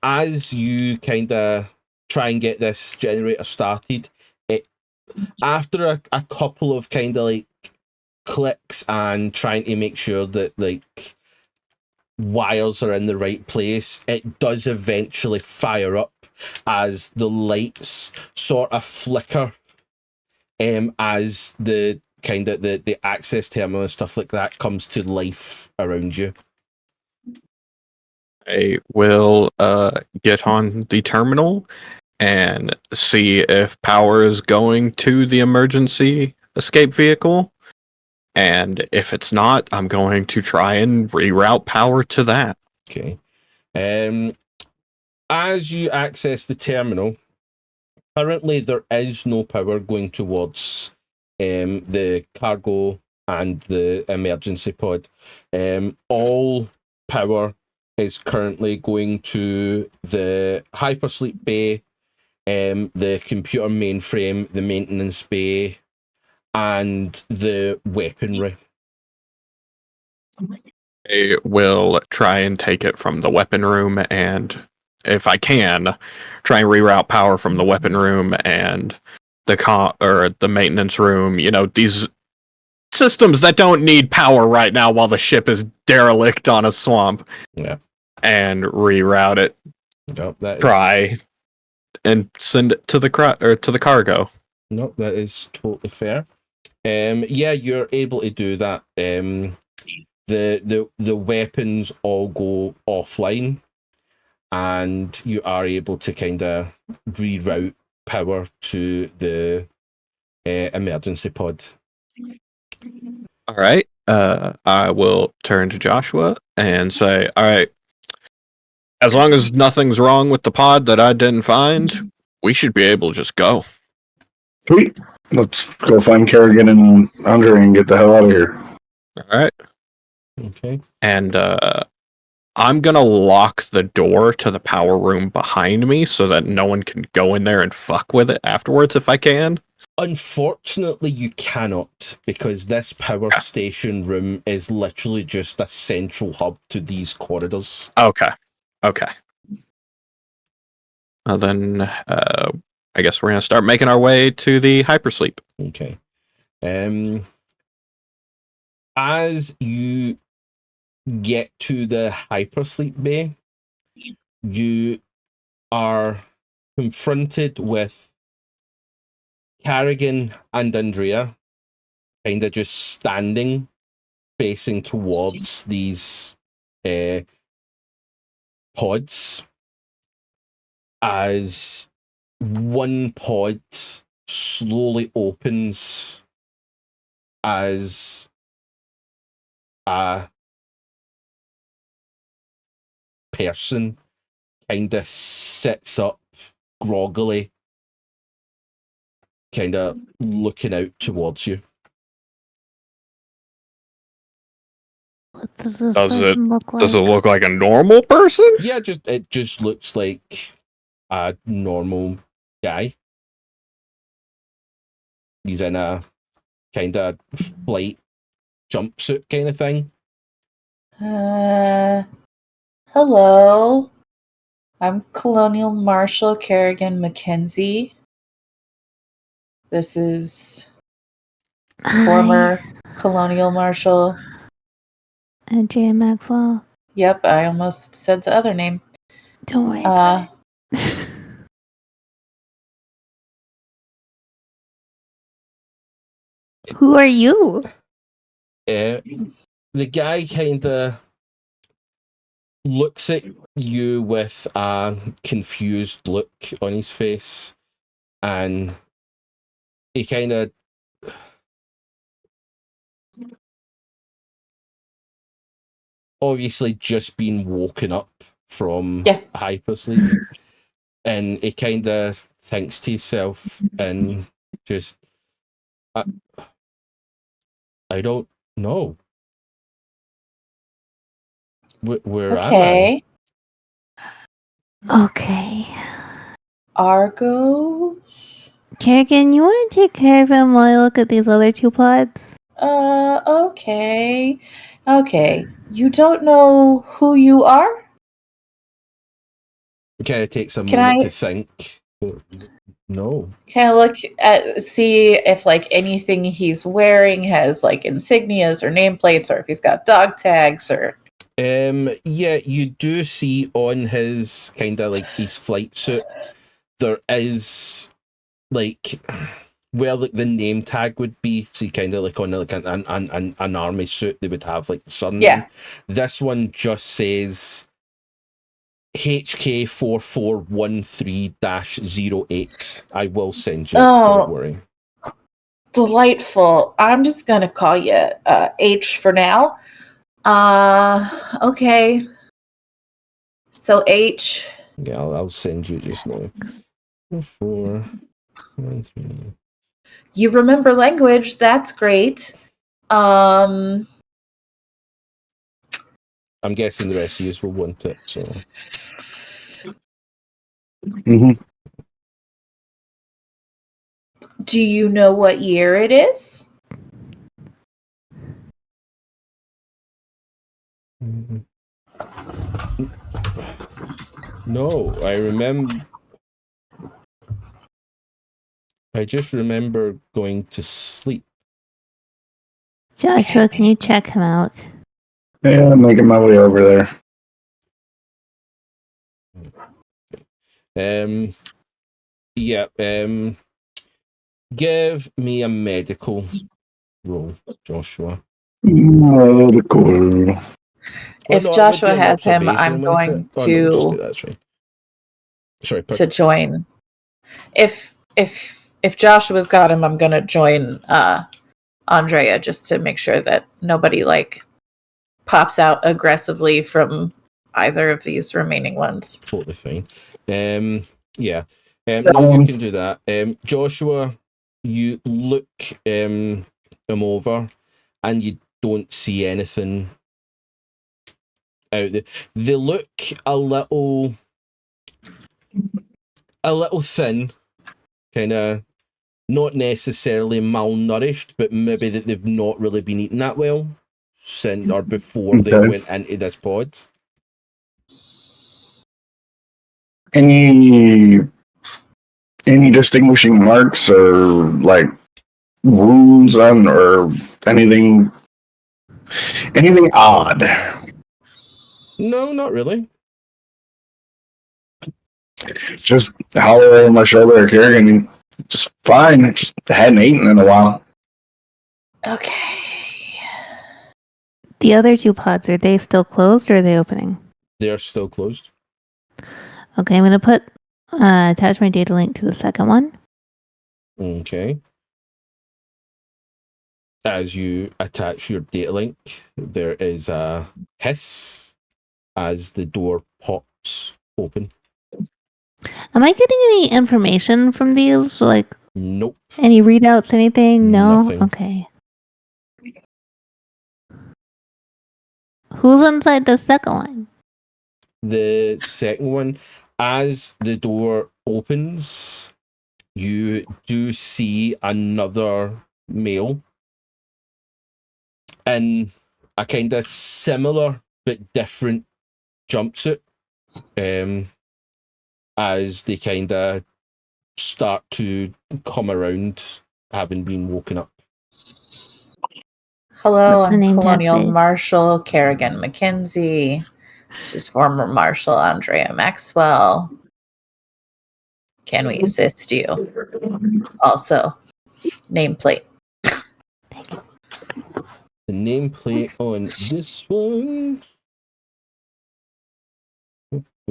As you kind of try and get this generator started, after a couple of kind of like clicks and trying to make sure that like wires are in the right place, it does eventually fire up as the lights sort of flicker as the kind of the access terminal and stuff like that comes to life around you. I will get on the terminal and see if power is going to the emergency escape vehicle. And if it's not, I'm going to try and reroute power to that. Okay. As you access the terminal, currently there is no power going towards the cargo and the emergency pod. All power is currently going to the hypersleep bay, the computer mainframe, the maintenance bay, and the weaponry. I will try and take it from the weapon room, and if I can, try and reroute power from the weapon room and the maintenance room. You know, these systems that don't need power right now while the ship is derelict on a swamp. Yeah. And reroute it. Nope, try and send it to the cargo. No, that is totally fair. Yeah, you're able to do that. The weapons all go offline, and you are able to kind of reroute power to the emergency pod. All right. I will turn to Joshua and say, all right, as long as nothing's wrong with the pod that I didn't find, we should be able to just go. Sweet. Let's go find Carrigan and Andrea and get the hell out of here. All right. Okay. And I'm going to lock the door to the power room behind me so that no one can go in there and fuck with it afterwards if I can. Unfortunately, you cannot, because this power station room is literally just a central hub to these corridors. Okay. Well, then I guess we're going to start making our way to the hypersleep. Okay. As you get to the hypersleep bay, you are confronted with Carrigan and Andrea kind of just standing facing towards these pods, as one pod slowly opens as a person kind of sits up groggily, kind of looking out towards you. What does this Does person look like? Does it look like a normal person? Yeah, it just looks like a normal guy. He's in a kind of flight jumpsuit kind of thing. Hello. I'm Colonial Marshal Carrigan Mackenzie. This is former Colonial Marshal. Andrea Maxwell. Yep, I almost said the other name. Don't worry about it. Who are you? The guy kind of looks at you with a confused look on his face, and he kind of obviously just been woken up from hypersleep, and he kind of thinks to himself and just, I don't know. Where am I? Okay. Argos? Carrigan, you want to take care of him while I look at these other two pods? Okay. Okay. You don't know who you are? It kind of takes a moment to think. No. Can I look at, see if like anything he's wearing has like insignias or nameplates, or if he's got dog tags or... Yeah, you do see on his kind of like his flight suit, there is like where like the name tag would be. So kind of like on like an army suit, they would have like the surname. Yeah. This one just says HK4413-08. I will send you. Oh. Don't worry. Delightful. I'm just gonna call you H for now. Okay. So H. Yeah, I'll send you just now. 413. You remember language. That's great. I'm guessing the rest of you will want it. So. Mm-hmm. Do you know what year it is? No, I remember. I just remember going to sleep. Joshua, can you check him out? Yeah, I'm making my way over there. Yeah. Give me a medical roll, Joshua. Medical. If Joshua has him, I'm going just do to that, that's right. Sorry, to join. If Joshua's got him, I'm gonna join Andrea just to make sure that nobody like pops out aggressively from either of these remaining ones. totally fine. Yeah. No, you can do that. Joshua, you look him over, and you don't see anything out there. They look a little thin, kind of not necessarily malnourished, but maybe that they've not really been eating that well since or before they went into this pod. Any distinguishing marks or like wounds on or anything odd? No, not really. Just holler over my shoulder at Carrigan. Just fine. Just hadn't eaten in a while. Okay. The other two pods, are they still closed or are they opening? They're still closed. Okay, I'm going to attach my data link to the second one. Okay. As you attach your data link, there is a hiss as the door pops open. Am I getting any information from these? Like, Nope. any readouts, anything? No? Nothing. Okay. Who's inside the second one? The second one, as the door opens, you do see another male in a kind of similar but different jumpsuit. As they kind of start to come around, having been woken up. Hello, What's the I'm name Colonial tag say? Marshal Carrigan Mackenzie. This is former Marshal Andrea Maxwell. Can we assist you? Also, nameplate. The nameplate on this one.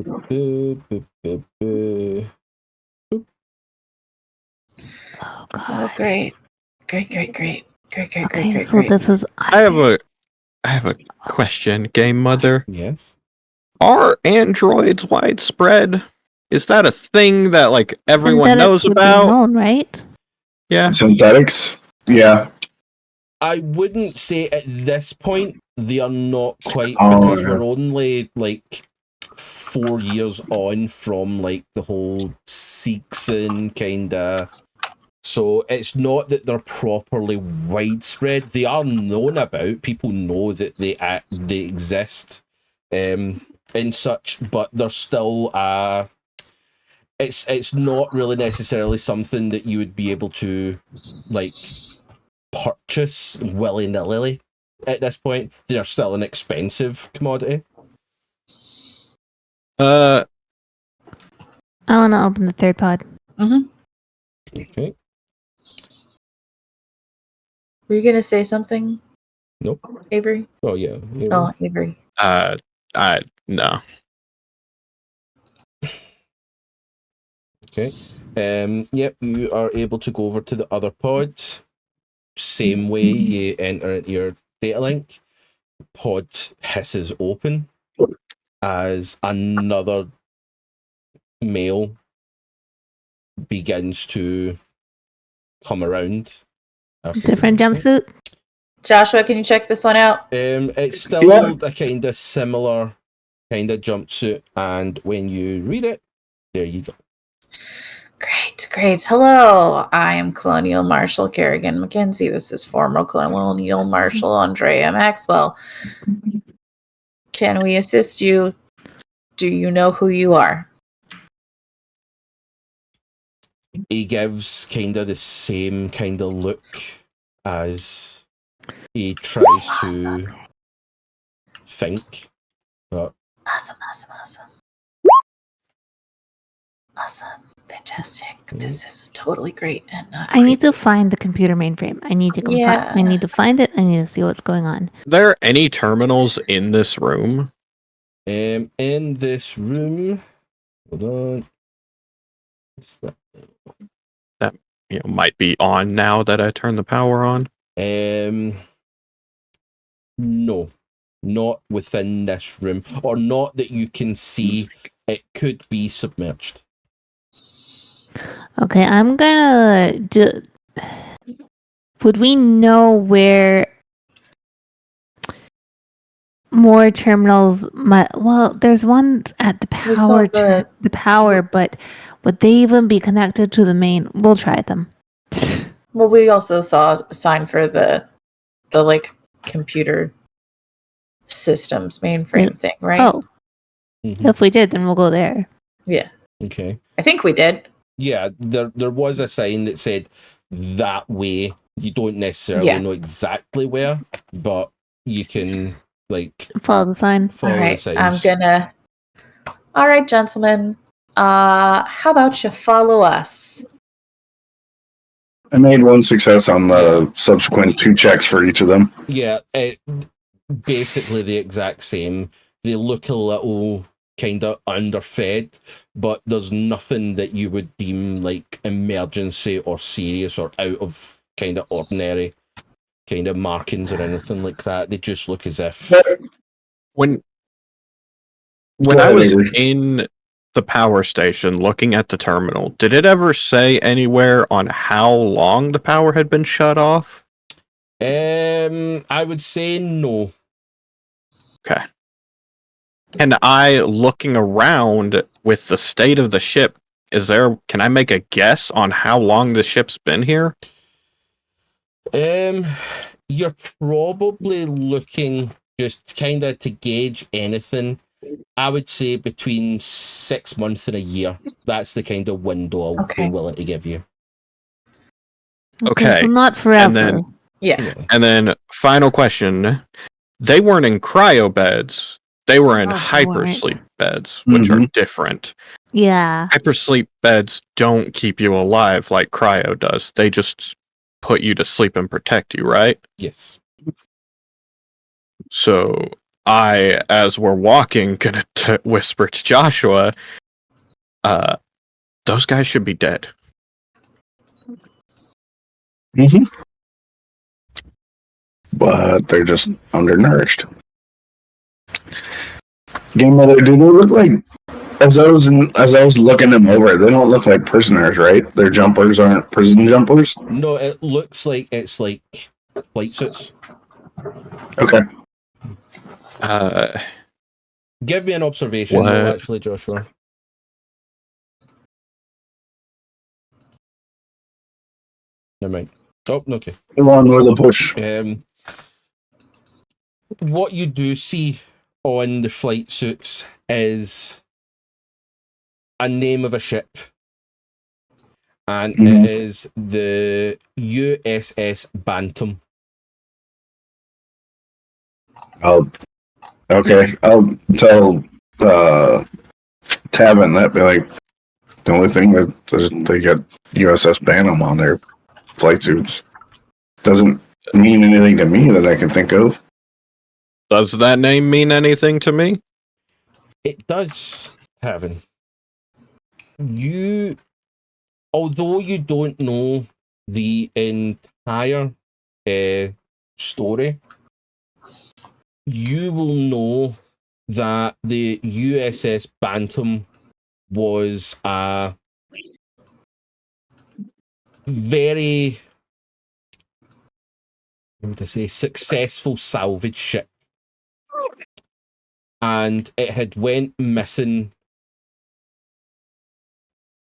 Oh, God. Oh, great. Great. Okay, so this is... I have a question, Game Mother. Yes. Are androids widespread? Is that a thing that like everyone knows Synthetics would be about? known, right? Yeah. Synthetics? Yeah. I wouldn't say at this point they are not quite, Oh, because yeah. we're only like 4 years on from like the whole Seegson kind of. So it's not that they're properly widespread. They are known about. People know that they exist, and such. But they're still it's not really necessarily something that you would be able to like purchase willy-nilly. at this point. They're still an expensive commodity. Uh, I want to open the third pod. Okay. Were you gonna say something, Nope. Avery? Oh yeah. Oh, Avery. no. Okay. Yep, you are able to go over to the other pods. Same way you enter into your data link. Pod hisses open as another male begins to come around. Different jumpsuit. Joshua, can you check this one out? It's still a kind of similar kind of jumpsuit, and when you read it, there you go. Great. Hello, I am Colonial Marshal Carrigan Mackenzie. This is former Colonial Marshal Andrea Maxwell. Can we assist you? Do you know who you are? He gives kind of the same kind of look as he tries to think, but Awesome. Fantastic. This is totally great and not I need to find the computer mainframe. I need to Yeah. I need to find it. I need to see what's going on. Are there any terminals in this room? in this room, hold on. What's that? Might be on now that I turn the power on. No, not within this room, or not that you can see. It could be submerged. Okay, I'm gonna do. Would we know where more terminals might? Well, there's one at the We saw power. The power, but would they even be connected to the main? We'll try them. Well, we also saw a sign for the like computer systems mainframe thing, right? Oh, Mhm. if we did, then we'll go there. Yeah. Okay. I think we did. Yeah, there was a sign that said that way. You don't necessarily know exactly where, but you can Follow the sign. follow All the right. signs. All right, gentlemen. How about you follow us? I made one success on the subsequent 2 checks for each of them. Yeah, basically the exact same. They look a little kind of underfed, but there's nothing that you would deem like emergency or serious or out of kind of ordinary kind of markings or anything like that. They just look as if When Go I ahead, was Avery. in the power station looking at the terminal, did it ever say anywhere on how long the power had been shut off? I would say no. Okay. And looking around with the state of the ship, can I make a guess on how long the ship's been here? You're probably looking just kind of to gauge anything. I would say between 6 months and a year. That's the kind of window I'll be willing to give you. Okay. So not forever. And then final question. They weren't in cryo beds. They were in Oh, they hypersleep weren't. beds, which are different. Yeah. Hypersleep beds don't keep you alive like cryo does. They just put you to sleep and protect you, right? Yes. So I, as we're walking, gonna whisper to Joshua, those guys should be dead. But they're just undernourished. Game Mother, do they look like, as I was looking them over, they don't look like prisoners, right? Their jumpers aren't prison jumpers? No, it looks like it's like flight suits. Okay. Give me an observation roll, actually, Joshua. Never mind. Oh, okay. One with a push. What you do see on the flight suits is a name of a ship, and it is the USS Bantam. I'll I'll tell Tavin that. Be like, the only thing that they got USS Bantam on their flight suits doesn't mean anything to me that I can think of. Does that name mean anything to me? It does, Tavin. Although you don't know the entire story, you will know that the USS Bantam was a very, what would I say, successful salvage ship. And it had went missing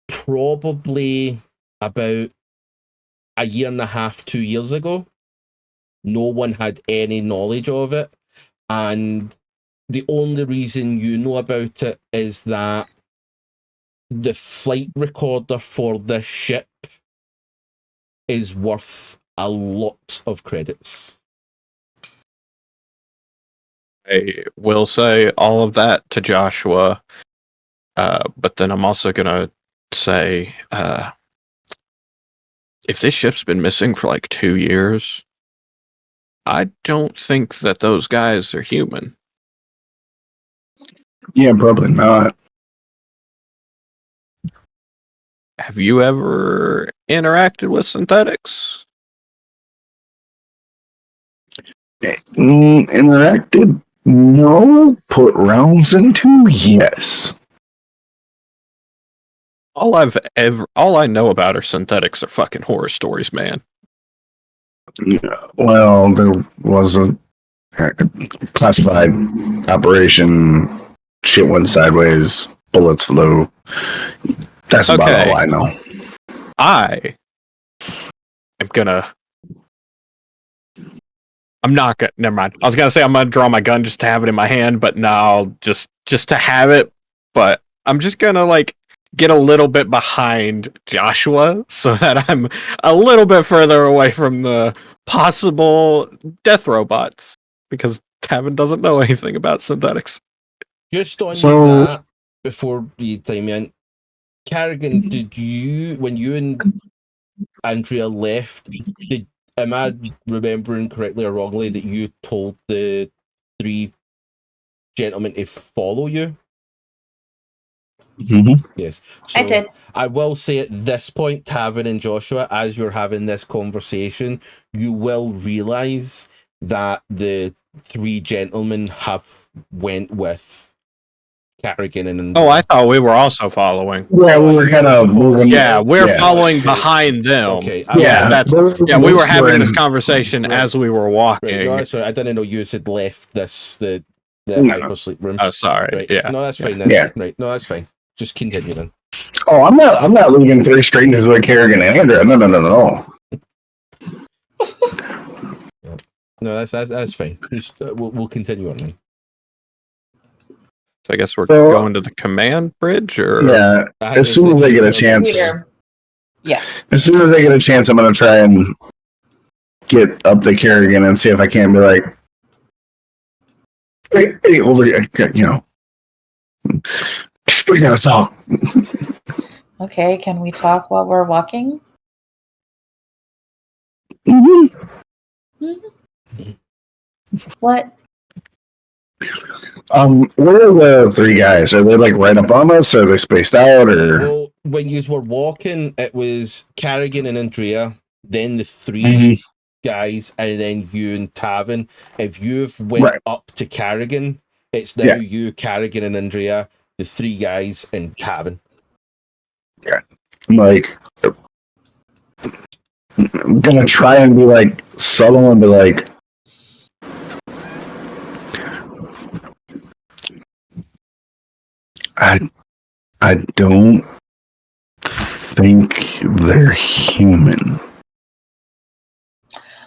probably about a year and a half, 2 years ago. No one had any knowledge of it. And the only reason you know about it is that the flight recorder for this ship is worth a lot of credits. I will say all of that to Joshua, but then I'm also gonna say, if this ship's been missing for like 2 years, I don't think that those guys are human. Yeah, probably not. Have you ever interacted with synthetics? Interacted? No. Put rounds into? Yes. All I know about are synthetics are fucking horror stories, man. Yeah, well, there was a classified operation. Shit went sideways. Bullets flew. That's about Okay. all I know. I am gonna. I'm not gonna. Never mind. I was gonna say I'm gonna draw my gun just to have it in my hand, but no, just to have it. But I'm just gonna like get a little bit behind Joshua so that I'm a little bit further away from the possible death robots because Tavin doesn't know anything about synthetics. Just on So- that, before you time in, Carrigan, did you, when you and Andrea left, am I remembering correctly or wrongly that you told the 3 gentlemen to follow you? Mm-hmm. Yes. I did. I will say at this point, Tavin and Joshua, as you're having this conversation, you will realise that the 3 gentlemen have went with Carrigan and Andrea. Oh, I thought we were also following. Yeah, Oh, we were you kind also of follow- moving. Yeah, we're Yeah. following Okay. behind them. Okay. Yeah, that's we were having this in- conversation Right. as we were Right. walking. No, sorry, I didn't know you had left the No. hypersleep room. Oh, sorry. Right. Yeah. No, that's fine then. Yeah. Right. No, that's fine. Just continue then. Oh, I'm not leaving 3 strangers like Carrigan and Andrea. No. No, that's fine. Just, we'll continue on then. So I guess we're So- going to the command bridge, or Yeah. I think As soon it's as I the get a GPO. chance, Yes. as soon as I get a chance, I'm gonna try and get up to Carrigan and see if I can be like, hey, over here, you know, we gotta talk. Okay, can we talk while we're walking? Mm-hmm. What? Where are the 3 guys? Are they like right up on us? Are they spaced out? Or Well, when you were walking, it was Carrigan and Andrea, then the 3 Mhm. guys, and then you and Tavin. If you've went Right. up to Carrigan, it's now Yeah. you, Carrigan and Andrea, the 3 guys, and Tavin. I'm like, I'm gonna try and be like subtle and be like, I don't think they're human.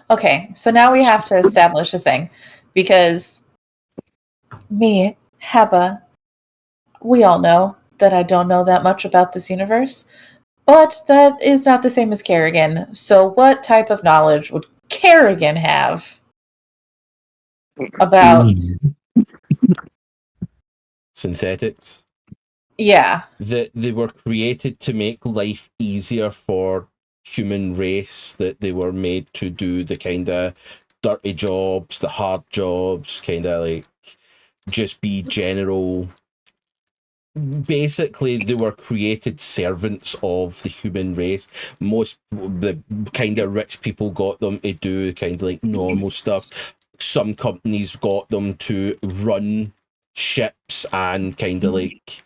Okay, so now we have to establish a thing because me, Heba, we all know that I don't know that much about this universe, but that is not the same as Carrigan. So, what type of knowledge would Carrigan have? about synthetics. yeah. That they were created to make life easier for human race, that they were made to do the kind of dirty jobs, the hard jobs, kind of like just be general. Basically, they were created servants of the human race. Most the kind of rich people got them to do kind of like normal stuff. Some companies got them to run ships and kind of like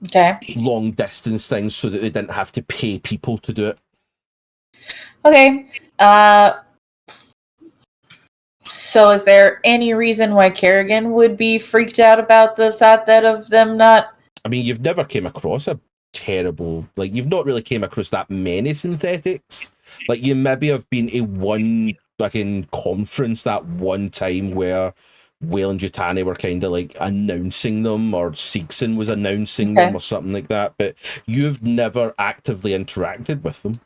Okay. long distance things so that they didn't have to pay people to do it. Okay. So is there any reason why Carrigan would be freaked out about the thought that of them not? I mean, you've never came across a terrible, like, you've not really came across that many synthetics. Like, you maybe have been to one fucking conference that one time where Whale and Yutani were kind of like announcing them, or Seegson was announcing them or something like that, but you've never actively interacted with them.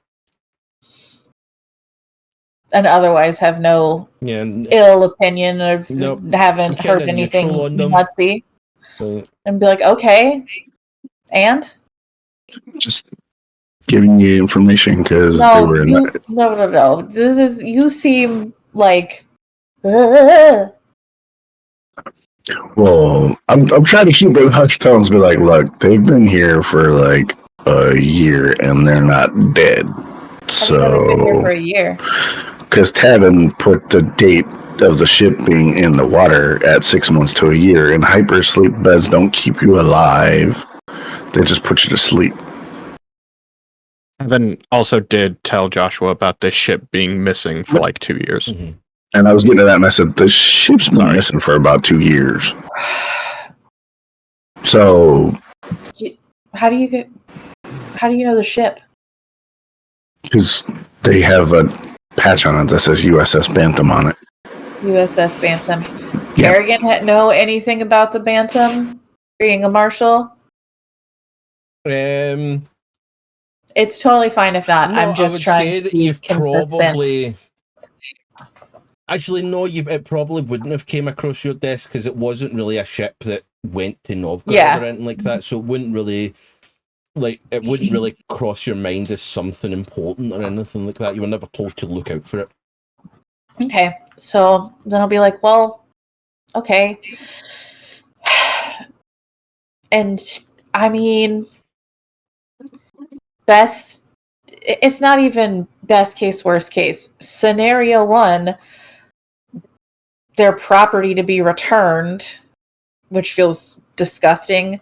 And otherwise have no ill opinion or haven't heard anything nutsy. And be like, okay, and? Just giving you information because they were No. This is, you seem like... Well, I'm trying to keep it hush tones, be like, look, they've been here for like a year and they're not dead. So they've been here for a year? Because Tavin put the date of the ship being in the water at 6 months to a year, and hypersleep beds don't keep you alive. They just put you to sleep. Tavin also did tell Joshua about this ship being missing for like 2 years. Mm-hmm. And I was getting to that and I said, the ship's been missing for about 2 years. So how do you know the ship? Because they have a patch on it that says USS Bantam on it. USS Bantam. Yeah. Carrigan know anything about the Bantam being a marshal? It's totally fine if not. No, I'm just trying to be consistent. Actually, no, it probably wouldn't have came across your desk because it wasn't really a ship that went to Novgorod or anything like that. So it wouldn't really cross your mind as something important or anything like that. You were never told to look out for it. Okay, so then I'll be like, well, okay. And I mean, it's not even best case, worst case. Scenario 1, their property to be returned, which feels disgusting.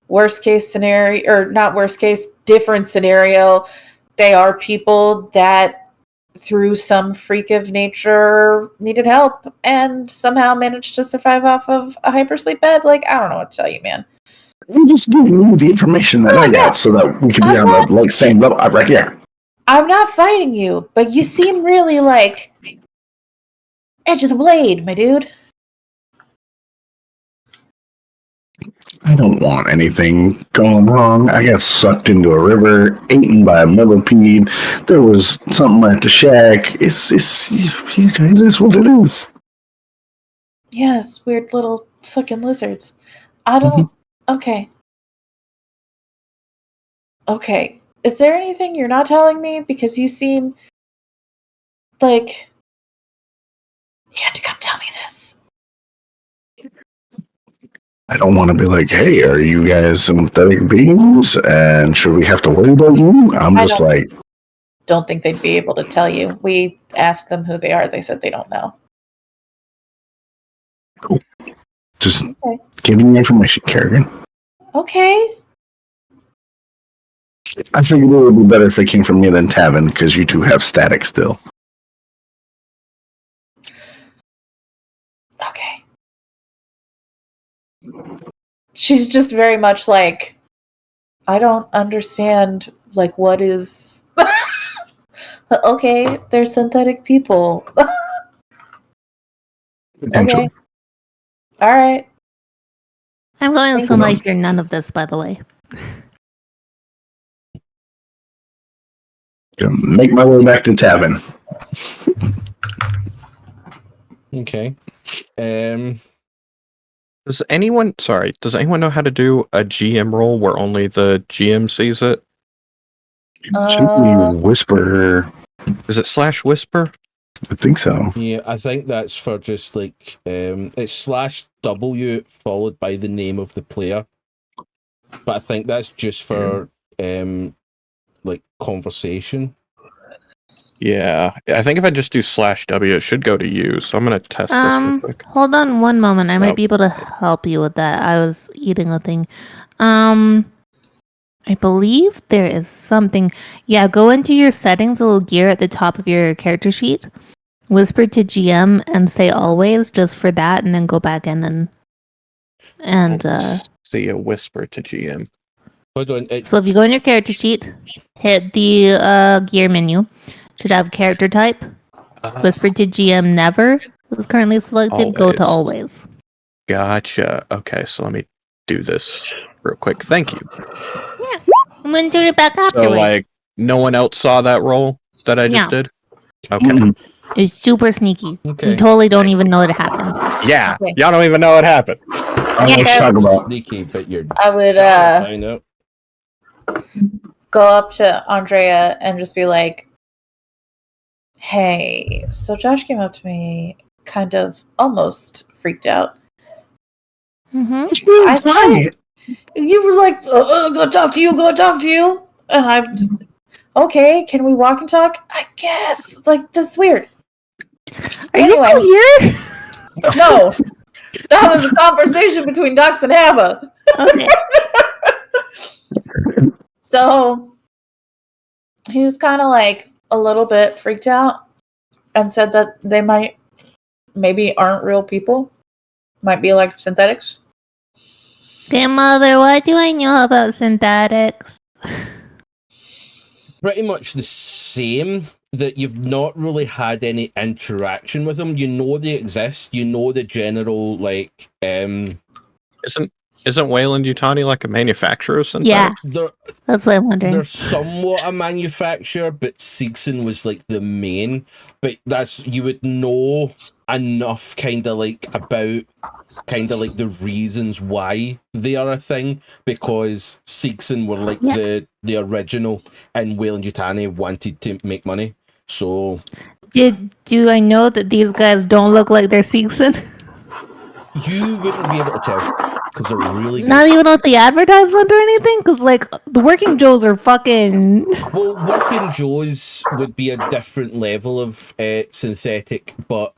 Worst case scenario, or not worst case, different scenario. They are people that through some freak of nature needed help and somehow managed to survive off of a hypersleep bed. Like, I don't know what to tell you, man. I'm just giving you the information that I got so that we can be on the same level right here. I'm not fighting you, but you seem really like edge of the blade, my dude. I don't want anything going wrong. I got sucked into a river, eaten by a millipede. There was something at the shack. It is what it is. Yes, weird little fucking lizards. I don't... Okay. Okay. Is there anything you're not telling me? Because you seem like... You had to come tell me this. I don't want to be like, hey, are you guys synthetic beings? And should we have to worry about you? I'm just like... Don't think they'd be able to tell you. We asked them who they are. They said they don't know. Cool. Just giving you information, Carrigan. Okay. I figured it would be better if it came from me than Tavin, because you two have static still. Okay. She's just very much like, I don't understand, like, what is... Okay, they're synthetic people. Okay. All right. I'm going to assume I hear none of this, by the way. Gonna make my way back to Tavin. Okay. Does anyone know how to do a GM roll where only the GM sees it? Should we whisper? Is it /whisper? I think so. Yeah, I think that's for just like it's /W followed by the name of the player. But I think that's just for like conversation. Yeah, I think if I just do /W, it should go to you. So I'm gonna test this real quick. Hold on one moment. I might Oh. be able to help you with that. I was eating a thing. I believe there is something. Yeah, go into your settings, a little gear at the top of your character sheet. Whisper to GM and say always just for that, and then go back in and See a whisper to GM. Hold on. So if you go in your character sheet, hit the gear menu, should have character type. Whisper to GM never is currently selected. Go to always. Gotcha. Okay, so let me do this real quick. Thank you. Yeah, I'm gonna turn it back afterwards. So like, no one else saw that roll that I just did. Okay. It's super sneaky. Okay. You totally don't even know it happened. Yeah, Okay. y'all don't even know what happened. Let's talk about. Sneaky, but you're. I would I know. go up to Andrea and just be like, "Hey, so Josh came up to me, kind of almost freaked out. Mm-hmm. I thought you were like, go talk to you. And I'm, okay, can we walk and talk? I guess. Like, that's weird. Are you still here? No. That was a conversation between Dux and Hava. Okay. So, he was kind of like a little bit freaked out and said that they maybe aren't real people. Might be like synthetics. Okay, Mother, what do I know about synthetics? Pretty much the same. That you've not really had any interaction with them. You know they exist. You know the general like. Isn't Wayland Yutani like a manufacturer of synthetics? Yeah, that's what I'm wondering. They're somewhat a manufacturer, but Siegson was like the main. But that's you would know enough, kind of like about. Kind of like the reasons why they are a thing, because Siegson were like the original, and Wayland Yutani wanted to make money. So, do I know that these guys don't look like they're Seegson? You wouldn't be able to tell because they're really good. Not even with the advertisement or anything, because like the Working Joes are fucking. Well, Working Joes would be a different level of synthetic, but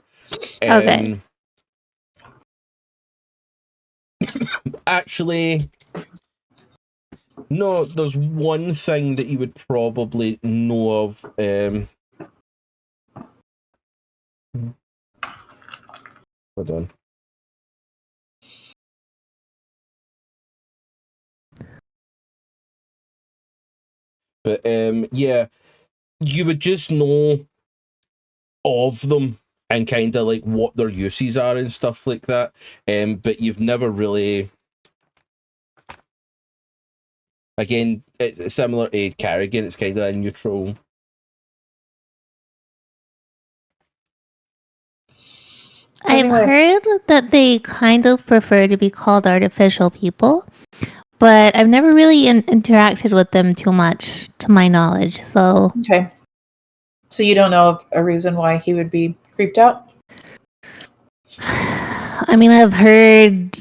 Okay. Actually, no. There's one thing that you would probably know of. Hold on. But yeah, you would just know of them and kind of like what their uses are and stuff like that. But you've never really. Again, it's similar to Carrigan. It's kind of a neutral. I've heard that they kind of prefer to be called artificial people, but I've never really interacted with them too much, to my knowledge. So okay. So you don't know of a reason why he would be creeped out? I mean, I've heard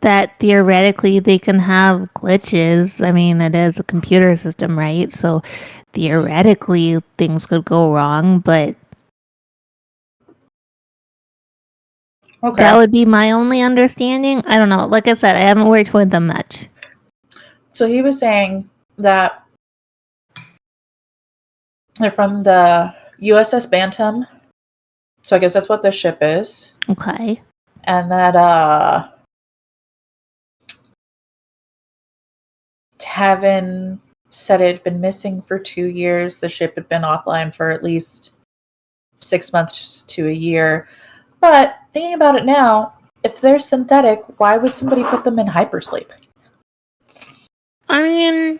that theoretically they can have glitches. I mean, it is a computer system, right? So theoretically things could go wrong, but Okay. that would be my only understanding. I don't know. Like I said, I haven't worked with them much. So he was saying that they're from the USS Bantam. So I guess that's what this ship is. Okay. And that Tavin said it had been missing for 2 years. The ship had been offline for at least 6 months to a year. But thinking about it now, if they're synthetic, why would somebody put them in hypersleep? I mean,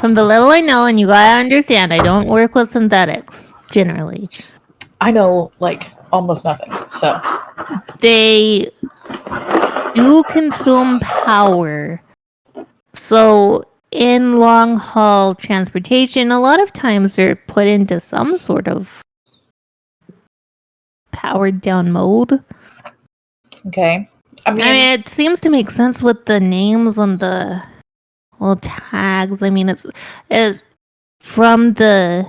from the little I know, and you gotta understand, I don't work with synthetics, generally. I know, like, almost nothing. So They do consume power. So in long haul transportation, a lot of times they're put into some sort of powered down mode. okay. I I mean, it seems to make sense with the names on the tags. I mean, it's from the.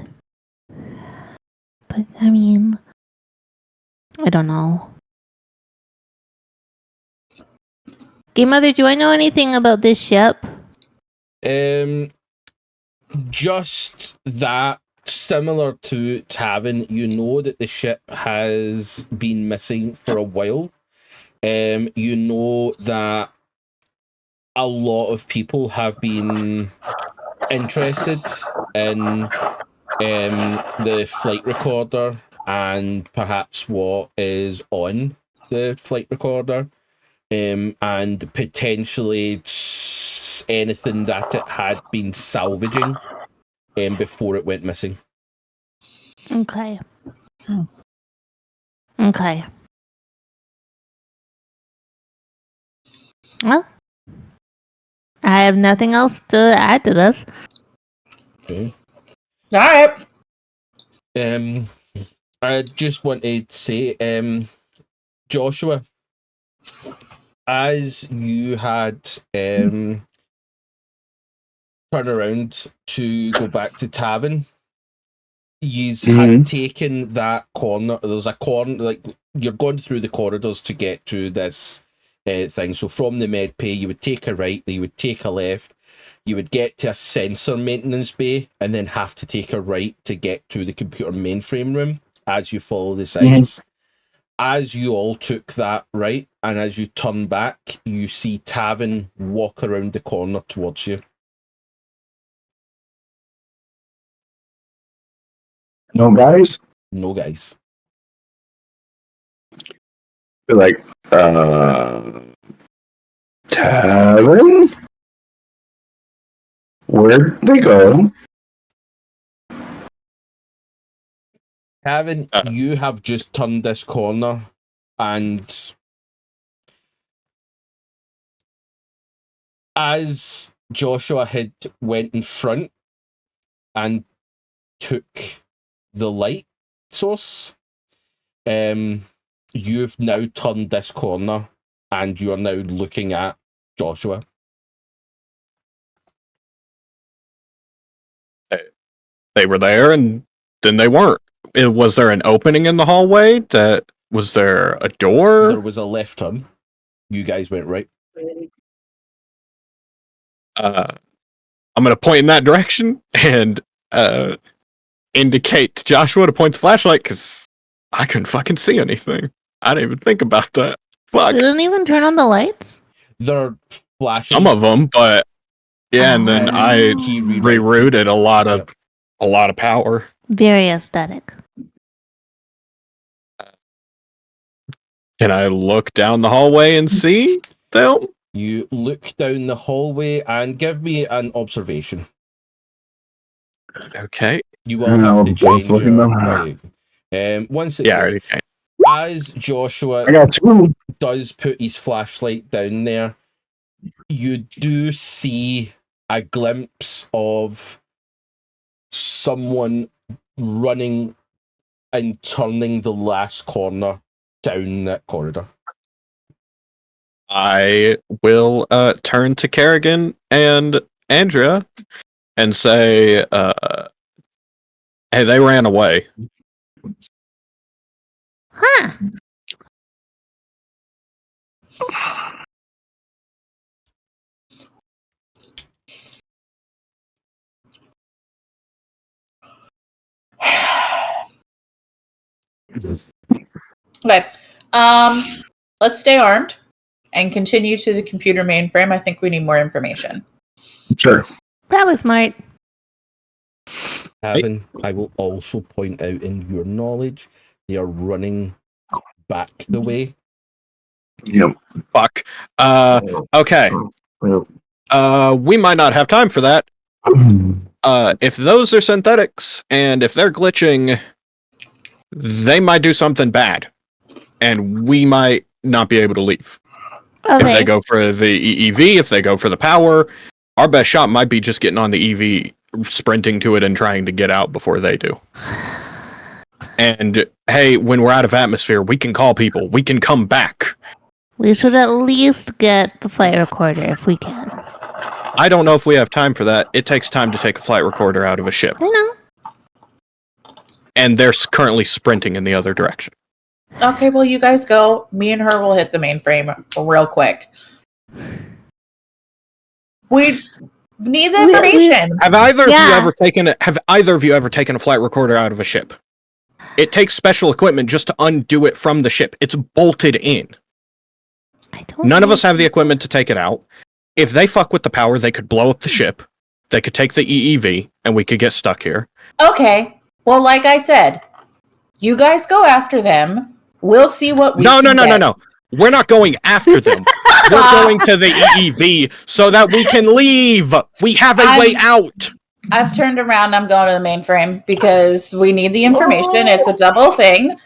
But I mean, I don't know. Game Mother, do I know anything about this ship? Just that, similar to Tavin, you know that the ship has been missing for a while. You know that a lot of people have been interested in the flight recorder and perhaps what is on the flight recorder, and potentially anything that it had been salvaging before it went missing. Okay. Okay. Well, I have nothing else to add to this. Okay. all right. I just wanted to say, Joshua, as you had turned around to go back to Tavin, you had taken that corner. There's a corner, like you're going through the corridors to get to this thing. So from the med bay, you would take a right, then you would take a left. You would get to a sensor maintenance bay and then have to take a right to get to the computer mainframe room as you follow the signs. As you all took that right, and as you turn back, you see Tavin walk around the corner towards you. No guys? No guys. Like, Tavin? Where'd they go? Tavin, you have just turned this corner, and as Joshua had went in front and took the light source, you've now turned this corner and you are now looking at Joshua. They were there and then they weren't. Was there an opening in the hallway? Was there a door? There was a left turn. You guys went right. I'm going to point in that direction and indicate to Joshua to point the flashlight because I couldn't fucking see anything. I didn't even think about that. Fuck. Didn't even turn on the lights? They're flashing. Some of them, but yeah, and then I rerouted a lot of power. Very aesthetic. Can I look down the hallway and see them? You look down the hallway and give me an observation. Okay. You will have to change your... once it's... Yeah, I already can. As Joshua does put his flashlight down there, you do see a glimpse of someone running and turning the last corner down that corridor. I will turn to Carrigan and Andrea and say, hey, they ran away. Huh. Okay. Let's stay armed and continue to the computer mainframe. I think we need more information. Sure. That was smart. Tavin, I will also point out in your knowledge, they are running back the way. Yep. Fuck. Okay. We might not have time for that. If those are synthetics and if they're glitching, they might do something bad. and we might not be able to leave. If Okay. they go for the EEV, if they go for the power, our best shot might be just getting on the EV, sprinting to it, and trying to get out before they do. And hey, when we're out of atmosphere, we can call people. We can come back. We should at least get the flight recorder if we can. I don't know if we have time for that. It takes time to take a flight recorder out of a ship. I know. And they're currently sprinting in the other direction. Okay, well, you guys go. Me and her will hit the mainframe real quick. We need the information. Have either of you ever taken a flight recorder out of a ship? It takes special equipment just to undo it from the ship. It's bolted in. None of us have the equipment to take it out. If they fuck with the power, they could blow up the ship. They could take the EEV, and we could get stuck here. Okay. Well, like I said, you guys go after them. We'll see what we can get. No. We're not going after them. We're going to the EEV so that we can leave. We have a way out. I've turned around. I'm going to the mainframe because we need the information. It's a double thing.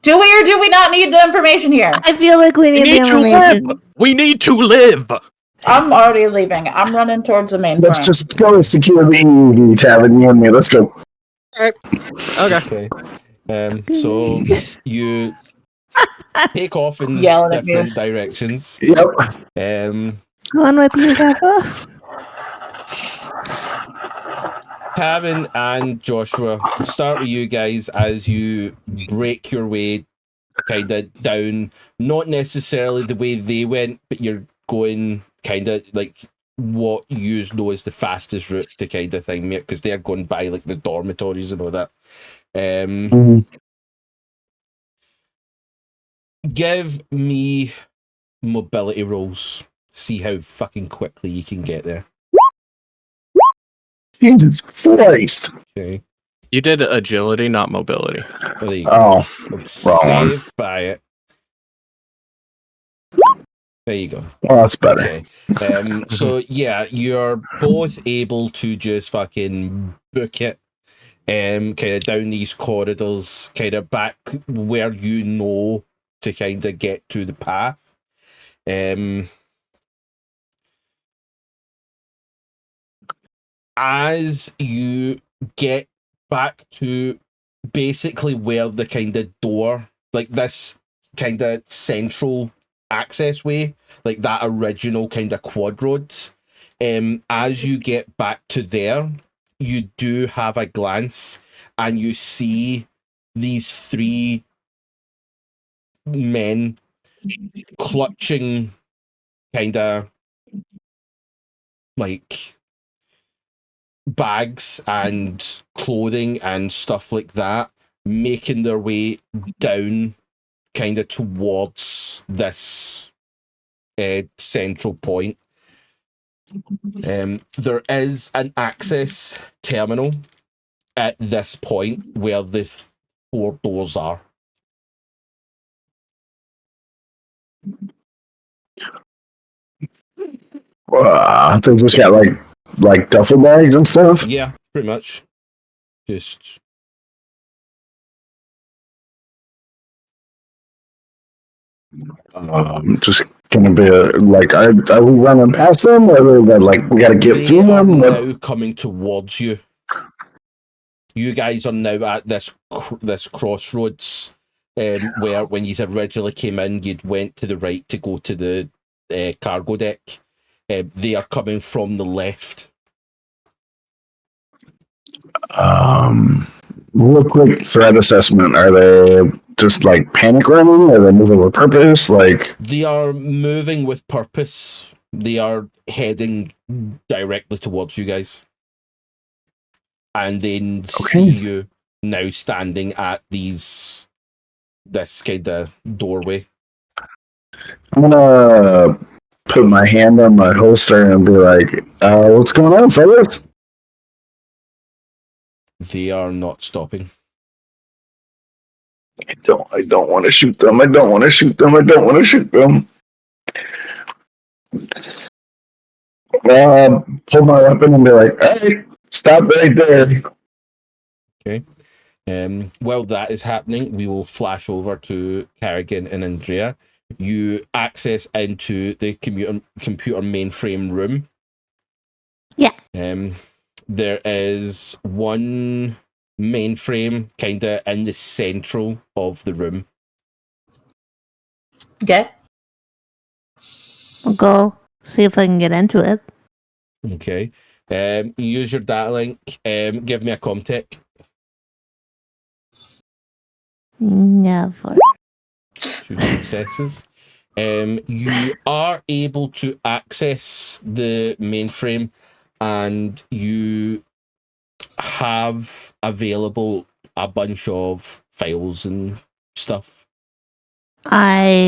Do we or do we not need the information here? I feel like we need the information. We need to live. I'm already leaving. I'm running towards the mainframe. Let's just go secure the EEV, Tavin. You and me. Let's go. Okay. So you take off in Yelling at different me. directions. Yep. Going with you, Peppa. Tavin and Joshua, start with you guys as you break your way kind of down, not necessarily the way they went, but you're going kind of like what you know as the fastest route to kind of thing, because they're going by like the dormitories and all that. Give me mobility rolls. See how fucking quickly you can get there. Jesus Christ. Okay. You did agility, not mobility. Well, there you go. Oh, I'm wrong one. saved by it. There you go. Well, that's better. Okay. So yeah, you're both able to just fucking book it. Kind of down these corridors, kind of back where you know to kind of get to the path. As you get back to basically where the kind of door, like this kind of central access way, like that original kind of quad road, as you get back to there, you do have a glance and you see these three men clutching kind of like bags and clothing and stuff like that, making their way down kind of towards this central point. There is an access terminal at this point where the four doors are. They just got like duffel bags and stuff. Yeah, pretty much. Just Just gonna be like, are we running past them, or are they like we gotta get they through are them? now coming towards you. You guys are now at this crossroads, where when you originally came in, you'd went to the right to go to the cargo deck. They are coming from the left. Real quick threat assessment. Are they just like panic running? Are they moving with purpose? Like, They are moving with purpose. They are heading directly towards you guys. And then see you now standing at this kind of doorway. I'm gonna put my hand on my holster and be like, what's going on, fellas? They are not stopping. I don't want to shoot them. I don't want to shoot them. I don't want to shoot them. Pull my weapon and be like, hey, stop right there. Okay. While that is happening, we will flash over to Carrigan and Andrea. You access into the computer mainframe room. Yeah. There is one mainframe kind of in the central of the room. Okay. I'll go see if I can get into it. Okay. You use your data link. Give me a comtech. Never. 2 successes. You are able to access the mainframe, and you have available a bunch of files and stuff. Fuck.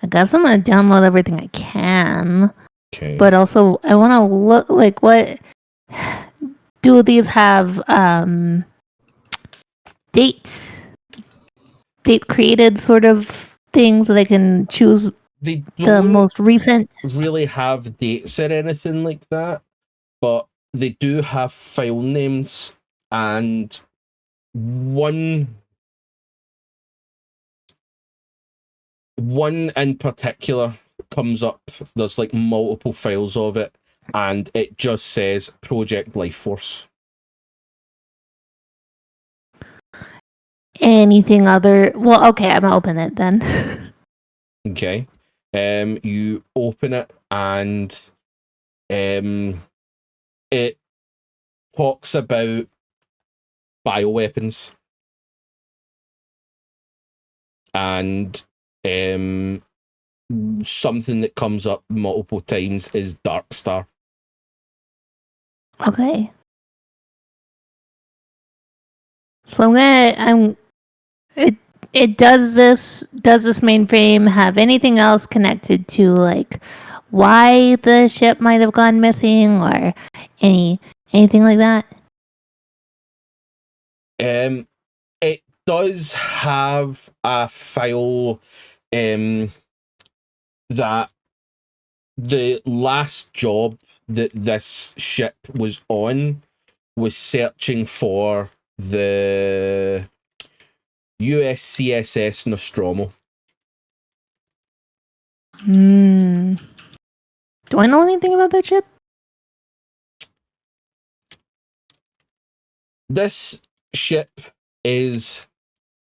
I guess I'm gonna download everything I can. Okay. But also, I want to look like what do these have? Date created sort of things that I can choose They the don't most recent. really have dates or anything like that, but they do have file names, and one in particular comes up. There's like multiple files of it, and it just says Project Life Force. Anything other? Well, okay, I'm gonna open it then. Okay. You open it, and it talks about bioweapons, and something that comes up multiple times is Dark Star. Okay. So it does this mainframe have anything else connected to like why the ship might have gone missing or anything like that? It does have a file that the last job that this ship was on was searching for the USCSS Nostromo. Do I know anything about that ship? This ship is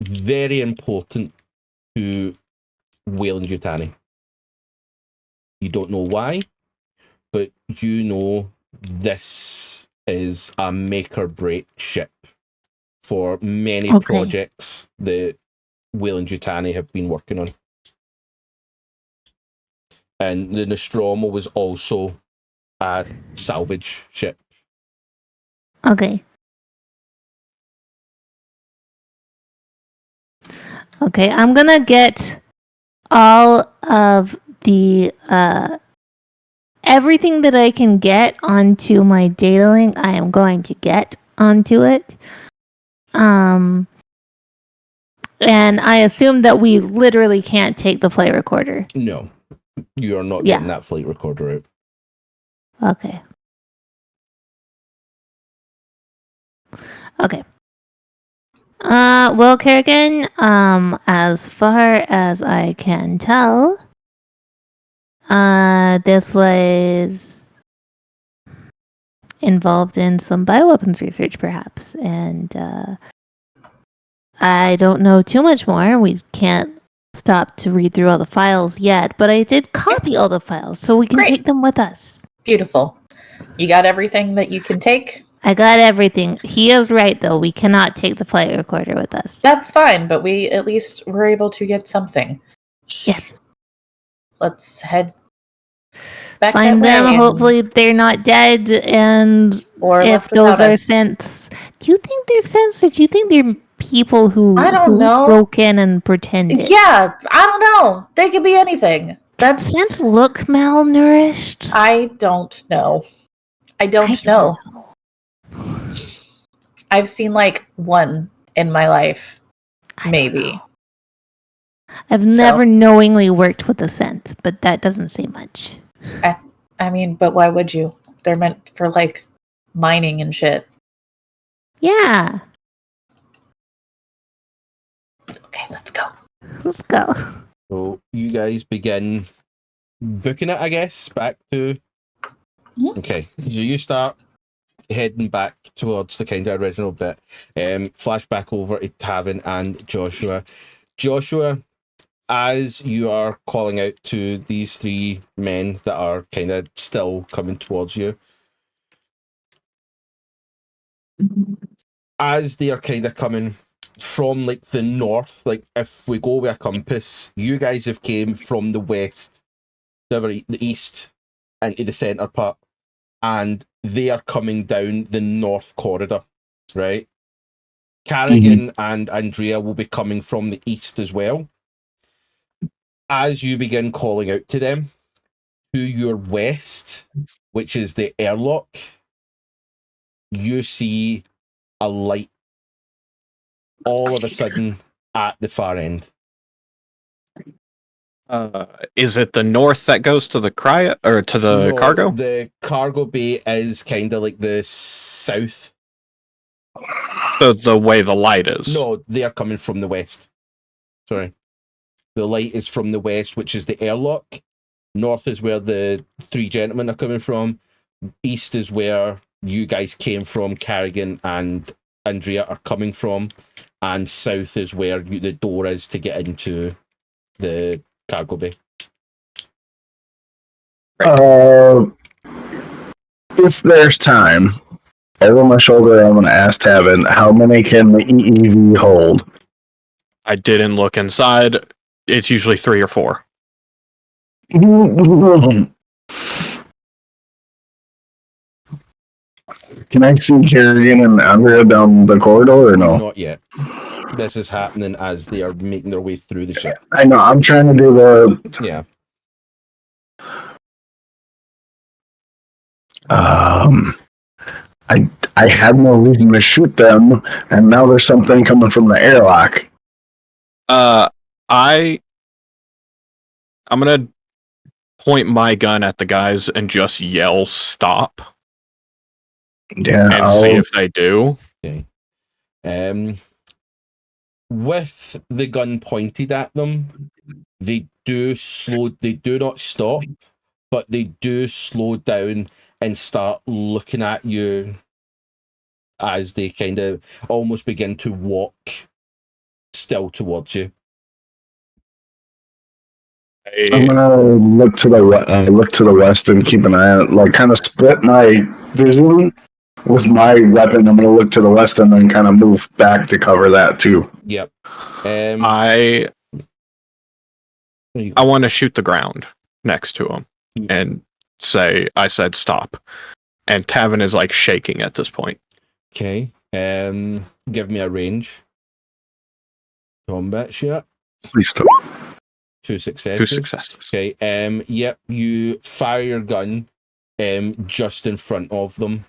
very important to Weyland-Yutani. You don't know why, but you know this is a make or break ship for many projects that Weyland-Yutani have been working on. And the Nostromo was also a salvage ship. Okay. Okay, I'm gonna get all of the everything that I can get onto my data link. I am going to get onto it. And I assume that we literally can't take the flight recorder. No, you are not getting that flight recorder out. Okay. Okay. Well, Carrigan, as far as I can tell, this was involved in some bioweapons research, perhaps, and I don't know too much more. We can't stop to read through all the files yet, but I did copy all the files, so we can take them with us. Beautiful. You got everything that you can take? I got everything. He is right, though. We cannot take the flight recorder with us. That's fine, but we at least were able to get something. Yes. Let's head back Find that them. way. Hopefully they're not dead, and or if left those without are us. synths. Do you think they're synths, or do you think they're people who know. broke in and pretended? Yeah, I don't know. They could be anything. That's Synths look malnourished. I don't know. I don't know. I've seen like one in my life. Maybe. I've never knowingly worked with a synth, but that doesn't say much. I mean, but why would you? They're meant for like mining and shit. Yeah. Okay, let's go. Let's go. So you guys begin booking it, I guess, back to... Okay, so you start heading back towards the kind of original bit. Flashback over to Tavin and Joshua. Joshua, as you are calling out to these three men that are kind of still coming towards you, as they are kind of coming from like the north, like if we go with a compass, you guys have came from the west, the east, into the centre part, and they are coming down the north corridor, right? Carrigan and Andrea will be coming from the east as well. As you begin calling out to them, to your west, which is the airlock, you see a light all of a sudden at the far end. Is it the north that goes to the or to the No, cargo? The cargo bay is kind of like the south. So the way the light is. No, they are coming from the west. Sorry. The light is from the west, which is the airlock. North is where the three gentlemen are coming from. East is where you guys came from. Carrigan and Andrea are coming from. And south is where the door is to get into the cargo bay. If there's time, over my shoulder, I'm going to ask Tavin, how many can the EEV hold? I didn't look inside. It's usually 3 or 4. Can I see Carrigan and Andrea down the corridor or no? Not yet. This is happening as they are making their way through the ship. I know, I'm trying to do the... Yeah. I had no reason to shoot them, and now there's something coming from the airlock. I'm gonna point my gun at the guys and just yell "stop" Yeah, and see if they do. Okay. With the gun pointed at them, they do not stop, but they do slow down and start looking at you as they kind of almost begin to walk still towards you. I'm gonna look to the west and keep an eye on it, like kind of split my vision with my weapon. I'm gonna look to the west and then kind of move back to cover that too. Yep. I want to shoot the ground next to him and say, "I said stop." And Tavin is like shaking at this point. Okay. Give me a range combat shot. Please stop. 2 successes. 2 successes. Okay. Yep. You fire your gun, just in front of them,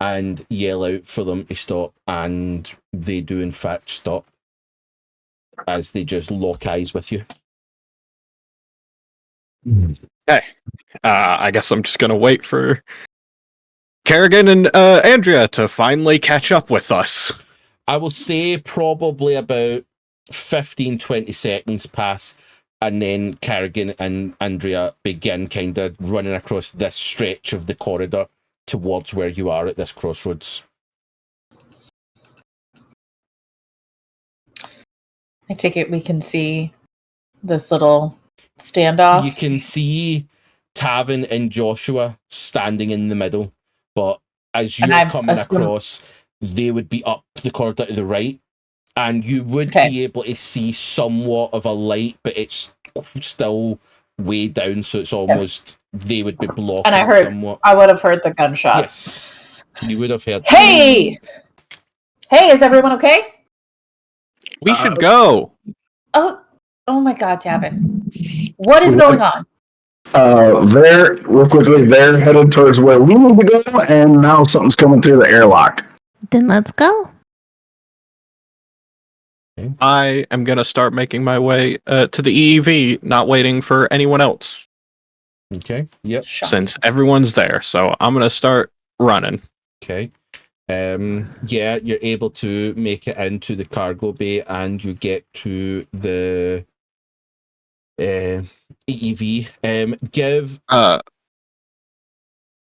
and yell out for them to stop, and they do in fact stop as they just lock eyes with you. Okay. I guess I'm just gonna wait for Carrigan and Andrea to finally catch up with us. I will say probably about 15-20 seconds pass, and then Carrigan and Andrea begin kind of running across this stretch of the corridor towards where you are at this crossroads. I take it we can see this little standoff. You can see Tavin and Joshua standing in the middle, but as you're coming across, they would be up the corridor to the right, and you would be able to see somewhat of a light, but it's still way down, so it's almost they would be blocking. And I heard, somewhat. I would have heard the gunshot. Yes, you would have heard. Hey, is everyone okay? We should go. Oh my God, Tavin, what is going on? Real quickly, they're headed towards where we need to go, and now something's coming through the airlock. Then let's go. I am gonna start making my way to the EEV, not waiting for anyone else. Okay. Yep. Shocking. since everyone's there. So I'm gonna start running. Okay. Yeah, you're able to make it into the cargo bay, and you get to the EEV. Give I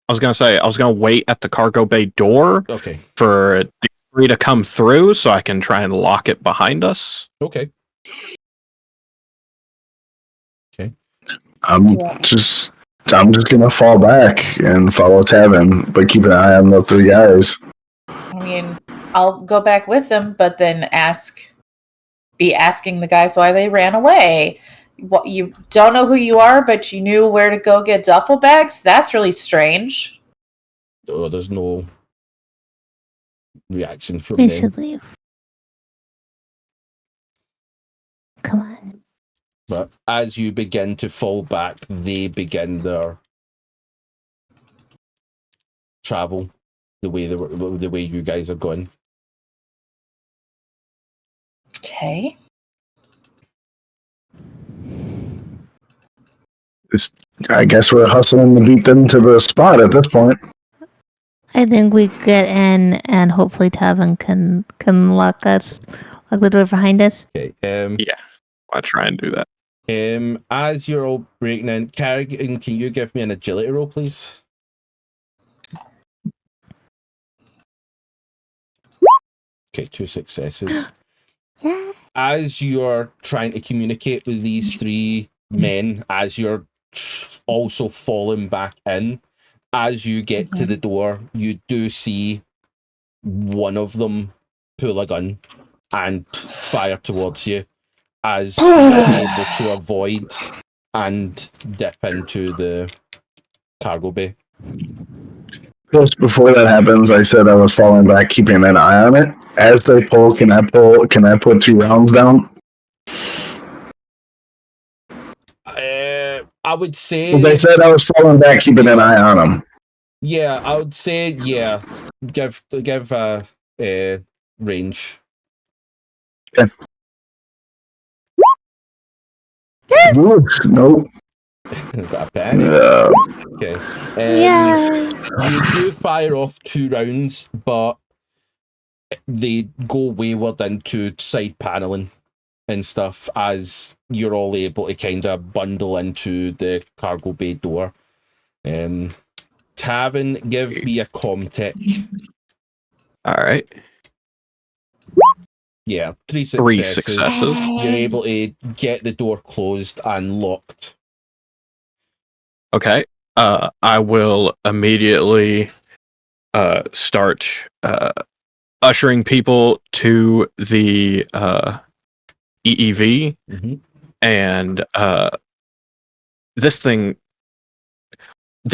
was gonna say I was gonna wait at the cargo bay door okay. for the three to come through, so I can try and lock it behind us. Okay. I'm just gonna fall back and follow Tavin, but keep an eye on the three guys. I mean, I'll go back with them, but then be asking the guys why they ran away. What, you don't know who you are, but you knew where to go get duffel bags? That's really strange. Oh, there's no reaction from We them. should leave. Come on. But as you begin to fall back, they begin their travel the way you guys are going. Okay. I guess we're hustling to beat them to the spot at this point. I think we get in, and hopefully Tavin can lock the door behind us. Okay. I'll try and do that. As you're all breaking in, Carrigan, can you give me an agility roll, please? Okay, 2 successes. As you're trying to communicate with these three men, as you're also falling back in, as you get to the door, you do see one of them pull a gun and fire towards you, as you're able to avoid and dip into the cargo bay. Just before that happens, I said I was falling back, keeping an eye on it. As they pull, can I put 2 rounds down? I would say. Because I said I was falling back, keeping an eye on them. Yeah, I would say yeah. Give range. Okay. Nope. Got a penny. Okay. Yay! You do fire off 2 rounds, but they go wayward into side paneling and stuff as you're all able to kind of bundle into the cargo bay door. Tavin, give me a comm tech. All right. Yeah, 3 successes. 3 successes. You're able to get the door closed and locked. Okay. I will immediately start ushering people to the EEV, and this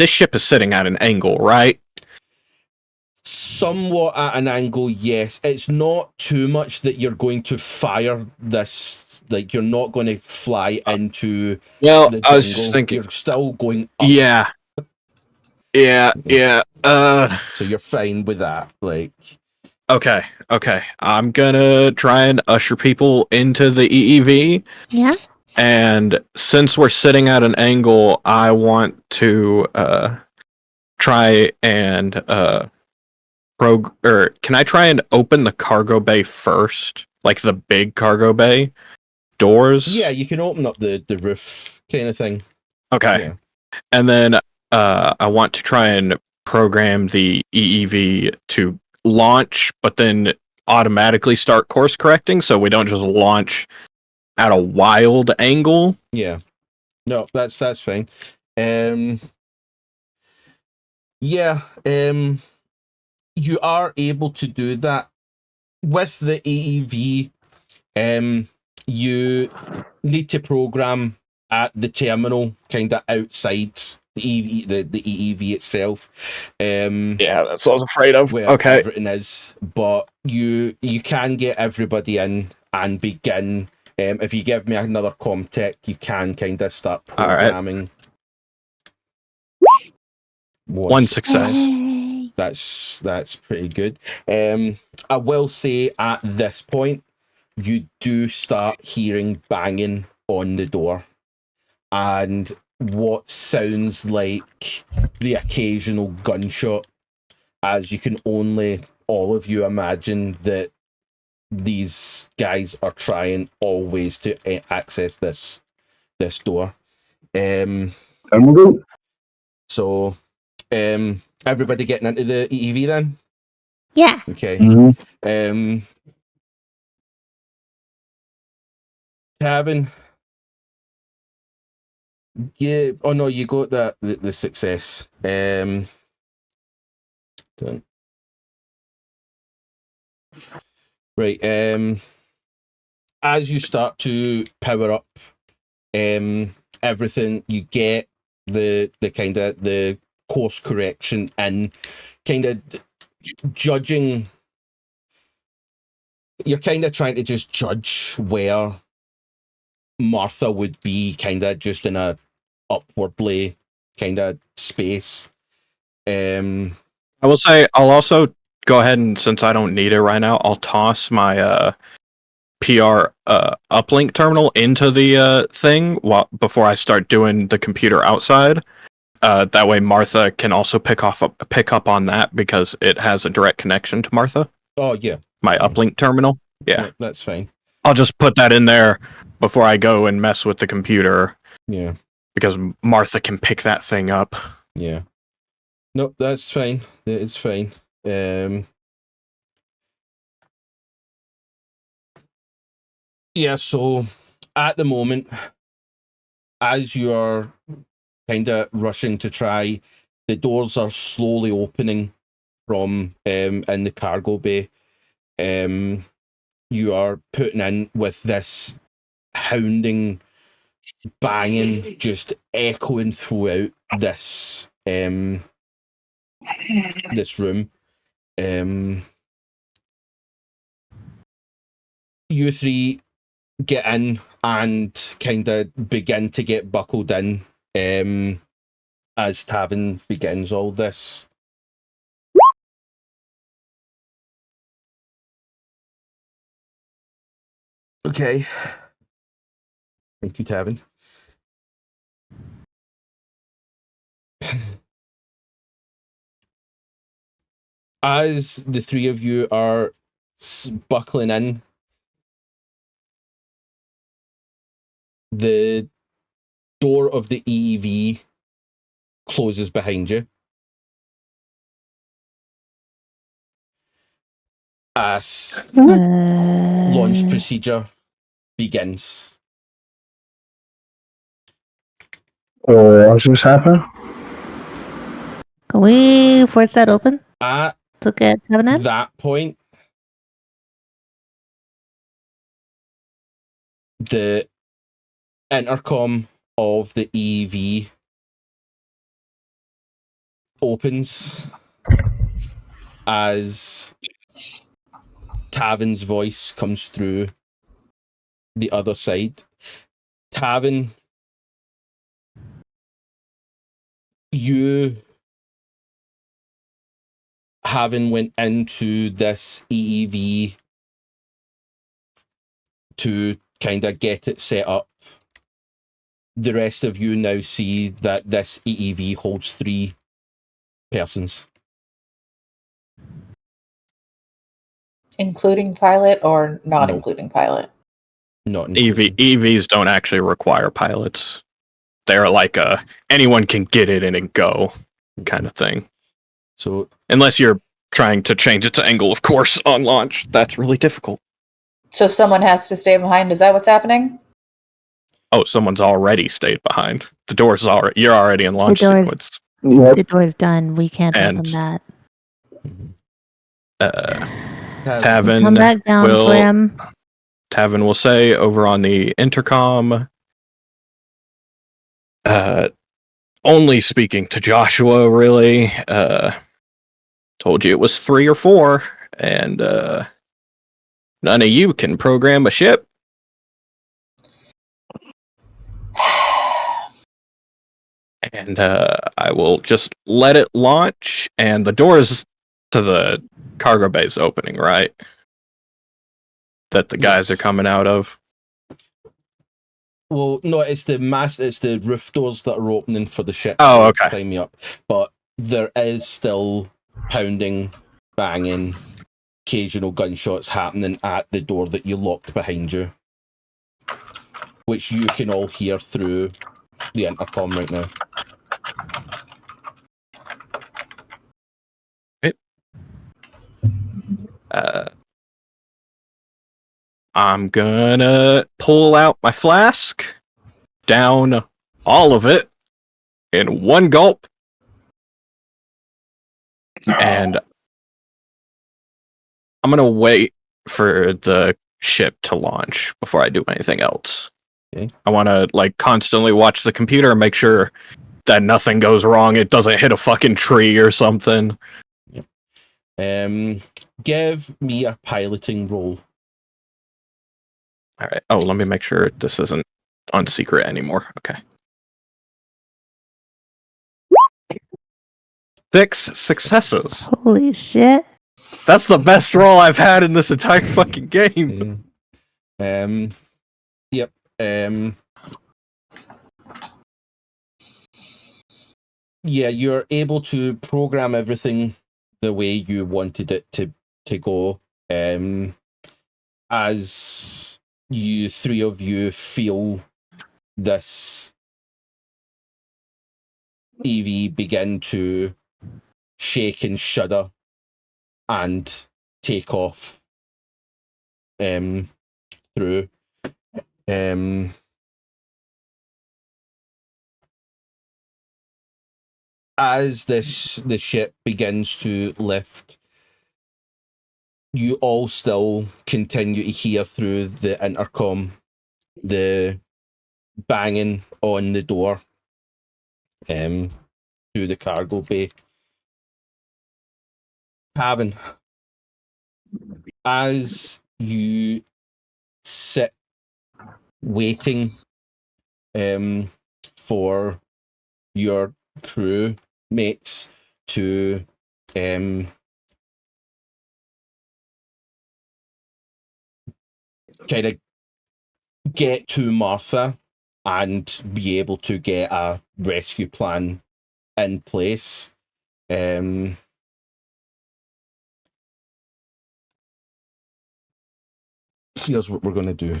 ship is sitting at an angle, right? Somewhat at an angle, yes. It's not too much that you're going to fire this. Like, you're not going to fly into Well, the I was jungle. just thinking. You're still going up. Yeah. So you're fine with that. Like, Okay. I'm gonna try and usher people into the EEV. Yeah. And since we're sitting at an angle, I want to try and can I try and open the cargo bay first? Like the big cargo bay doors? yeah, you can open up the roof kind of thing. Okay. Yeah. And then I want to try and program the EEV to launch, but then automatically start course correcting so we don't just launch at a wild angle. Yeah. No, that's fine. Yeah, you are able to do that with the AEV. You need to program at the terminal, kind of outside the EEV itself. Yeah, that's what I was afraid of. Where Okay. everything is, but you can get everybody in and begin. If you give me another comm tech, you can kind of start programming. All right. 1 success. Yay. That's pretty good. I will say at this point, you do start hearing banging on the door, and what sounds like the occasional gunshot, as you can only, all of you, imagine that these guys are trying always to access this door. So, everybody getting into the EEV then? Yeah. Okay. Mm-hmm. Tavin. Yeah. Oh no, you got the success. Done. Right. As you start to power up, everything, you get the kind of the course correction and kind of judging. You're kind of trying to just judge where Martha would be, kind of just in a upwardly kind of space. I will say I'll also go ahead and, since I don't need it right now, I'll toss my PR uplink terminal into the thing before I start doing the computer outside. That way Martha can also pick up on that because it has a direct connection to Martha. Oh yeah, my uplink terminal. Yeah, that's fine. I'll just put that in there before I go and mess with the computer. Yeah, because Martha can pick that thing up. Yeah. Nope, that's fine. It's fine. Yeah, so at the moment, as you're kind of rushing to try, the doors are slowly opening from in the cargo bay. You are putting in with this hounding, banging, just echoing throughout this this room. You three get in and kind of begin to get buckled in as Tavin begins all this. Okay. Thank you, Tavin. As the three of you are buckling in, the door of the EEV closes behind you. As launch procedure begins. What's just happened? Can we force that open At to get Tavin in? that point, the intercom of the EV opens as Tavin's voice comes through the other side. Tavin, you, having went into this EEV to kind of get it set up, the rest of you now see that this EEV holds 3 persons. Including pilot or not No. including pilot? Not including. EVs don't actually require pilots. They're like anyone can get it in and go kind of thing. So unless you're trying to change its angle, of course, on launch, that's really difficult. So someone has to stay behind. Is that what's happening? Oh, someone's already stayed behind. The door's already. You're already in launch sequence. The door's done. We can't open that. Tavin come back down for him. Tavin will say over on the intercom, only speaking to Joshua, really. Told you it was 3 or 4, and none of you can program a ship. And I will just let it launch, and the doors to the cargo bay is opening, right? That the guys are coming out of. Well, no, it's the roof doors that are opening for the ship Oh, to okay. climb you up. But there is still pounding, banging, occasional gunshots happening at the door that you locked behind you, which you can all hear through the intercom right now. I'm gonna pull out my flask, down all of it in one gulp, and I'm gonna wait for the ship to launch before I do anything else. Okay. I want to constantly watch the computer and make sure that nothing goes wrong. It doesn't hit a fucking tree or something. Give me a piloting roll. All right. Oh, let me make sure this isn't unsecret anymore. Okay. 6 successes. Holy shit. That's the best roll I've had in this entire fucking game. Yep. Yeah, you're able to program everything the way you wanted it to go. As you three of you feel this EV begin to shake and shudder and take off through. As the ship begins to lift, you all still continue to hear through the intercom the banging on the door to the cargo bay. Tavin, as you sit waiting for your crew mates to kind of get to Martha and be able to get a rescue plan in place. Here's what we're going to do.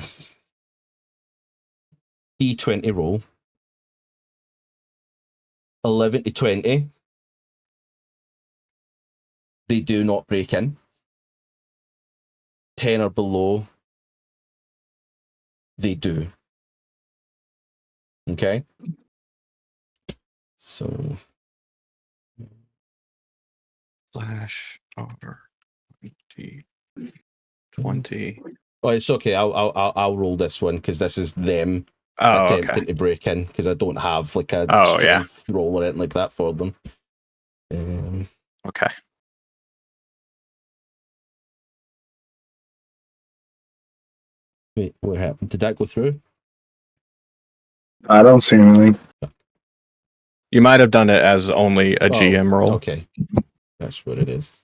D20 roll. 11 to 20. They do not break in. 10 or below. They do. Okay? So... Flash over 20. Oh, it's okay. I'll roll this one because this is them Oh, attempting okay. to break in because I don't have a Oh, yeah. strength roll or anything like that for them. Okay. Wait, what happened? Did that go through? I don't see anything. You might have done it as only a GM roll. Okay. That's what it is.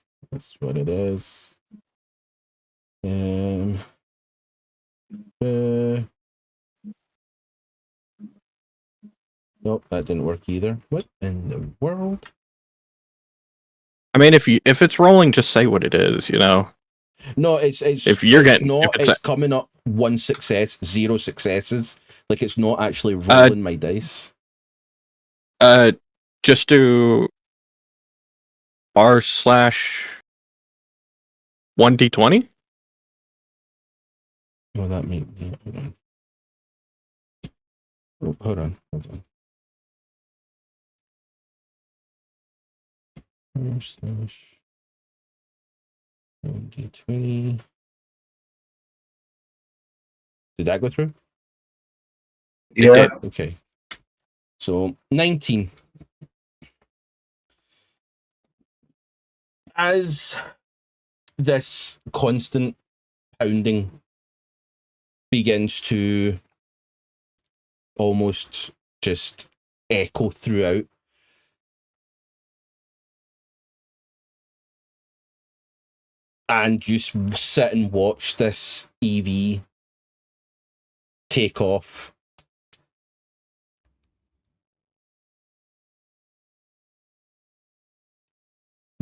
Nope, that didn't work either. What in the world? I mean, if it's rolling, just say what it is, No, it's coming up 1 success, 0 successes. Like it's not actually rolling my dice. Just do r/1d20. Oh, that means hold on. r/1d20. Did that go through? Yeah. Okay. So 19. As this constant pounding begins to almost just echo throughout, and you sit and watch this EV take off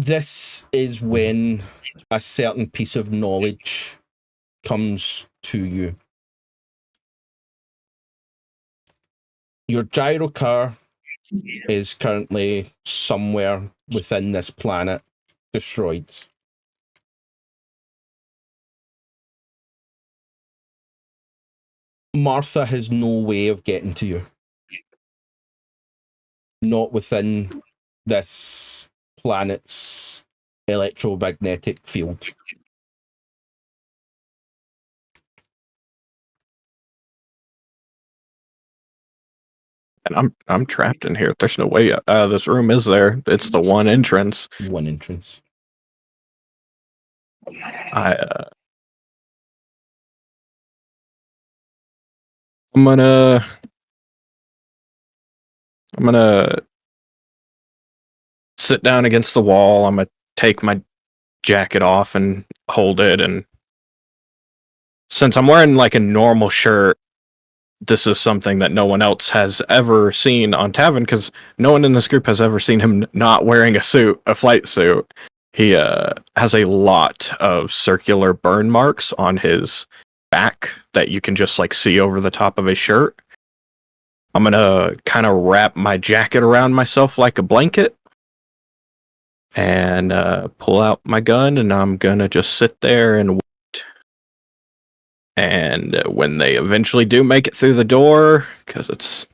this is when a certain piece of knowledge comes to you. Your gyro car is currently somewhere within this planet, destroyed. Martha has no way of getting to you. Not within this planet's electromagnetic field. And I'm trapped in here. There's no way out of this room, is there? It's the one entrance. One entrance. I'm gonna sit down against the wall. I'm gonna take my jacket off and hold it, and since I'm wearing like a normal shirt, this is something that no one else has ever seen on Tavin, because no one in this group has ever seen him not wearing a flight suit. He has a lot of circular burn marks on his back that you can just like see over the top of his shirt. I'm gonna kind of wrap my jacket around myself like a blanket and pull out my gun, and I'm gonna just sit there and wait. And when they eventually do make it through the door, because it's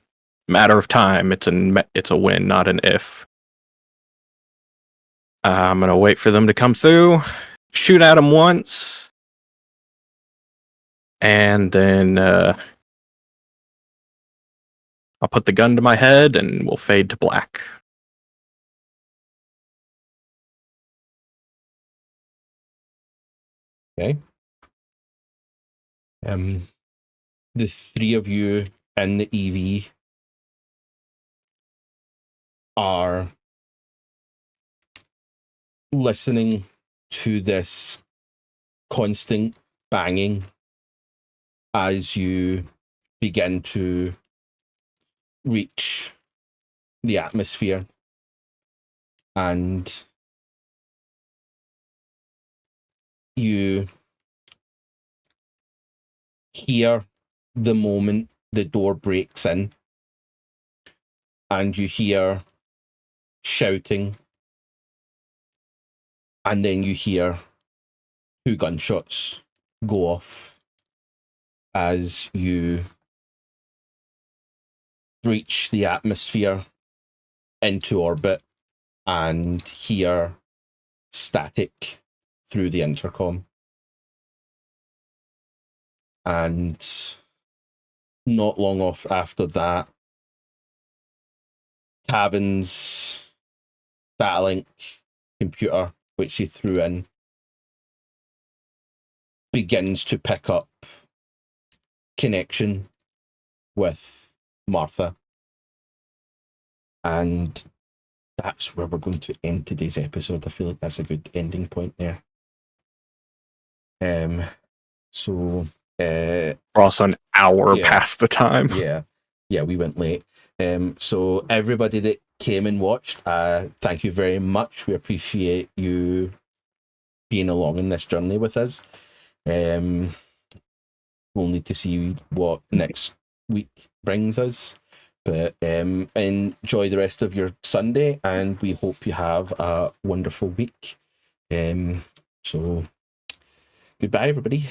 a matter of time, it's a win, not an if. I'm gonna wait for them to come through, shoot at them once, and then I'll put the gun to my head, and we'll fade to black. Okay. The three of you in the EV are listening to this constant banging as you begin to reach the atmosphere, and you hear the moment the door breaks in, and you hear shouting, and then you hear 2 gunshots go off as you reach the atmosphere into orbit and hear static through the intercom. And not long off after that, Tavin's Batlink computer, which he threw in, begins to pick up connection with Martha. And that's where we're going to end today's episode. I feel like that's a good ending point there. We're also an hour past the time. Yeah, we went late. So everybody that came and watched, thank you very much. We appreciate you being along in this journey with us. We'll need to see what next week brings us. But enjoy the rest of your Sunday, and we hope you have a wonderful week. So goodbye, everybody.